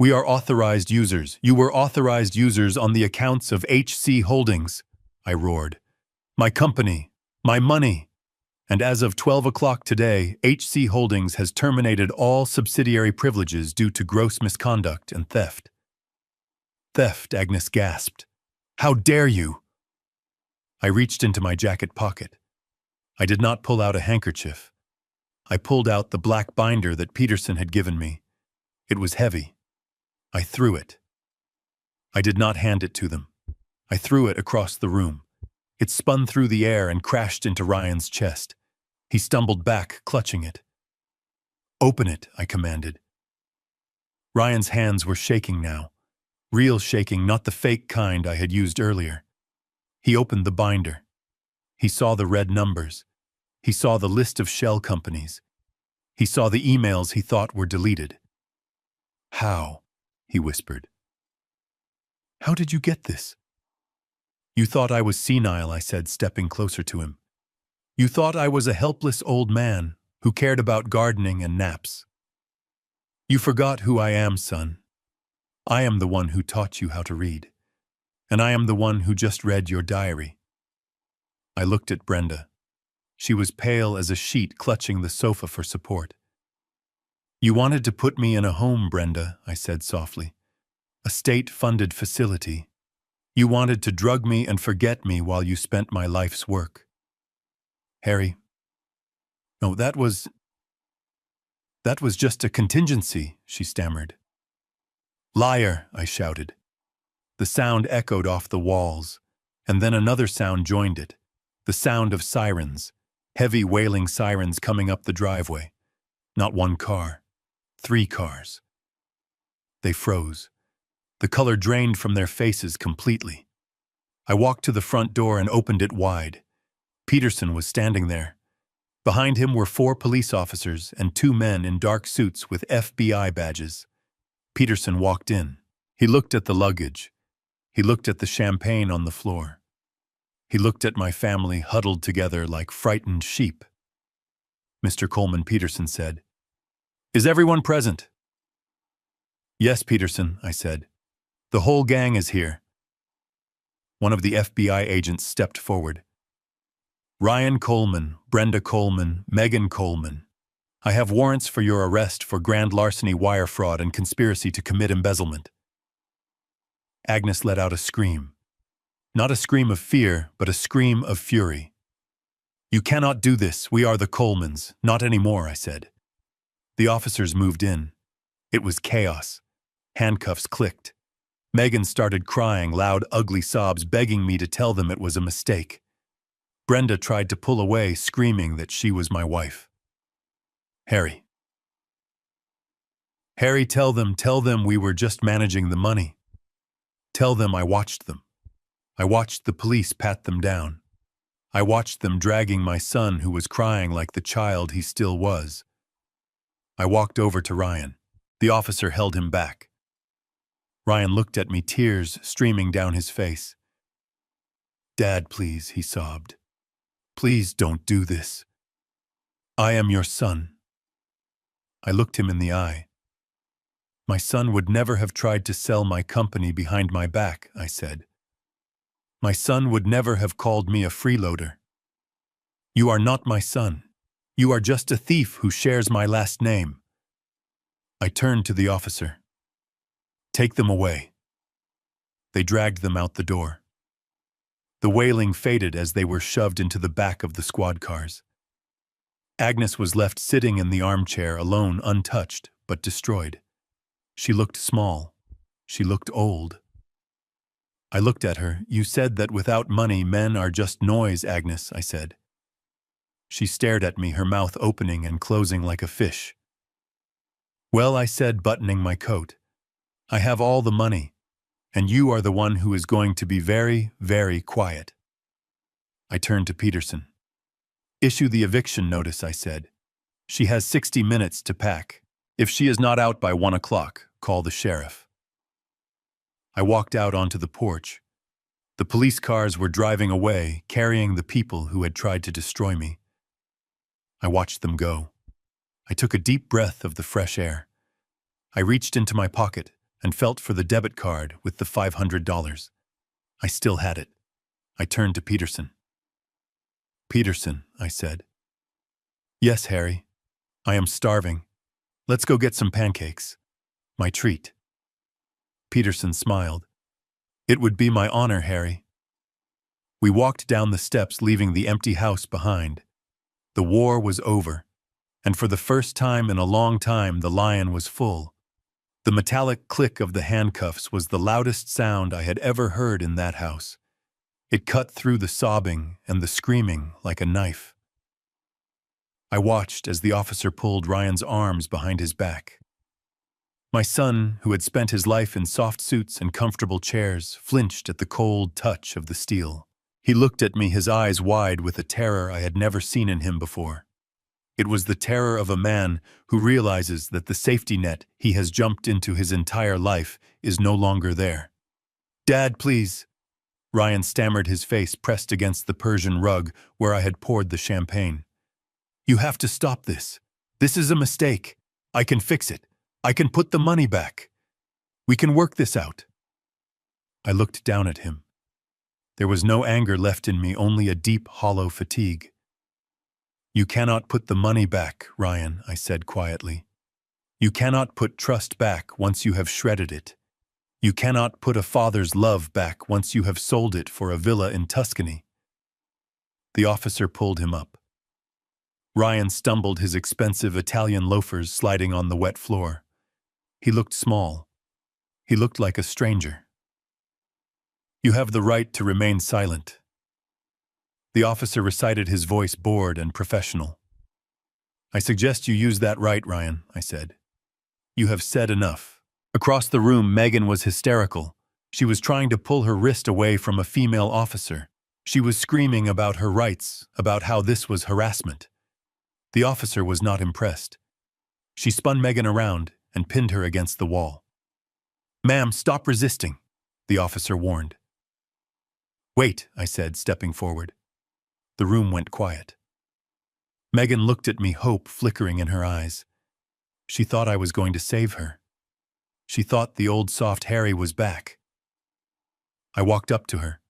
[SPEAKER 1] We are authorized users. You were authorized users on the accounts of HC Holdings, I roared. My company, my money. And as of 12 o'clock today, HC Holdings has terminated all subsidiary privileges due to gross misconduct and theft. Theft, Agnes gasped. How dare you? I reached into my jacket pocket. I did not pull out a handkerchief. I pulled out the black binder that Peterson had given me. It was heavy. I threw it. I did not hand it to them. I threw it across the room. It spun through the air and crashed into Ryan's chest. He stumbled back, clutching it. Open it, I commanded. Ryan's hands were shaking now. Real shaking, not the fake kind I had used earlier. He opened the binder. He saw the red numbers. He saw the list of shell companies. He saw the emails he thought were deleted. How? He whispered. How did you get this? You thought I was senile, I said, stepping closer to him. You thought I was a helpless old man who cared about gardening and naps. You forgot who I am, son. I am the one who taught you how to read. And I am the one who just read your diary. I looked at Brenda. She was pale as a sheet, clutching the sofa for support. You wanted to put me in a home, Brenda, I said softly. A state-funded facility. You wanted to drug me and forget me while you spent my life's work. Harry. No, that was just a contingency, she stammered. Liar, I shouted. The sound echoed off the walls, and then another sound joined it, the sound of sirens, heavy wailing sirens coming up the driveway. Not one car, 3 cars. They froze. The color drained from their faces completely. I walked to the front door and opened it wide. Peterson was standing there. Behind him were 4 police officers and 2 men in dark suits with FBI badges. Peterson walked in. He looked at the luggage. He looked at the champagne on the floor. He looked at my family huddled together like frightened sheep. Mr. Coleman, Peterson said, Is everyone present? Yes, Peterson, I said. The whole gang is here. One of the FBI agents stepped forward. Ryan Coleman, Brenda Coleman, Megan Coleman. I have warrants for your arrest for grand larceny, wire fraud, and conspiracy to commit embezzlement." Agnes let out a scream. Not a scream of fear, but a scream of fury. "You cannot do this. We are the Colemans." "Not anymore," I said. The officers moved in. It was chaos. Handcuffs clicked. Megan started crying, loud, ugly sobs, begging me to tell them it was a mistake. Brenda tried to pull away, screaming that she was my wife. Harry, tell them we were just managing the money. Tell them I watched them. I watched the police pat them down. I watched them dragging my son, who was crying like the child he still was. I walked over to Ryan. The officer held him back. Ryan looked at me, tears streaming down his face. "Dad, please," he sobbed. "Please don't do this. I am your son." I looked him in the eye. "My son would never have tried to sell my company behind my back," I said. "My son would never have called me a freeloader. You are not my son. You are just a thief who shares my last name." I turned to the officer. "Take them away." They dragged them out the door. The wailing faded as they were shoved into the back of the squad cars. Agnes was left sitting in the armchair, alone, untouched, but destroyed. She looked small. She looked old. I looked at her. "You said that without money men are just noise, Agnes," I said. She stared at me, her mouth opening and closing like a fish. "Well," I said, buttoning my coat, "I have all the money, and you are the one who is going to be very, very quiet." I turned to Peterson. "Issue the eviction notice," I said. "She has 60 minutes to pack. If she is not out by 1 o'clock, call the sheriff." I walked out onto the porch. The police cars were driving away, carrying the people who had tried to destroy me. I watched them go. I took a deep breath of the fresh air. I reached into my pocket and felt for the debit card with the $500. I still had it. I turned to Peterson. "Peterson," I said. "Yes, Harry. I am starving. Let's go get some pancakes. My treat." Peterson smiled. "It would be my honor, Harry." We walked down the steps, leaving the empty house behind. The war was over, and for the first time in a long time the Lion was full. The metallic click of the handcuffs was the loudest sound I had ever heard in that house. It cut through the sobbing and the screaming like a knife. I watched as the officer pulled Ryan's arms behind his back. My son, who had spent his life in soft suits and comfortable chairs, flinched at the cold touch of the steel. He looked at me, his eyes wide with a terror I had never seen in him before. It was the terror of a man who realizes that the safety net he has jumped into his entire life is no longer there. "Dad, please." Ryan stammered, his face pressed against the Persian rug where I had poured the champagne. "You have to stop this. This is a mistake. I can fix it. I can put the money back. We can work this out." I looked down at him. There was no anger left in me, only a deep, hollow fatigue. "You cannot put the money back, Ryan," I said quietly. "You cannot put trust back once you have shredded it. You cannot put a father's love back once you have sold it for a villa in Tuscany." The officer pulled him up. Ryan stumbled, his expensive Italian loafers sliding on the wet floor. He looked small. He looked like a stranger. "You have the right to remain silent." The officer recited, his voice bored and professional. "I suggest you use that right, Ryan," I said. "You have said enough." Across the room, Megan was hysterical. She was trying to pull her wrist away from a female officer. She was screaming about her rights, about how this was harassment. The officer was not impressed. She spun Megan around and pinned her against the wall. "Ma'am, stop resisting," the officer warned. "Wait," I said, stepping forward. The room went quiet. Megan looked at me, hope flickering in her eyes. She thought I was going to save her. She thought the old soft Harry was back. I walked up to her.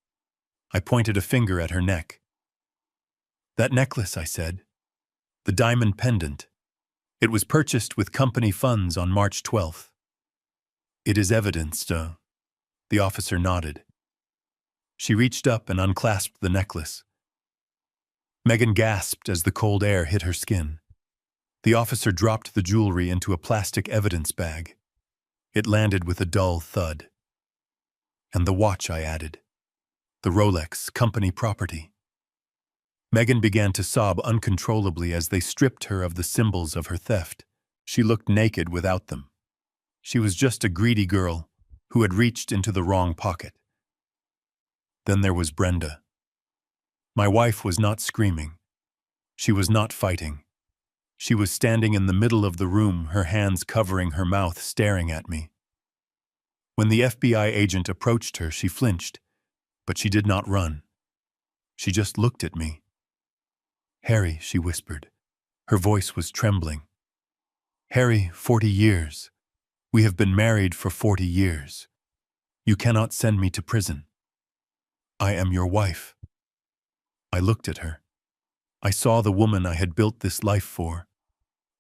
[SPEAKER 1] I pointed a finger at her neck. "That necklace," I said. "The diamond pendant. It was purchased with company funds on March 12th. It is evidenced, The officer nodded. She reached up and unclasped the necklace. Megan gasped as the cold air hit her skin. The officer dropped the jewelry into a plastic evidence bag. It landed with a dull thud. And the watch, I added. The Rolex, company property. Megan began to sob uncontrollably as they stripped her of the symbols of her theft. She looked naked without them. She was just a greedy girl who had reached into the wrong pocket. Then there was Brenda. My wife was not screaming. She was not fighting. She was standing in the middle of the room, her hands covering her mouth, staring at me. When the FBI agent approached her, she flinched, but she did not run. She just looked at me. "Harry," she whispered. Her voice was trembling. "Harry, 40 years. We have been married for 40 years. You cannot send me to prison. I am your wife." I looked at her. I saw the woman I had built this life for.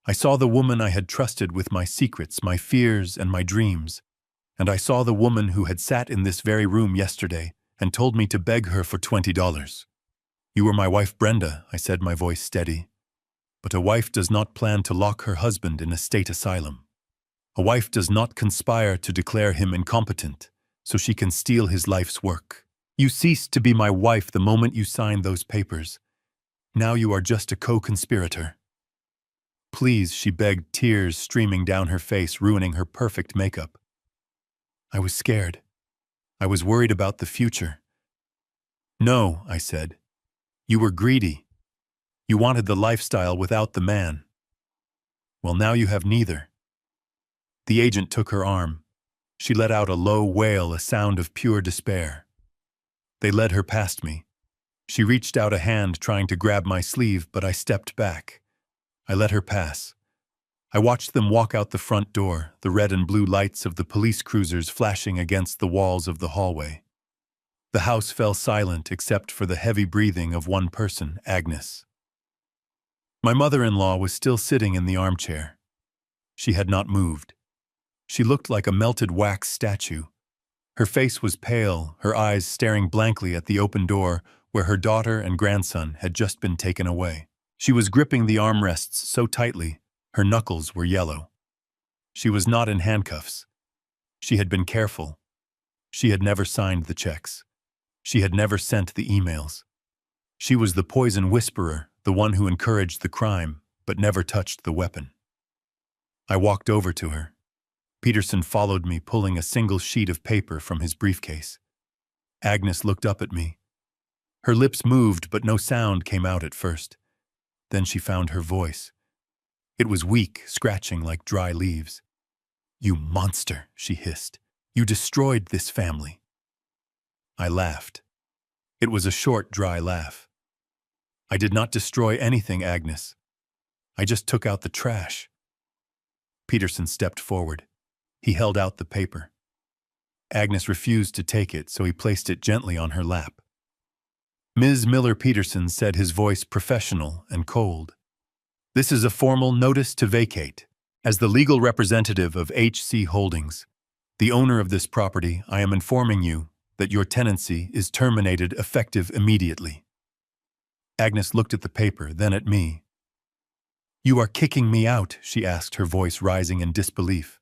[SPEAKER 1] I saw the woman I had trusted with my secrets, my fears, and my dreams. And I saw the woman who had sat in this very room yesterday and told me to beg her for $20. "You are my wife, Brenda," I said, my voice steady. "But a wife does not plan to lock her husband in a state asylum. A wife does not conspire to declare him incompetent so she can steal his life's work. You ceased to be my wife the moment you signed those papers. Now you are just a co-conspirator." "Please," she begged, tears streaming down her face, ruining her perfect makeup. I was scared. I was worried about the future. "No," I said. "You were greedy. You wanted the lifestyle without the man. Well, now you have neither." The agent took her arm. She let out a low wail, a sound of pure despair. They led her past me. She reached out a hand trying to grab my sleeve, but I stepped back. I let her pass. I watched them walk out the front door, the red and blue lights of the police cruisers flashing against the walls of the hallway. The house fell silent except for the heavy breathing of one person, Agnes. My mother-in-law was still sitting in the armchair. She had not moved. She looked like a melted wax statue. Her face was pale, her eyes staring blankly at the open door where her daughter and grandson had just been taken away. She was gripping the armrests so tightly, her knuckles were yellow. She was not in handcuffs. She had been careful. She had never signed the checks. She had never sent the emails. She was the poison whisperer, the one who encouraged the crime, but never touched the weapon. I walked over to her. Peterson followed me, pulling a single sheet of paper from his briefcase. Agnes looked up at me. Her lips moved, but no sound came out at first. Then she found her voice. It was weak, scratching like dry leaves. "You monster," she hissed. "You destroyed this family." I laughed. It was a short, dry laugh. "I did not destroy anything, Agnes. I just took out the trash." Peterson stepped forward. He held out the paper. Agnes refused to take it, so he placed it gently on her lap. "Ms. Miller," Peterson said, his voice professional and cold. "This is a formal notice to vacate. As the legal representative of HC Holdings, the owner of this property, I am informing you that your tenancy is terminated effective immediately." Agnes looked at the paper, then at me. "You are kicking me out?" she asked, her voice rising in disbelief.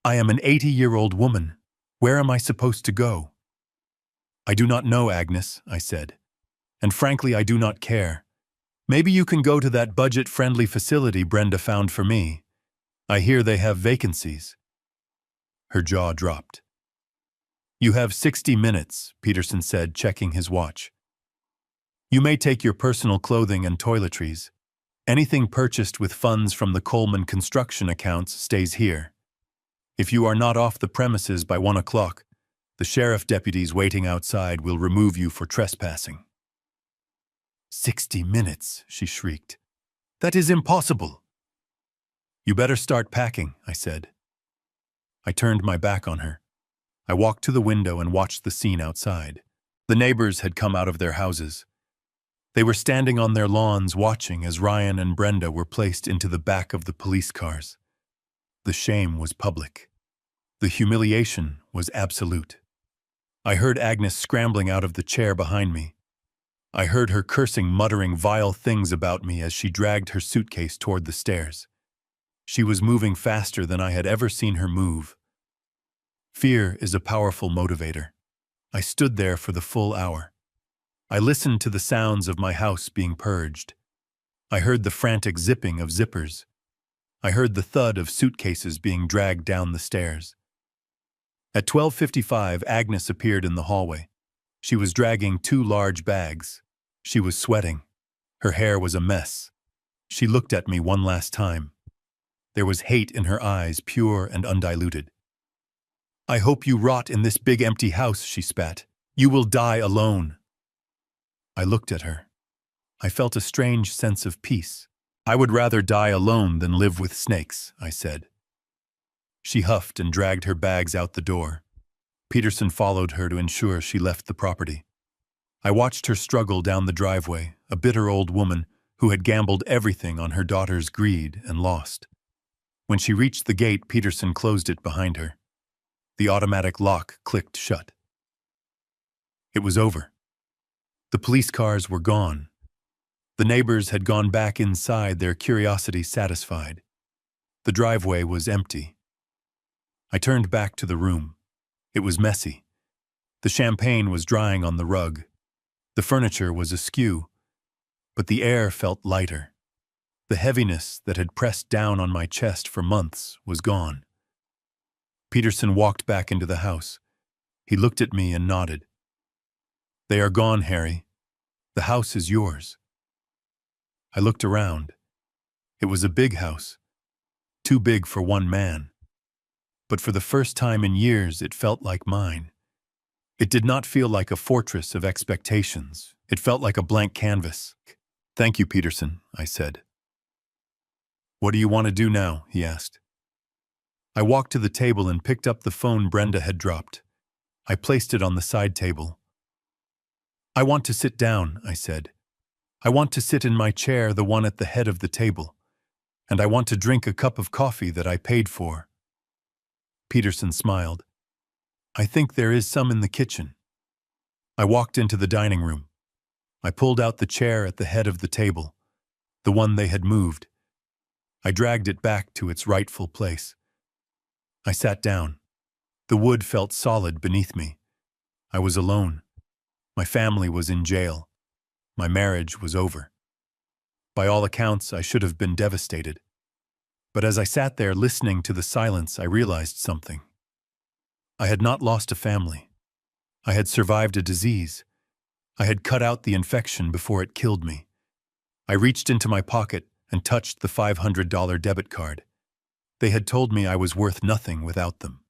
[SPEAKER 1] "I am an 80-year-old woman. Where am I supposed to go?" "I do not know, Agnes," I said. "And frankly, I do not care. Maybe you can go to that budget-friendly facility Brenda found for me. I hear they have vacancies." Her jaw dropped. "You have 60 minutes, Peterson said, checking his watch. "You may take your personal clothing and toiletries. Anything purchased with funds from the Coleman construction accounts stays here. If you are not off the premises by 1 o'clock, the sheriff deputies waiting outside will remove you for trespassing." 60 minutes, she shrieked. "That is impossible." "You better start packing," I said. I turned my back on her. I walked to the window and watched the scene outside. The neighbors had come out of their houses. They were standing on their lawns watching as Ryan and Brenda were placed into the back of the police cars. The shame was public. The humiliation was absolute. I heard Agnes scrambling out of the chair behind me. I heard her cursing, muttering vile things about me as she dragged her suitcase toward the stairs. She was moving faster than I had ever seen her move. Fear is a powerful motivator. I stood there for the full hour. I listened to the sounds of my house being purged. I heard the frantic zipping of zippers. I heard the thud of suitcases being dragged down the stairs. At 12:55, Agnes appeared in the hallway. She was dragging 2 large bags. She was sweating. Her hair was a mess. She looked at me one last time. There was hate in her eyes, pure and undiluted. "I hope you rot in this big empty house," she spat. "You will die alone." I looked at her. I felt a strange sense of peace. "I would rather die alone than live with snakes," I said. She huffed and dragged her bags out the door. Peterson followed her to ensure she left the property. I watched her struggle down the driveway, a bitter old woman who had gambled everything on her daughter's greed and lost. When she reached the gate, Peterson closed it behind her. The automatic lock clicked shut. It was over. The police cars were gone. The neighbors had gone back inside, their curiosity satisfied. The driveway was empty. I turned back to the room. It was messy. The champagne was drying on the rug. The furniture was askew, but the air felt lighter. The heaviness that had pressed down on my chest for months was gone. Peterson walked back into the house. He looked at me and nodded. "They are gone, Harry. The house is yours." I looked around. It was a big house, too big for one man. But for the first time in years, it felt like mine. It did not feel like a fortress of expectations. It felt like a blank canvas. "Thank you, Peterson," I said. "What do you want to do now?" he asked. I walked to the table and picked up the phone Brenda had dropped. I placed it on the side table. "I want to sit down," I said. "I want to sit in my chair, the one at the head of the table. And I want to drink a cup of coffee that I paid for." Peterson smiled. "I think there is some in the kitchen." I walked into the dining room. I pulled out the chair at the head of the table, the one they had moved. I dragged it back to its rightful place. I sat down. The wood felt solid beneath me. I was alone. My family was in jail. My marriage was over. By all accounts, I should have been devastated. But as I sat there listening to the silence, I realized something. I had not lost a family. I had survived a disease. I had cut out the infection before it killed me. I reached into my pocket and touched the $500 debit card. They had told me I was worth nothing without them.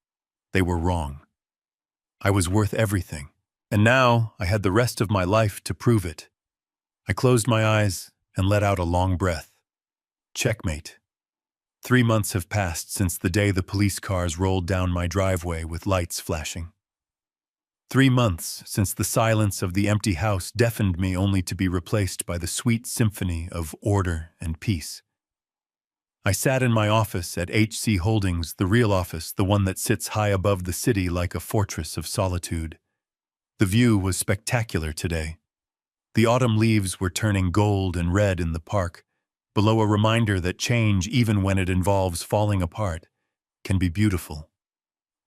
[SPEAKER 1] They were wrong. I was worth everything. And now I had the rest of my life to prove it. I closed my eyes and let out a long breath. Checkmate. 3 months have passed since the day the police cars rolled down my driveway with lights flashing. 3 months since the silence of the empty house deafened me only to be replaced by the sweet symphony of order and peace. I sat in my office at HC Holdings, the real office, the one that sits high above the city like a fortress of solitude. The view was spectacular today. The autumn leaves were turning gold and red in the park, below a reminder that change, even when it involves falling apart, can be beautiful.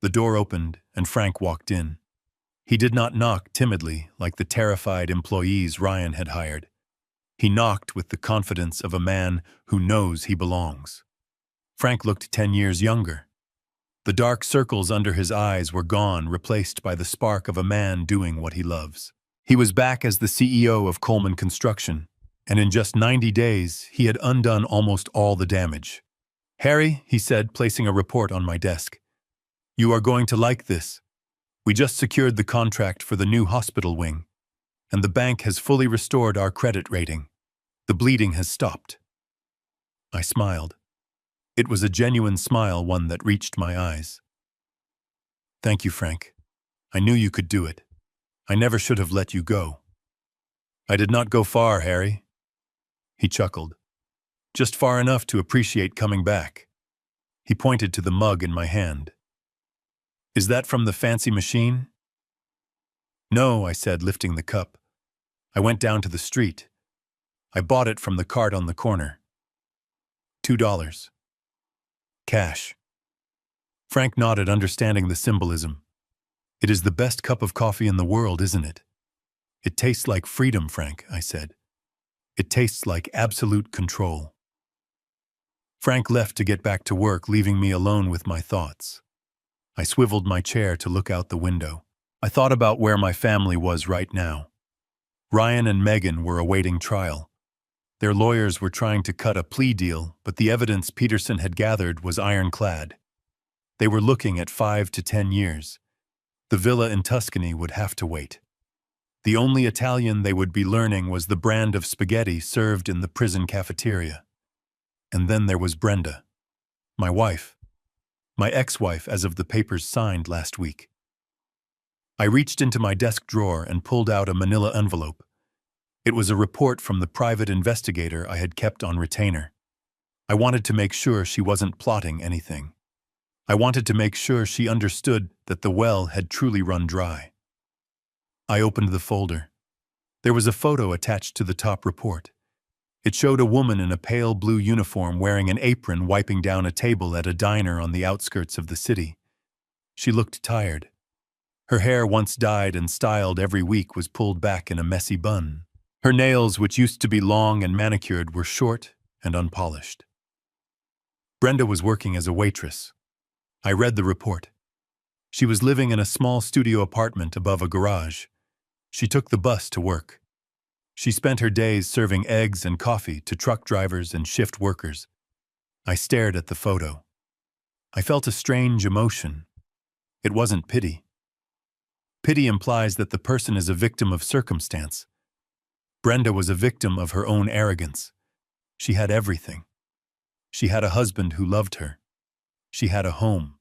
[SPEAKER 1] The door opened and Frank walked in. He did not knock timidly like the terrified employees Ryan had hired. He knocked with the confidence of a man who knows he belongs. Frank looked 10 years younger. The dark circles under his eyes were gone, replaced by the spark of a man doing what he loves. He was back as the CEO of Coleman Construction, and in just 90 days, he had undone almost all the damage. "Harry," he said, placing a report on my desk, "you are going to like this. We just secured the contract for the new hospital wing, and the bank has fully restored our credit rating. The bleeding has stopped." I smiled. It was a genuine smile, one that reached my eyes. "Thank you, Frank. I knew you could do it. I never should have let you go." I did not go far, Harry. He chuckled. Just far enough to appreciate coming back. He pointed to the mug in my hand. Is that from the fancy machine? No, I said, lifting the cup. I went down to the street. I bought it from the cart on the corner. $2. Cash. Frank nodded, understanding the symbolism. It is the best cup of coffee in the world, isn't it? It tastes like freedom, Frank, I said. It tastes like absolute control. Frank left to get back to work, leaving me alone with my thoughts. I swiveled my chair to look out the window. I thought about where my family was right now. Ryan and Megan were awaiting trial. Their lawyers were trying to cut a plea deal, but the evidence Peterson had gathered was ironclad. They were looking at 5 to 10 years. The villa in Tuscany would have to wait. The only Italian they would be learning was the brand of spaghetti served in the prison cafeteria. And then there was Brenda, my wife, my ex-wife as of the papers signed last week. I reached into my desk drawer and pulled out a manila envelope. It was a report from the private investigator I had kept on retainer. I wanted to make sure she wasn't plotting anything. I wanted to make sure she understood that the well had truly run dry. I opened the folder. There was a photo attached to the top report. It showed a woman in a pale blue uniform wearing an apron wiping down a table at a diner on the outskirts of the city. She looked tired. Her hair, once dyed and styled every week, was pulled back in a messy bun. Her nails, which used to be long and manicured, were short and unpolished. Brenda was working as a waitress. I read the report. She was living in a small studio apartment above a garage. She took the bus to work. She spent her days serving eggs and coffee to truck drivers and shift workers. I stared at the photo. I felt a strange emotion. It wasn't pity. Pity implies that the person is a victim of circumstance. Brenda was a victim of her own arrogance. She had everything. She had a husband who loved her. She had a home.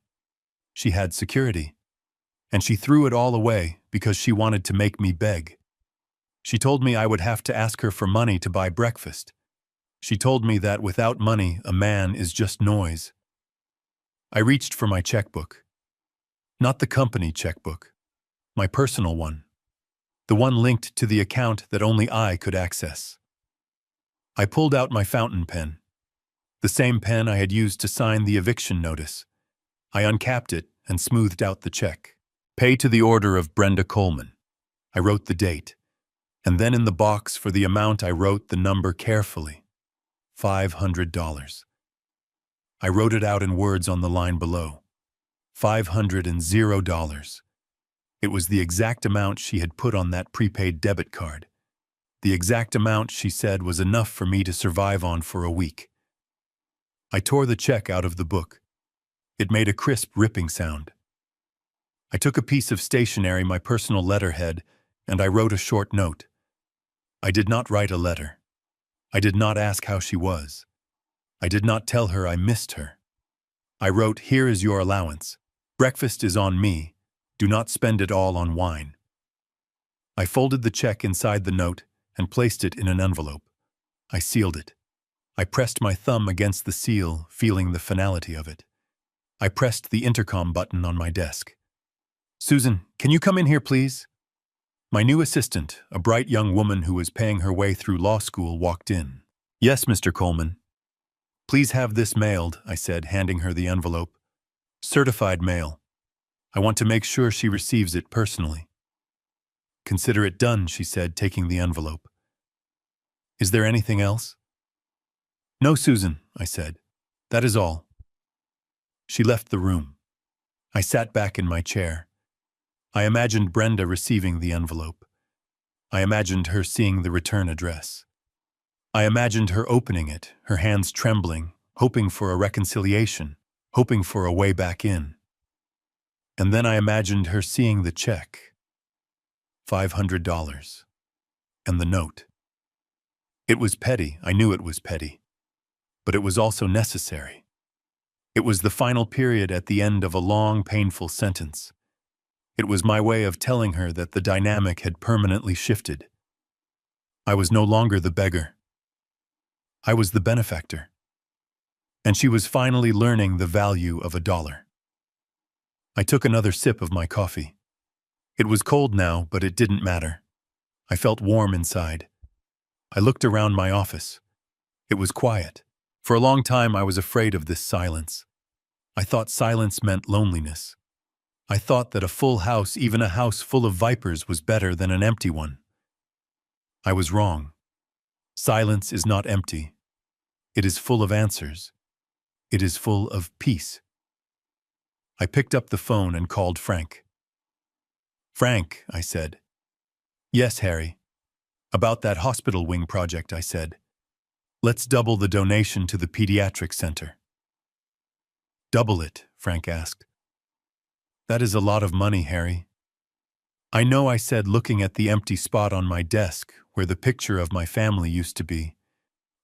[SPEAKER 1] She had security. And she threw it all away because she wanted to make me beg. She told me I would have to ask her for money to buy breakfast. She told me that without money, a man is just noise. I reached for my checkbook. Not the company checkbook. My personal one. The one linked to the account that only I could access. I pulled out my fountain pen. The same pen I had used to sign the eviction notice. I uncapped it and smoothed out the check. Pay to the order of Brenda Coleman. I wrote the date. And then in the box for the amount I wrote the number carefully. $500. I wrote it out in words on the line below. $500. It was the exact amount she had put on that prepaid debit card. The exact amount she said was enough for me to survive on for a week. I tore the check out of the book. It made a crisp, ripping sound. I took a piece of stationery, my personal letterhead, and I wrote a short note. I did not write a letter. I did not ask how she was. I did not tell her I missed her. I wrote, "Here is your allowance. Breakfast is on me. Do not spend it all on wine." I folded the check inside the note and placed it in an envelope. I sealed it. I pressed my thumb against the seal, feeling the finality of it. I pressed the intercom button on my desk. "Susan, can you come in here, please?" My new assistant, a bright young woman who was paying her way through law school, walked in. "Yes, Mr. Coleman." "Please have this mailed," I said, handing her the envelope. "Certified mail. I want to make sure she receives it personally." "Consider it done," she said, taking the envelope. "Is there anything else?" "No, Susan," I said. "That is all." She left the room. I sat back in my chair. I imagined Brenda receiving the envelope. I imagined her seeing the return address. I imagined her opening it, her hands trembling, hoping for a reconciliation, hoping for a way back in. And then I imagined her seeing the check. $500. And the note. It was petty, I knew it was petty. But it was also necessary. It was the final period at the end of a long, painful sentence. It was my way of telling her that the dynamic had permanently shifted. I was no longer the beggar. I was the benefactor. And she was finally learning the value of $1. I took another sip of my coffee. It was cold now, but it didn't matter. I felt warm inside. I looked around my office. It was quiet. For a long time, I was afraid of this silence. I thought silence meant loneliness. I thought that a full house, even a house full of vipers, was better than an empty one. I was wrong. Silence is not empty. It is full of answers. It is full of peace. I picked up the phone and called Frank. "Frank," I said. "Yes, Harry." "About that hospital wing project," I said. "Let's double the donation to the pediatric center." "Double it?" Frank asked. "That is a lot of money, Harry." "I know," I said, looking at the empty spot on my desk where the picture of my family used to be.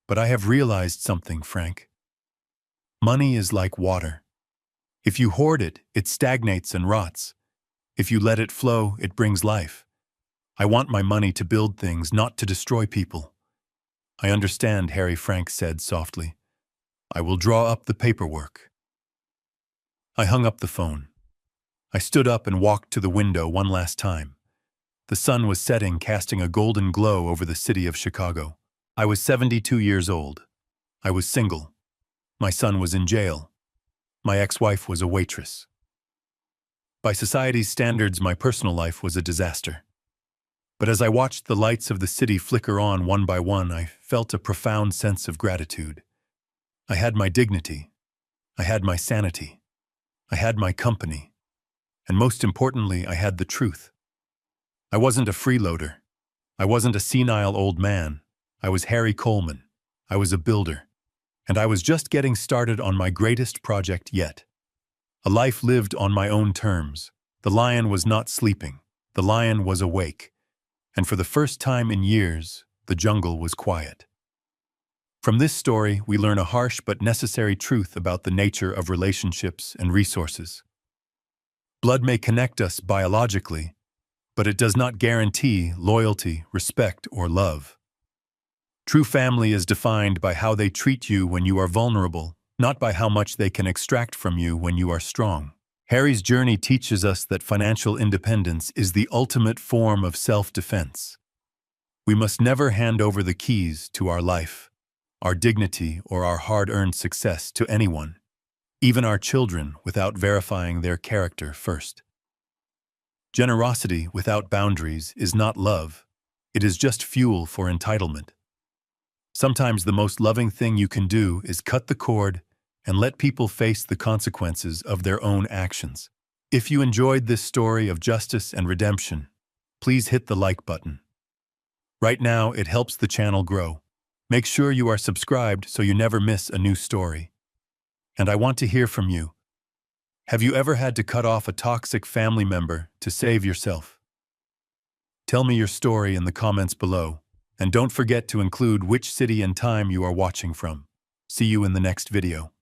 [SPEAKER 1] "But I have realized something, Frank. Money is like water. If you hoard it, it stagnates and rots. If you let it flow, it brings life. I want my money to build things, not to destroy people." "I understand," Harry, Frank said softly. "I will draw up the paperwork." I hung up the phone. I stood up and walked to the window one last time. The sun was setting, casting a golden glow over the city of Chicago. I was 72 years old. I was single. My son was in jail. My ex-wife was a waitress. By society's standards, my personal life was a disaster. But as I watched the lights of the city flicker on one by one, I felt a profound sense of gratitude. I had my dignity. I had my sanity. I had my company. And most importantly, I had the truth. I wasn't a freeloader. I wasn't a senile old man. I was Harry Coleman. I was a builder. And I was just getting started on my greatest project yet. A life lived on my own terms. The lion was not sleeping. The lion was awake. And for the first time in years, the jungle was quiet. From this story, we learn a harsh but necessary truth about the nature of relationships and resources. Blood may connect us biologically, but it does not guarantee loyalty, respect, or love. True family is defined by how they treat you when you are vulnerable, not by how much they can extract from you when you are strong. Harry's journey teaches us that financial independence is the ultimate form of self-defense. We must never hand over the keys to our life, our dignity, or our hard-earned success to anyone, even our children, without verifying their character first. Generosity without boundaries is not love. It is just fuel for entitlement. Sometimes the most loving thing you can do is cut the cord and let people face the consequences of their own actions. If you enjoyed this story of justice and redemption, please hit the like button. Right now, it helps the channel grow. Make sure you are subscribed so you never miss a new story. And I want to hear from you. Have you ever had to cut off a toxic family member to save yourself? Tell me your story in the comments below. And don't forget to include which city and time you are watching from. See you in the next video.